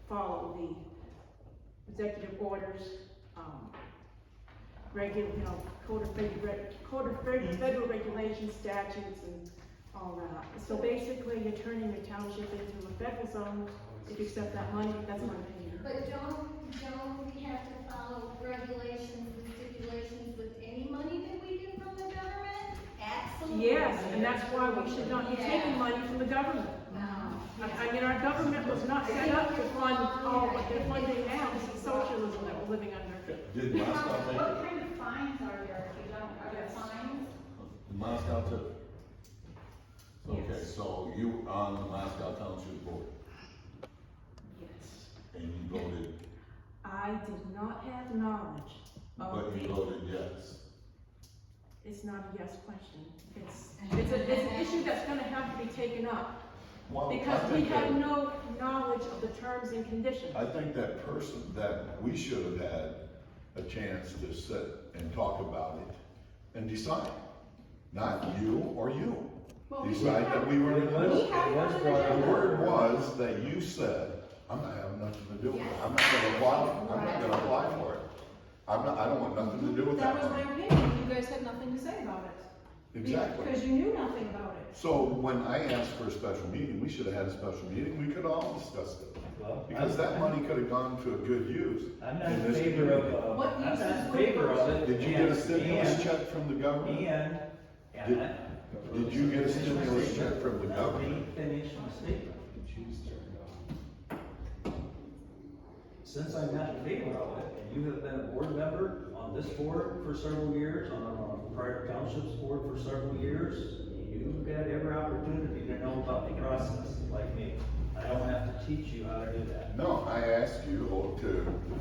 follow the executive orders, code of federal regulations, statutes, and all that. So basically, you're turning your township into a federal zone. If you accept that money, that's my opinion. But don't we have to follow regulations and stipulations with any money that we get from the government? Absolutely. Yes, and that's why we should not be taking money from the government. I mean, our government was not set up to fund all what they're funding now. This is socialism that we're living under. Did Moscow take What it? kind of fines are there if you don't, are there fines? Moscow took it? Okay, Yes. so you on the Moscow Township board, Yes. and you voted, I did not have knowledge of but you voted yes. It's not a yes question. It's an issue that's gonna have to be taken up. Well, Because I we think have that- no knowledge of the terms and conditions. I think that we should have had a chance to sit and talk about it and decide. not you or you. Well, Decide that we were It gonna was, do it. it was brought The up. word was that you said, I'm not having nothing to do with it. I'm not gonna apply for it. I don't want nothing to do with That that was my money. opinion, you guys had nothing to say about it. Exactly. Because you knew nothing about it. So when I asked for a special meeting, we should have had a special meeting, we could have all discussed it. Well, Because that money could have gone to a good use. I'm not in in this favor community. of, What I'm not uses in were favor of it. Did you get a stimulus and- check from the government? Did you get a stimulus check from the Let government? me finish my statement. Since I'm not in favor of it, and you have been a board member on this board for several years, on a prior township's board for several years, you've got every opportunity to know about the process, like me. I don't have to teach you how to do that. No, I asked you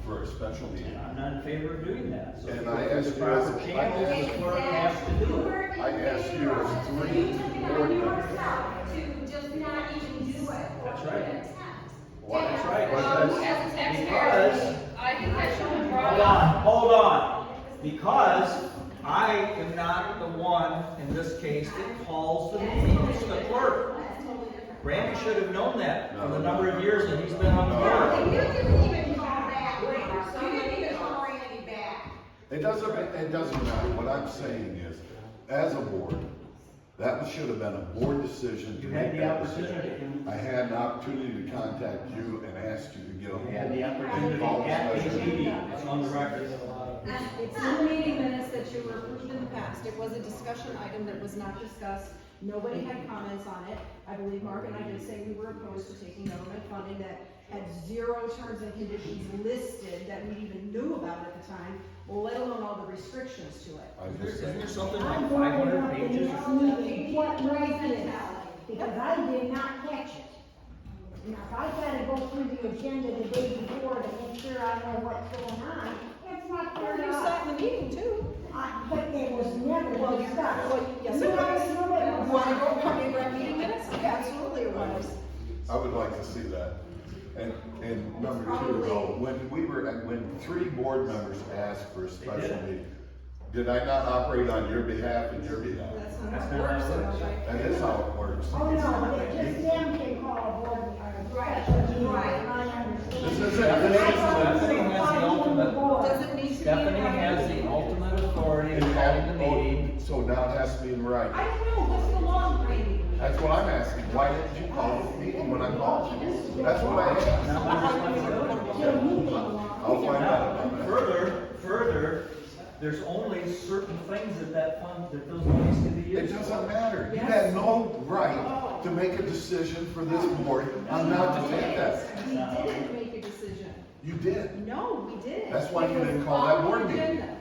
for a special meeting. And I'm not in favor of doing that, so. And if I there's asked a you as proper a- channel, the clerk has to do it. I asked you as three You took it board on members. yourself to just not even do it. That's right. Why? That's right, As because, a taxpayer, because I think that should have brought up. hold on, because I am not the one, in this case, that calls the meetings, the clerk. Randy should have known that for the number of years that he's been on the And board. you didn't even call back, you didn't even call Randy back. It doesn't matter. What I'm saying is, as a board, that should have been a board decision to You make had the that opportunity. decision. I had an opportunity to contact you and ask you to get a hold You had the and opportunity call a at special the meeting, it's on the record. It's in the meeting minutes that you were approved in the past. It was a discussion item that was not discussed. Nobody had comments on it. I believe Mark and I did say we were opposed to taking government funding that had 0 terms and conditions listed that we even knew about at the time, let alone all the restrictions to it. Isn't there something like 500 pages? What reason? Because I did not catch it. Now, if I gotta go through the agenda the day before to make sure I know what's going on, it's not fair to You us. sat in the meeting too. But it was never discussed. Yes, it was. You wanna go come in our meeting minutes? Absolutely it was. I would like to see that. And number two, though, when 3 board members asked for a special meeting, did I not operate on your behalf and your behalf? That's not how it works. That is how it works. Oh, no, but just them can call a board, special meeting, I understand. This is Stephanie has the ultimate, Does it need to be? Stephanie has the ultimate authority in calling the meeting. So now it has to be in writing. I don't know, what's the law, Randy? That's what I'm asking. Why didn't you call the meeting when I called you? That's what I asked. Now, there's responsibility. I'll find out. Now, further, there's only certain things that those monies can be It used. doesn't matter. You had no right to make a decision for this board on not to take that. We didn't make a decision. You did. No, we didn't. That's why you It was didn't call that on the board meeting. agenda.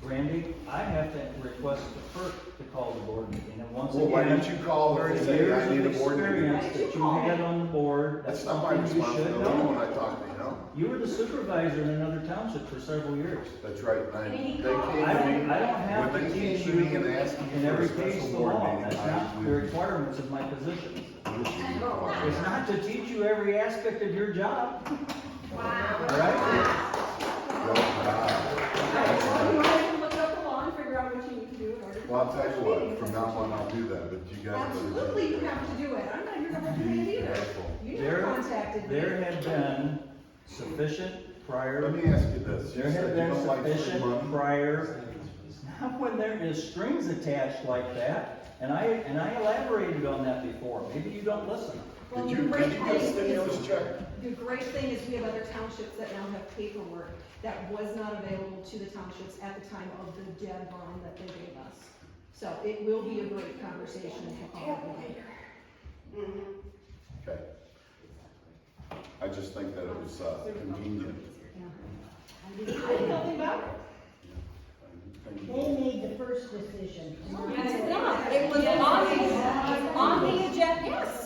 Randy, I have to request the clerk to call the board meeting, and once Well, again. why didn't you call for and say, years I need of a board meeting? experience that you had on the board, That's that's not my something you should responsibility when know. I talk to you, no. You were the supervisor in another township for several years. That's right. They came to I don't have when to they teach came to you me and asked me in for a every case special the board law, meeting, that's not the requirements of my position. It's not to teach you every aspect of your job. Wow. All right? You have to look up the law and figure out what you need to do in order to. Well, I'll tell you what, from now on, I'll do that, but you guys better. Absolutely, you have to do it. I'm not here to recommend either. You never contacted me. There had been sufficient prior. Let me ask you this. You There said had you been don't like free sufficient money? prior, not when there is strings attached like that, and I elaborated on that before, maybe you don't listen. Well, Did the you great get a thing is- stimulus check? The great thing is we have other townships that now have paperwork that was not available to the townships at the time of the deadline that they gave us. So it will be a great conversation to call it. Okay. I just think that it was convenient. I did nothing about it. They made the first decision. It's not. It was on the agenda, yes.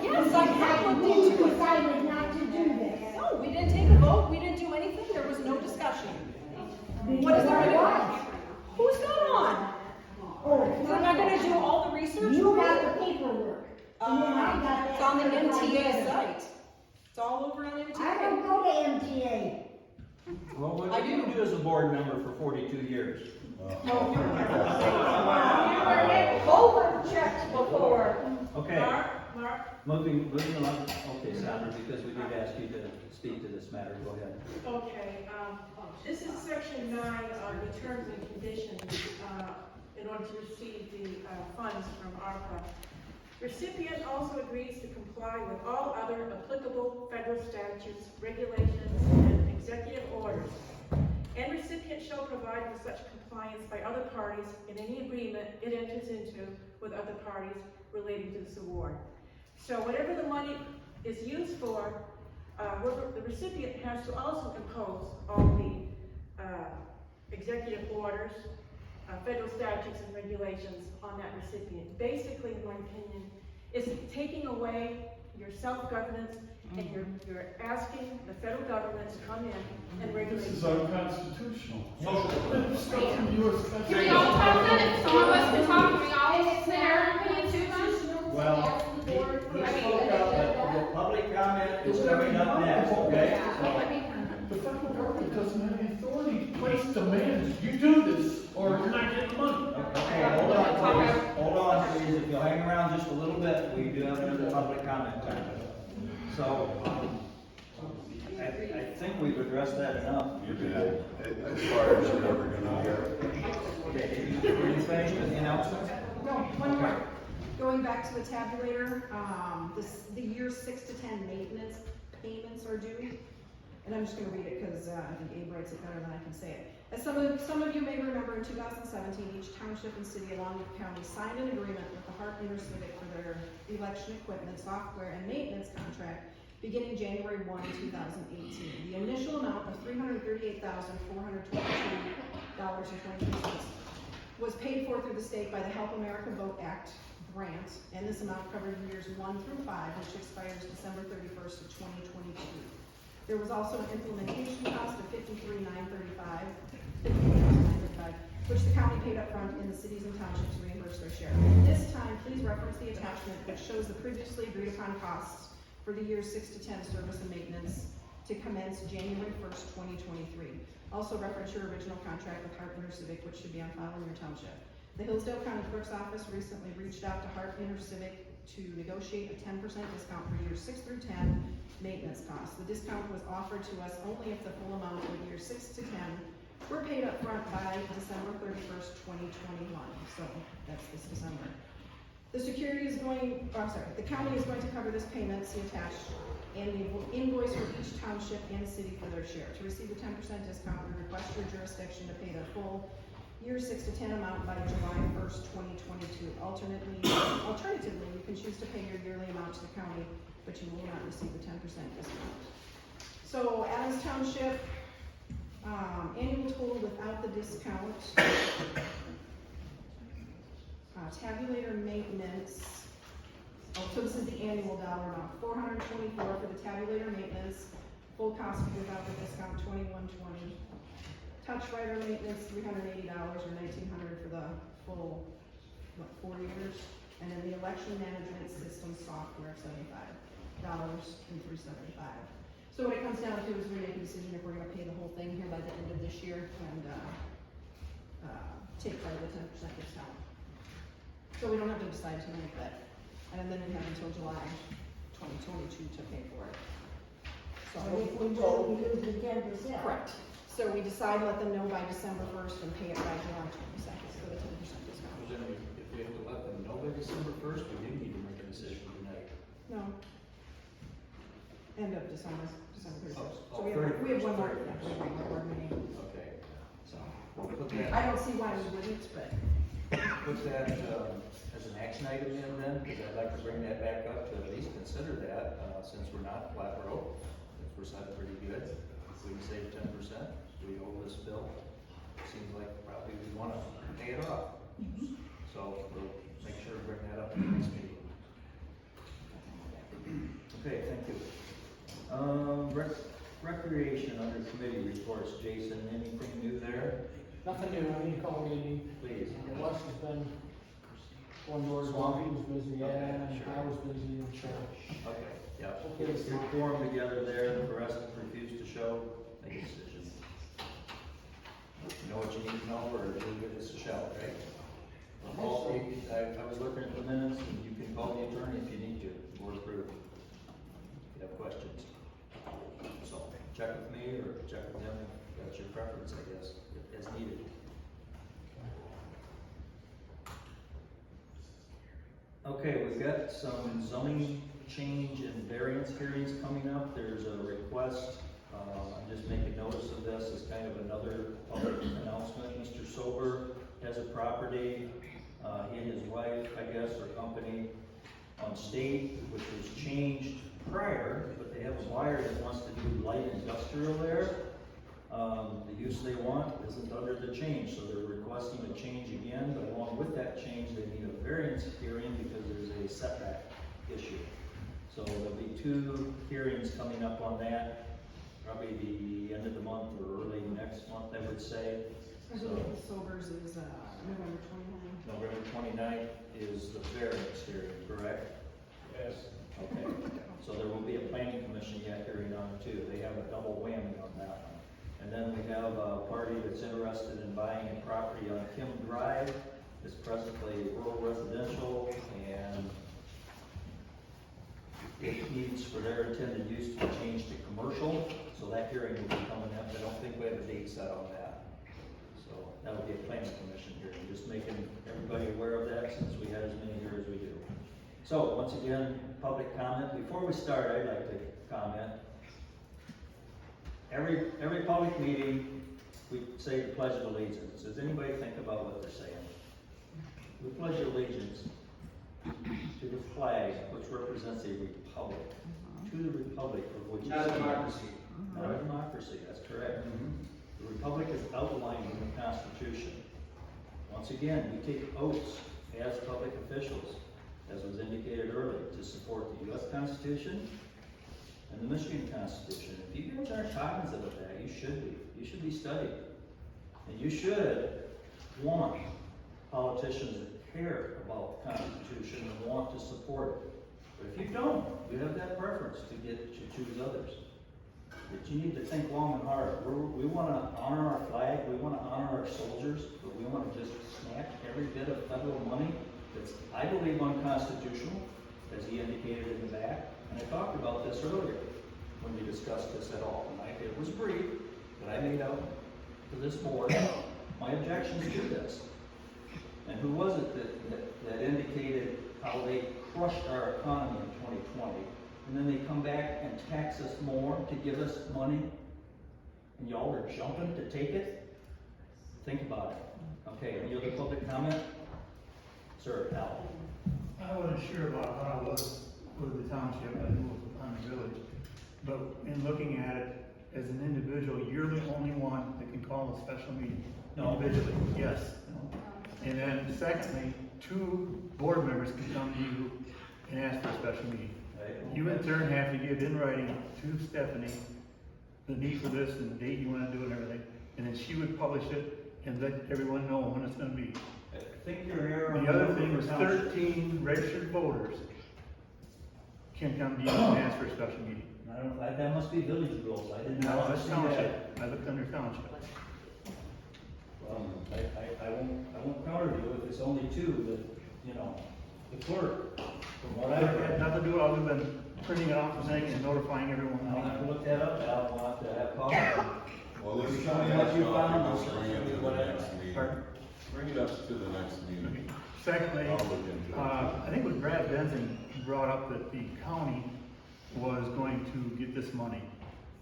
Yes, I have looked We into it. decided not to do this. No, we didn't take a vote, we didn't do anything, there was no discussion. What is there to do? Who's not on? Oh, Am I gonna do all the research? you got the paperwork. And then I got that. It's on the on my MTA desk. site. It's all over on MTA. I don't go to MTA. Well, I what did you do. do as a board member for 42 years? Over-checked before. Okay. Mark? Moving along, okay, Sandra, because we did ask you to speak to this matter, go ahead. Okay, this is section 9 on the terms and conditions, in order to receive the, funds from ARPA. Recipient also agrees to comply with all other applicable federal statutes, regulations, and executive orders. And recipient shall provide for such compliance by other parties in any agreement it enters into with other parties relating to this award. So whatever the money is used for, the recipient has to also impose all the executive orders, federal statutes and regulations on that recipient. Basically, in my opinion, is taking away your self-governance and you're asking the federal government to come in and regulate. This is unconstitutional. Can we all talk then? If some of us can talk, can we all say our opinion too then? Well, he spoke up, but the public comment is coming up next, okay? The federal government doesn't have the authority to place demands. You do this, or you're not getting the money. Okay, hold on, please, if you'll hang around just a little bit, we do have another public comment time. So, I think we've addressed that enough. You did, as far as you're ever gonna get. Okay, did you finish with the announcements? No, one more. Going back to the tabulator, the years 6 to 10 maintenance payments are due. And I'm just gonna read it because I think Abe writes it better than I can say it. As some of you may remember, in 2017, each township and city along with the county signed an agreement with the Hart Intercivic for their election equipment, software, and maintenance contract beginning January 1, 2018. The initial amount of $338,422.23 was paid for through the state by the Help America Vote Act grant, and this amount covered years 1 through 5, which expires December 31st of 2022. There was also an implementation cost of $53,935, which the county paid up front and the cities and townships reimbursed their share. At this time, please reference the attachment which shows the previously agreed upon costs for the years 6 to 10 service and maintenance to commence January 1st, 2023. Also reference your original contract with Hart Intercivic, which should be on file in your township. The Hillsdale County Clerk's Office recently reached out to Hart Intercivic to negotiate a 10% discount for years 6 through 10 maintenance costs. The discount was offered to us only if the full amount of years 6 to 10 were paid up front by December 31st, 2021. So that's this December. The county is going to cover this payment, see attached, and the invoice for each township and city for their share. To receive the 10% discount, we request your jurisdiction to pay the full year 6 to 10 amount by July 1st, 2022. Alternatively, you can choose to pay your yearly amount to the county, but you will not receive the 10% discount. So as township, annual total without the discount, tabulator maintenance, so this is the annual dollar amount, $424 for the tabulator maintenance, full cost without the discount, $21.20. Touch writer maintenance, $380 or $1,900 for the full, 4 years. And then the election management system software, $75 and $375. So what it comes down to is we make a decision if we're gonna pay the whole thing here by the end of this year and, take part of the 10% discount. So we don't have to decide tonight, but, and then we have until July 2022 to pay for it. So if we vote, we lose the 10%. correct. So we decide, let them know by December 1st and pay it by July 22nd for the 10% discount. Then if we have to let them know by December 1st, we do need to make a decision tonight. No. End of December 31st. So Oh, we have one more, yeah, we have one more board meeting. Okay. So, We'll put that, I don't see why we wouldn't, but. put that, as an action item in then, because I'd like to bring that back up to at least consider that, since we're not flat broke, since we're set pretty good. If we can save 10%, we owe this bill. Seems like probably we wanna pay it off. So we'll make sure to bring that up in the next meeting. Okay, thank you. Recreation under committee reports, Jason, anything new there? Nothing new, I mean, call meeting. Please. Wes has been going doors, while he was busy, yeah, and Sure. I was busy, and so. Okay, yep. Okay. Your quorum together there, for us to refuse to show, make a decision. You know what you need no, or do we give this a shout, right? I was looking at the minutes, and you can call the attorney if you need to, or approve. If you have questions. So, check with me or check with them, if that's your preference, I guess, as needed. Okay, we've got some zoning change and variance hearings coming up. There's a request, I'm just making notice of this as kind of another public announcement. Mr. Sober has a property, he and his wife, I guess, or company on State, which was changed prior, but they have a buyer that wants to do light industrial there. The use they want isn't under the change, so they're requesting a change again, but along with that change, they need a variance hearing because there's a setback issue. So there'll be 2 hearings coming up on that, probably the end of the month or early next month, I would say. I believe the Sobers is, November 29th. November 29th is the variance hearing, correct? Yes. Okay, so there will be a planning commission hearing on it too. They have a double whammy on that one. And then we have a party that's interested in buying a property on Kim Drive. It's presently rural residential, and it needs for their intended use to be changed to commercial. So that hearing will be coming up. I don't think we have a date set on that. So that would be a planning commission hearing. Just making everybody aware of that since we have as many here as we do. So once again, public comment. Before we start, I'd like to comment. Every public meeting, we say the Pledge of Allegiance. Does anybody think about what they're saying? We pledge allegiance to the flag, which represents a republic, to the republic of which Not a democracy. Not a democracy, that's correct. The republic is outlined in the Constitution. Once again, we take oaths as public officials, as was indicated earlier, to support the U.S. Constitution and the Michigan Constitution. If you guys aren't cognizant of that, you should be. You should be studying. And you should want politicians that care about the Constitution and want to support it. But if you don't, you have that preference to choose others. But you need to think long and hard. We want to honor our flag, we want to honor our soldiers, but we want to just snatch every bit of federal money that's, I believe, unconstitutional, as he indicated in the back. And I talked about this earlier when we discussed this at all. And it was brief, but I made out to this board my objections to this. And who was it that indicated how they crushed our economy in 2020, and then they come back and tax us more to give us money, and y'all are jumping to take it? Think about it. Okay, any other public comment? Sir, Al. I wasn't sure about how it was with the township, I knew it was on the village. But in looking at it, as an individual, you're the only one that can call a special meeting. No. Individually, yes. And then secondly, 2 board members can come to you and ask for a special meeting. You in turn have to give in writing to Stephanie the need for this and the date you want to do it and everything. And then she would publish it and let everyone know when it's going to be. I think you're here. The other thing was 13 registered voters can come to you and ask for a special meeting. I don't, that must be village rules. I didn't know. No, that's township. I looked under township. Well, I won't counter you if it's only 2 that, you know, the clerk, from what I've It read. had nothing to do other than printing it off the thing and notifying everyone. I'll have to look that up, Al, I'll have to have coffee. Well, let's Show me what you found, I'll bring it to the whatever. next meeting. Pardon? Bring it up to the next meeting. Secondly, I'll look into it. I think it was Brad Benson brought up that the county was going to get this money.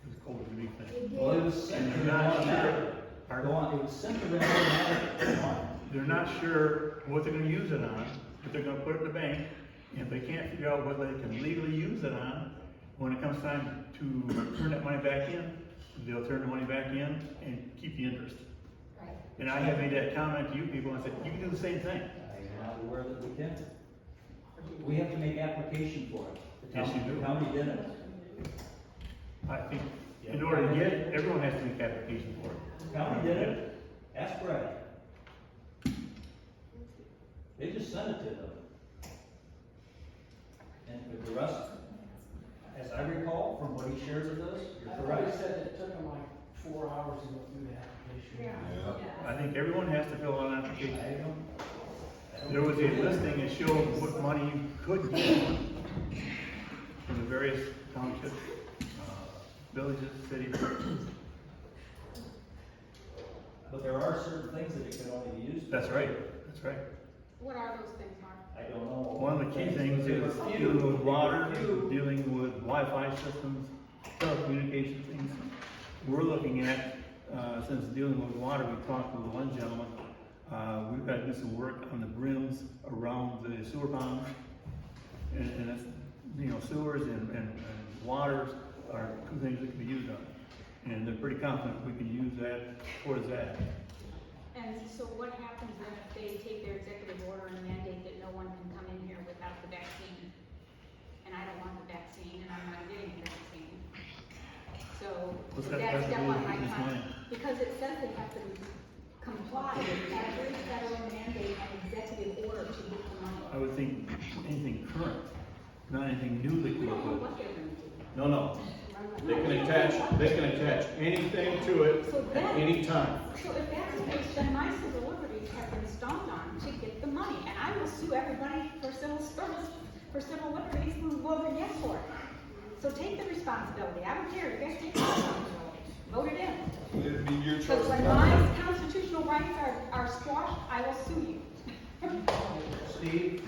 It was called a relief thing. Well, it was sent to And the they're not automatic. sure. Pardon? Go on, it was sent to the automatic. They're not sure what they're gonna use it on, but they're gonna put it in the bank. And if they can't figure out what they can legally use it on, when it comes time to turn that money back in, they'll turn the money back in and keep the interest. Right. And I have made that comment to you people and said, you can do the same thing. I'm not aware that we can. We have to make application for it. Yes, you do. The county didn't. I think in order to get it, everyone has to make application for it. The county did it. Ask Brad. They just sent it to them. And with the rest, as I recall from what he shares with us, you're I thought correct. he said it took him like 4 hours to go through the application. Yeah. I think everyone has to fill out an application. There was a listing that showed what money you could get from the various townships, villages, cities. But there are certain things that it can only be used for. That's right, that's right. What are those things, Mark? I don't know. One of the key things is dealing with water, dealing with Wi-Fi systems, telecommunication things. We're looking at, since dealing with water, we talked with one gentleman, we've got to do some work on the brims around the sewer ponds. And that's, sewers and waters are two things that can be used on. And they're pretty confident we can use that towards that. And so what happens then if they take their executive order and mandate that no one can come in here without the vaccine? And I don't want the vaccine, and I'm not getting the vaccine. So What's that that's have to do what with my this money? because it says they have to comply with every federal mandate and executive order to get the money. I would think anything current, not anything new that We could don't know put. what they're gonna do. No. They can attach anything to it at any time. So if that's the case, then my civil liberties have been stomped on to get the money, and I will sue everybody for civil service, for civil liberties who voted yes for it. So take the responsibility, I don't care, you guys take the responsibility, vote it in. It'd be your choice. Because when my constitutional rights are squashed, I will sue you. Steve,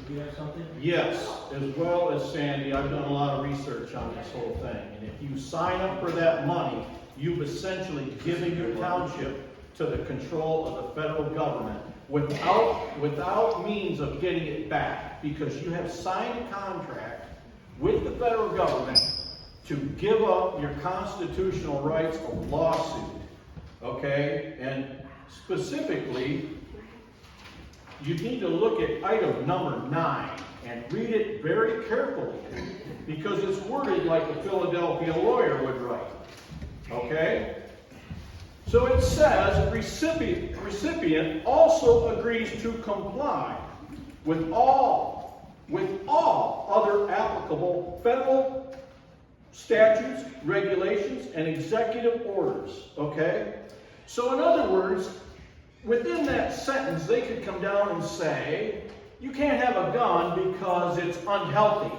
did you have something? Yes, as well as Sandy, I've done a lot of research on this whole thing. And if you sign up for that money, you've essentially given your township to the control of the federal government without means of getting it back, because you have signed a contract with the federal government to give up your constitutional rights of lawsuit. Okay? And specifically, you need to look at item number 9 and read it very carefully, because it's worded like a Philadelphia lawyer would write. Okay? So it says, recipient also agrees to comply with all other applicable federal statutes, regulations, and executive orders. Okay? So in other words, within that sentence, they could come down and say, you can't have a gun because it's unhealthy.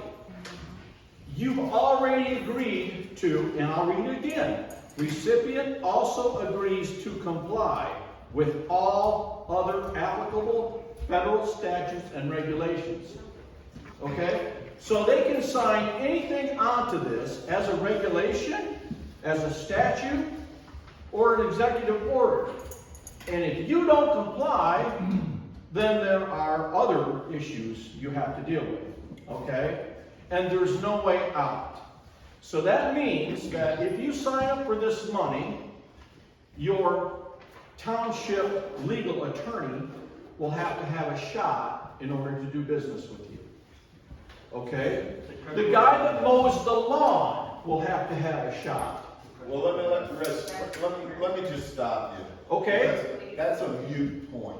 You've already agreed to, and I'll read it again, recipient also agrees to comply with all other applicable federal statutes and regulations. Okay? So they can sign anything onto this as a regulation, as a statute, or an executive order. And if you don't comply, then there are other issues you have to deal with, okay? And there's no way out. So that means that if you sign up for this money, your township legal attorney will have to have a shot in order to do business with you, okay? The guy that mows the lawn will have to have a shot. Well, let me just stop you. Okay. That's a mute point.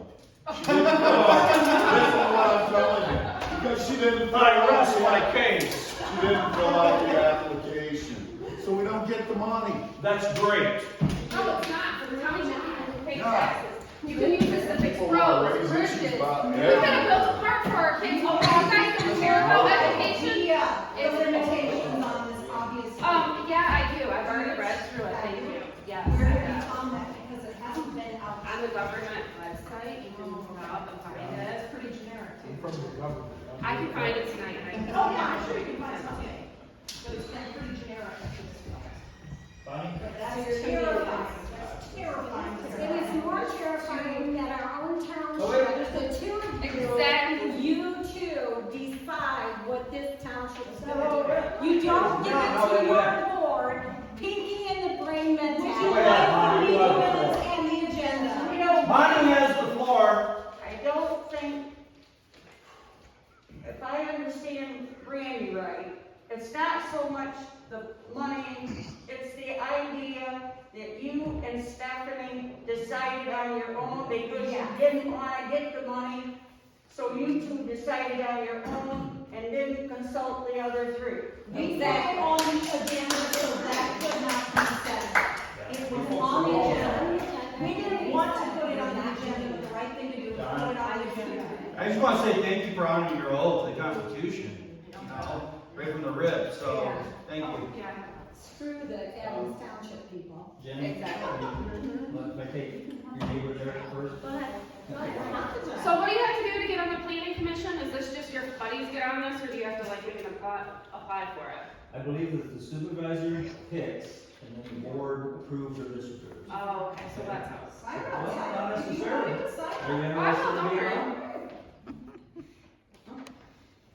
She didn't fill out, listen to what I'm telling you. Because she didn't fill I rest out my the case. She didn't fill out the application. So we don't get the money. That's great. No, it's not, for the township, people who pay No. taxes. You can use this to fix People wanna roads, raise issues bridges. about We could have built a park for our kids, oh, you guys don't care about education? The limitations on this, obviously. Yeah, I do, I've already read through it, thank you, yes. We're gonna be on that because it hasn't been out. On the government website, you can go up and find it. That's pretty generic too. From the government. I can find it tonight. Oh, yeah, I'm sure you can find something. But it's been pretty generic. But that's terrifying. That's terrifying. It is more terrifying that our own township, the two of you, Exactly. you two decide what this township is going to do. You don't give it to your board, pinky in the brain mentality, Go ahead, Monty, you have the minutes floor. and the agenda. Monty has the floor. I don't think, if I understand Randy right, it's not so much the money, it's the idea that you and Stephanie decided on your own because you didn't want to get the money. So you two decided on your own and didn't consult the other three. We put it on the agenda so that could not be said. It was I just wanna say thank you for honoring your oath to the Constitution, you know, right from the rip, so, Yeah. thank you. Yeah, screw the Adams Township people. Jenny? Exactly. Let me take your neighbor there first. Go ahead. So what do you have to do to get on the planning commission? Is this just your buddies get on this, or do you have to like even apply for it? I believe that the supervisor picks, and then the board approves or disapproves. Oh, okay, so that's how. Well, not necessarily. Are you interested I in being will,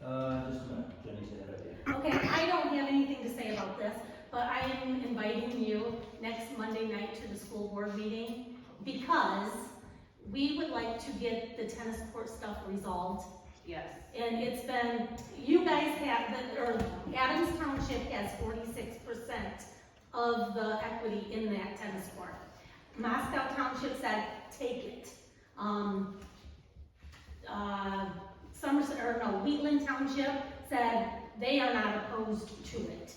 on? Just a minute, Jenny's had it. Okay, I don't have anything to say about this, but I am inviting you next Monday night to the school board meeting because we would like to get the tennis court stuff resolved. Yes. And it's been, you guys have, or Adams Township has 46% of the equity in that tennis court. Moscow Township said, take it. Wheatland Township said they are not opposed to it.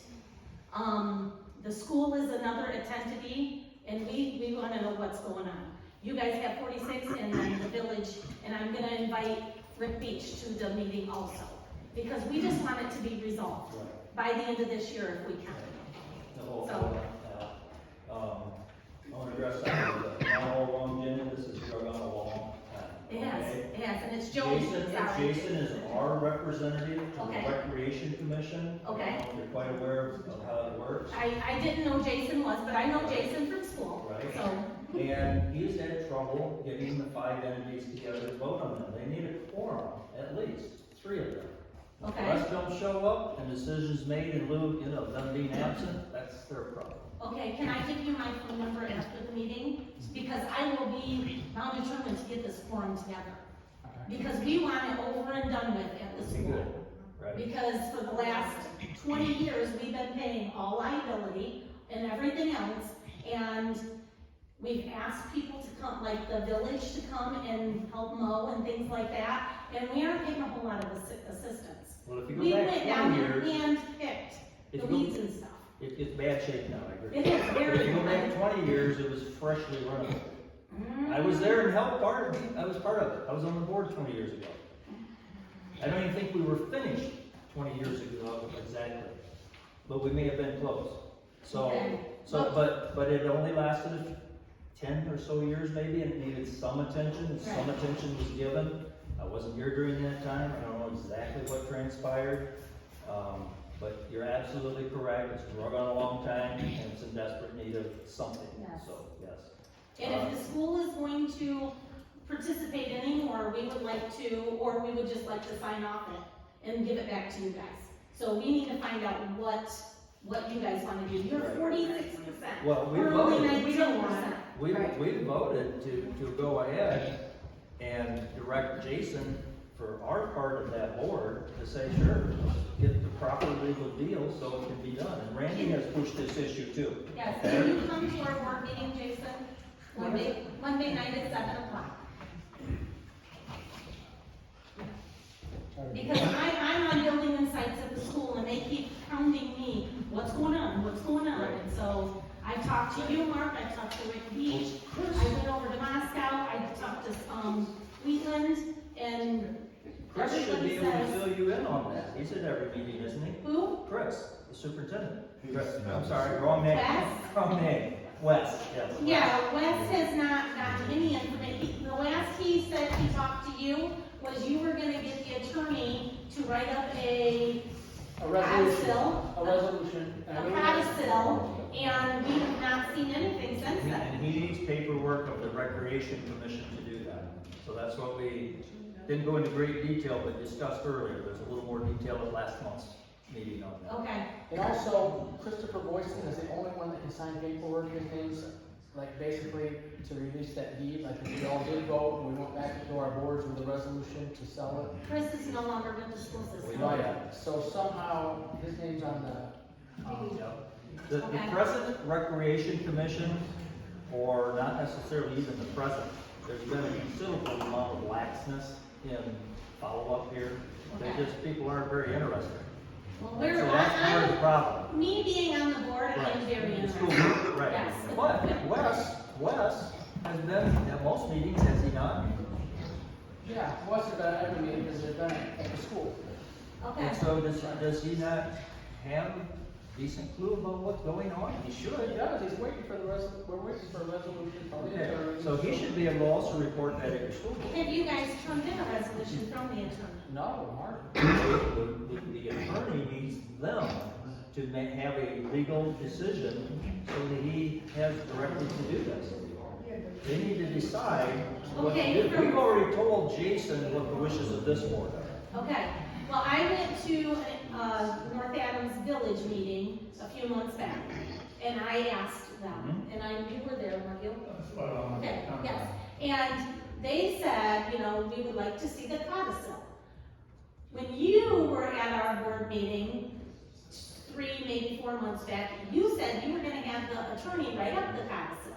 The school is another entity, and we wanna know what's going on. You guys have 46, and then the village, and I'm gonna invite Rick Beach to the meeting also, because we just want it to be resolved by the end of this year if we can. So, I want to address that, not all along, Jenny, this is drug on a long time. it has, and it's Joe. Jason is our representative to the Okay. Recreation Commission. Okay. You're quite aware of how it works. I didn't know Jason was, but I know Jason from school, Right. so. And he's had trouble getting the 5 entities together to vote on them. They need a quorum, at least, 3 of them. If the Okay. rest don't show up and decisions made in lieu, of them being absent, that's their problem. Okay, can I give you my phone number after the meeting? Because I will be bound determined to get this forum together. Because we want it over and done with at the school. Right. Because for the last 20 years, we've been paying all liability and everything else, and we've asked people to come, like the village to come and help mow and things like that, and we aren't getting a whole lot of assistance. Well, if you We go went back down 20 and years, hand-picked if the you go- weeds and stuff. it's bad shape now, I agree. It is very But if you go back bad. 20 years, it was freshly run. I was there and helped I was part of it. I was on the board 20 years ago. I don't even think we were finished 20 years ago exactly, but we may have been close. So, Okay. but it only lasted 10 or so years maybe, and it needed some attention, and some Right. attention was given. I wasn't here during that time. I don't know exactly what transpired. But you're absolutely correct. It's drug on a long time, and it's in desperate need of something. Yes. So, yes. And if the school is going to participate anymore, we would like to, or we would just like to sign off it and give it back to you guys. So we need to find out what you guys wanna do. You're 46%. Well, we We're only voted. 19%. We voted to go ahead and direct Jason for our part of that board to say, sure, get the proper legal deal so it can be done. And Randy has pushed this issue too. Yes, Okay? can you come to our board meeting, Jason? Monday night at 7 o'clock. Because I'm on building insights at the school and they keep hounding me, what's going on? And so I talked to you, Mark, I talked to Rick Beach, I went over to Moscow, I talked to, Wheatland, and Chris should everybody be able to says, fill you in on that. He's at every meeting, isn't he? who? Chris, the superintendent. Chris, I'm sorry, wrong name. Wes? Wrong name. Wes, yes. Yeah, Wes has not gotten any information. The last he said he talked to you was you were gonna get the attorney to write up a codicil. A resolution. A codicil, and we have not seen anything since then. And he needs paperwork of the Recreation Commission to do that. So that's what we didn't go into great detail, but discussed earlier. There's a little more detail at last month's meeting on that. Okay. And also, Christopher Boyson is the only one that can sign paperwork and things, like basically to release that deed, like if we all did vote and we went back to our boards with a resolution to sell it. Chris is no longer with the school system. Right, so somehow his name's on The present Recreation Commission, or not necessarily even the present, there's been a considerable amount of laxness in follow-up here. People aren't very interested. Well, So that's part of the problem. Me being on the board, I'm Right. very The interested. school, right. Yes. But Wes has been at most meetings, has he not? Yeah, what's it done every meeting, is it done at the school? Okay. And so does he not have a decent clue about what's going on? He He should. does, he's waiting for we're waiting for a resolution from the Okay, attorney. so he should be able to also report that at your school board. Have you guys turned in a resolution from the attorney? No, Mark. The attorney needs them to have a legal decision so that he has directly to do this. They need to decide what to Okay, do. We've already told Jason what the wishes of this board are. Okay, well, I went to, North Adams Village meeting a few months back, and I asked them, and you were there, weren't you? Okay, yes, and they said, you know, we would like to see the codicil. When you were at our board meeting, 3, maybe 4 months back, you said you were gonna have the attorney write up the codicil.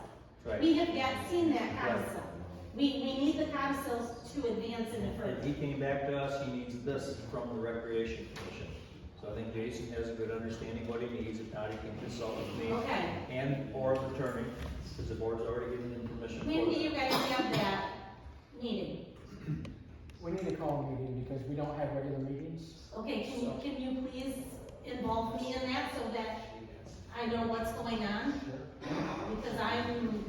Right. We have yet seen that codicil. We need the codicil to advance in it And further. he came back to us, he needs this from the Recreation Commission. So I think Jason has a good understanding what he needs, if not, he can consult with me. Okay. And or the attorney, because the board's already given him permission for When do that. you guys have that meeting? We need to call a meeting because we don't have regular meetings. Okay, can you please involve me in that so that I know what's going on? Because I'm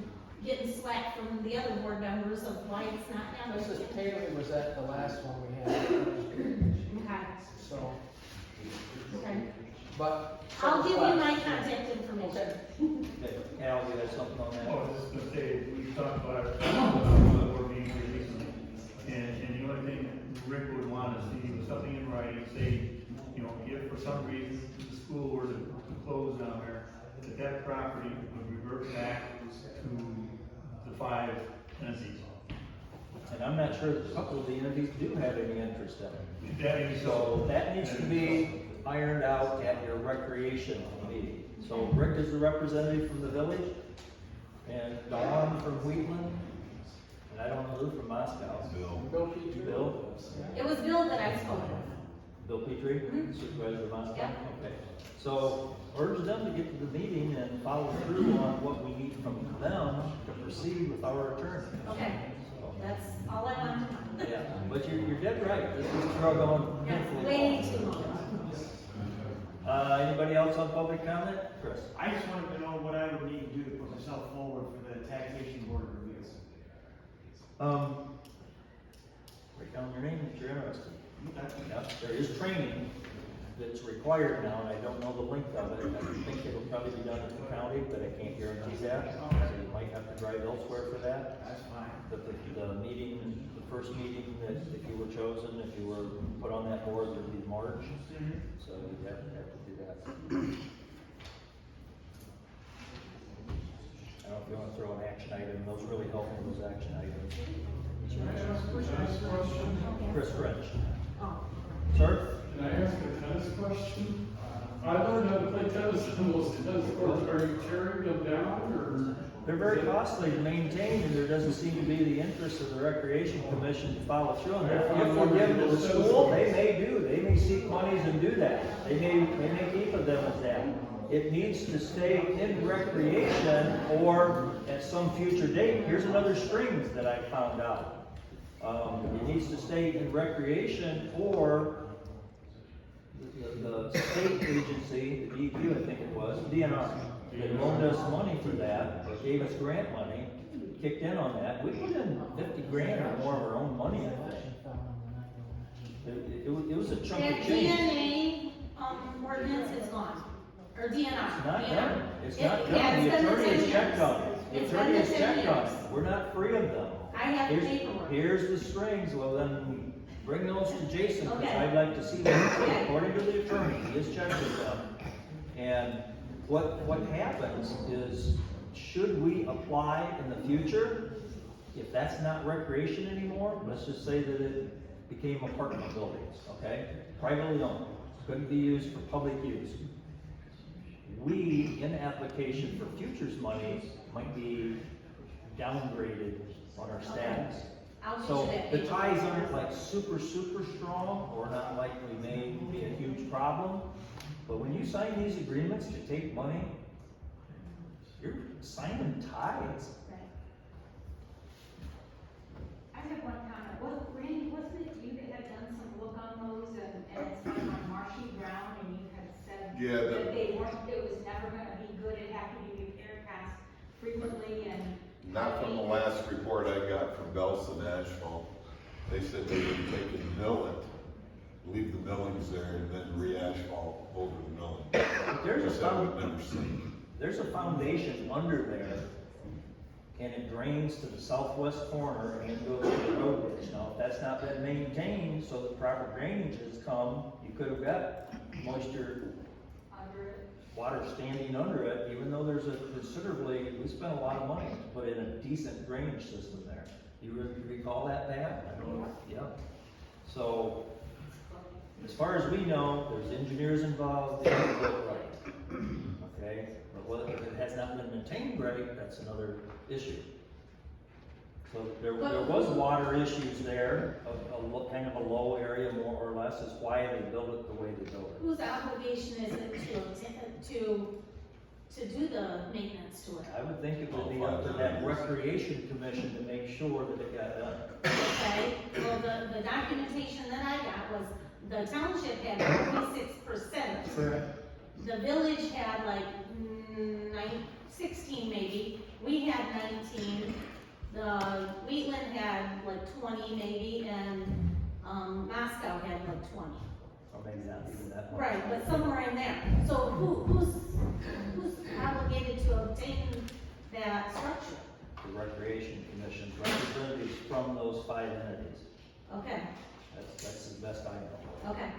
getting slack from the other board members of why it's not happening. Mrs. Taylor was at the last one we had. Okay, So, okay. but. I'll give you my contact information. Okay, Al, you have something on that? Oh, I was just gonna say, we talked about it, one of the board meetings recently, and the only thing Rick would want to see was something in writing, say, you know, if for some reason the school were to close down there, that property would revert back to the 5 entities. And I'm not sure that a couple of the entities do have any interest in it. That is So that needs to be ironed out at your recreation meeting. So Rick is the representative from the village, and Dawn from Wheatland, and I don't know who from Moscow. Bill Petrie. Bill? It was Bill that I spoke with. Bill Petrie, supervisor of Moscow? Yeah. Okay. So urge them to get to the meeting and follow through on what we need from them to proceed with our attorney. Okay, that's all I want to know. Yeah, but you're dead right. This is struggling. That's way too long. Anybody else on public comment? Chris? I just wanted to know what I would need to do to put myself forward for the taxation board review. Write down your name if you're interested. Yep, there is training that's required now, and I don't know the length of it. I think it'll probably be done at the county, but I can't guarantee that. So you might have to drive elsewhere for that. That's fine. But the meeting, the first meeting that if you were chosen, if you were put on that board, would be March. So you'd have to do that. I don't know if you want to throw an action item, those really help with those action items. Can I ask a question? Chris French. Oh. Sir? Can I ask a tennis question? I learned how to play tennis on those tennis courts. Are you tearing them down or? They're very costly to maintain, and there doesn't seem to be the interest of the Recreation Commission to follow through on that. If we're given to the school, they may seek monies and do that. They may keep of them as that. It needs to stay in recreation or at some future date. Here's another strings that I found out. It needs to stay in recreation or the state agency, the DEQ I think it was, DNR, they loaned us money for that, or gave us grant money, kicked in on that. We put in 50 grand or more of our own money, I think. It was a chunk That of change. DNA, ordinance is gone, or DNR. It's not DNR. done. It's not It done. has The been attorney 10 has checked years. on it. The It's attorney been has 10 checked on years. it. We're not free of them. I have the paperwork. Here's the strings. Well, then bring those to Jason, because Okay. I'd like to see them. Okay. According to the attorney, he has checked with them. And what happens is, should we apply in the future, if that's not recreation anymore, let's just say that it became apartment buildings, okay? Privately owned, couldn't be used for public use. We, in application for futures money, might be downgraded on our status. I'll get So you that the paperwork. ties aren't like super strong, or not like we may be a huge problem. But when you sign these agreements to take money, you're signing ties. I have one comment. Well, Randy Yeah, That they weren't, it was never gonna be good, it had to be repaired past frequently and. not from the last report I got from Belson Asphalt. They said they would take and mill it, leave the millings there, and then re-asphalt over the milling. There's Which there's a foundation under there, and it drains to the southwest corner and goes to the road ditch. Now, if that's not been maintained, so the proper drainage has come, you could have got moisture, water standing under it, even though there's a considerably, we spent a lot of money to put in a decent drainage system there. You recall that, Pat? I don't know. Yeah. So, as far as we know, there's engineers involved, they did it right. Okay? But whether it has not been maintained right, that's another issue. So there was water issues there, kind of a low area more or less, is why they built it the way they built it. Whose obligation is it to do the maintenance to it? I would think it would be up to that recreation commission to make sure that it got done. Okay, well, the documentation that I got was the township had 46%. The village had like 16 maybe, we had 19, the Wheatland had like 20 maybe, and Moscow had like 20. Or maybe not even that much. Right, but somewhere in there. So who's obligated to obtain that structure? The recreation commission, representatives from those 5 entities. Okay, That's the best I know. okay.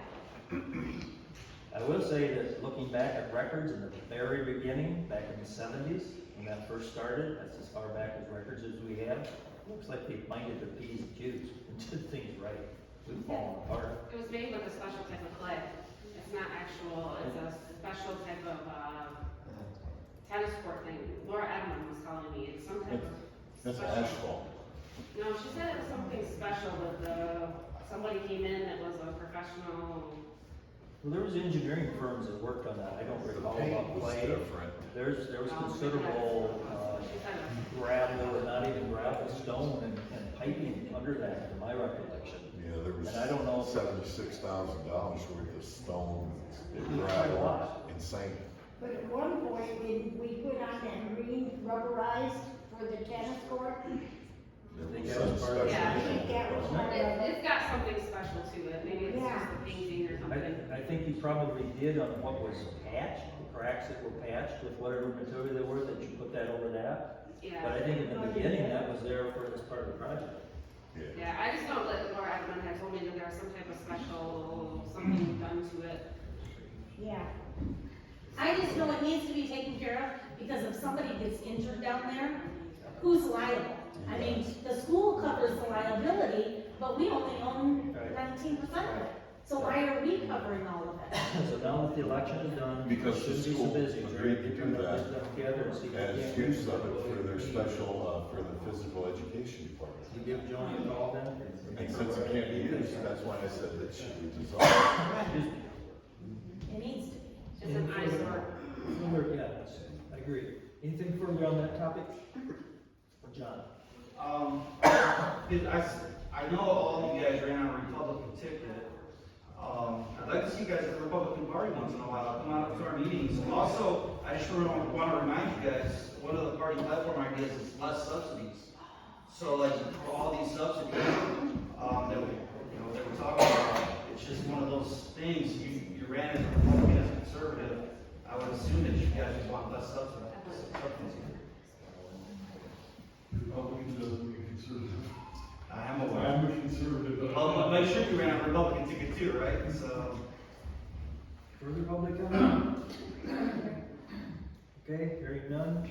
I will say that looking back at records in the very beginning, back in the 70s, when that first started, that's as far back as records as we have, looks like they minded their P's and Q's and did things right. We've fallen apart. It was made with a special type of clay. It's not actual, it's a special type of, tennis court thing. Laura Edmond was calling me, it's some type of. That's special- asphalt. No, she said it was something special with somebody came in that was a professional. Well, there was engineering firms that worked on that. I don't recall paint about was clay. different. There was considerable gravel, or not even gravel, stone and piping under that, to my recollection. Yeah, there was And I don't know if $76,000 worth of stone and Quite a gravel, lot. insane. But at one point, when we put on that green rubberized for the tennis court, There think was that was some part of special. Yeah, I think that was part of it. It's got something special to it, maybe it's Yeah. just the painting or something. I think you probably did on what was patched, the cracks that were patched with whatever material they were, that you put that over that. Yeah. But I think in the beginning, that was there as part of the project. Yeah, I just know that Laura Edmond had told me that there was some type of special, something done to it. Yeah. I just know it needs to be taken care of, because if somebody gets injured down there, who's liable? I mean, the school covers the liability, but we only own 19% of it. So why are we covering all of it? So now that the election is done, Because the shouldn't be so school busy. agreed to do Put that stuff together and see if we as can't use do of it something. for their special, for the physical education department. You give Joni a call then? And since it can't be used, that's why I said that should be dissolved. It needs to be. It's an eyesore. Yeah, I agree. Anything further on that topic? John? I know all of you guys ran on a Republican ticket. I'd like to see you guys at the Republican Party once in a while, come out to our meetings. Also, I just want to remind you guys, one of the party platform ideas is less subsidies. So like, for all these subsidies, that we're talking about, it's just one of those things, you ran as a Republican, as a conservative, I would assume that you guys just want less subsidies. Republicans doesn't mean conservative. I am aware. I'm a conservative, but. Well, make sure you ran on a Republican ticket too, right? So. Further public comment? Okay, hearing none.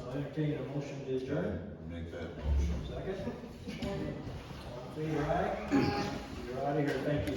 I'll entertain a motion to adjourn. Make that motion. Second? All in favor, aye? You're out of here, thank you.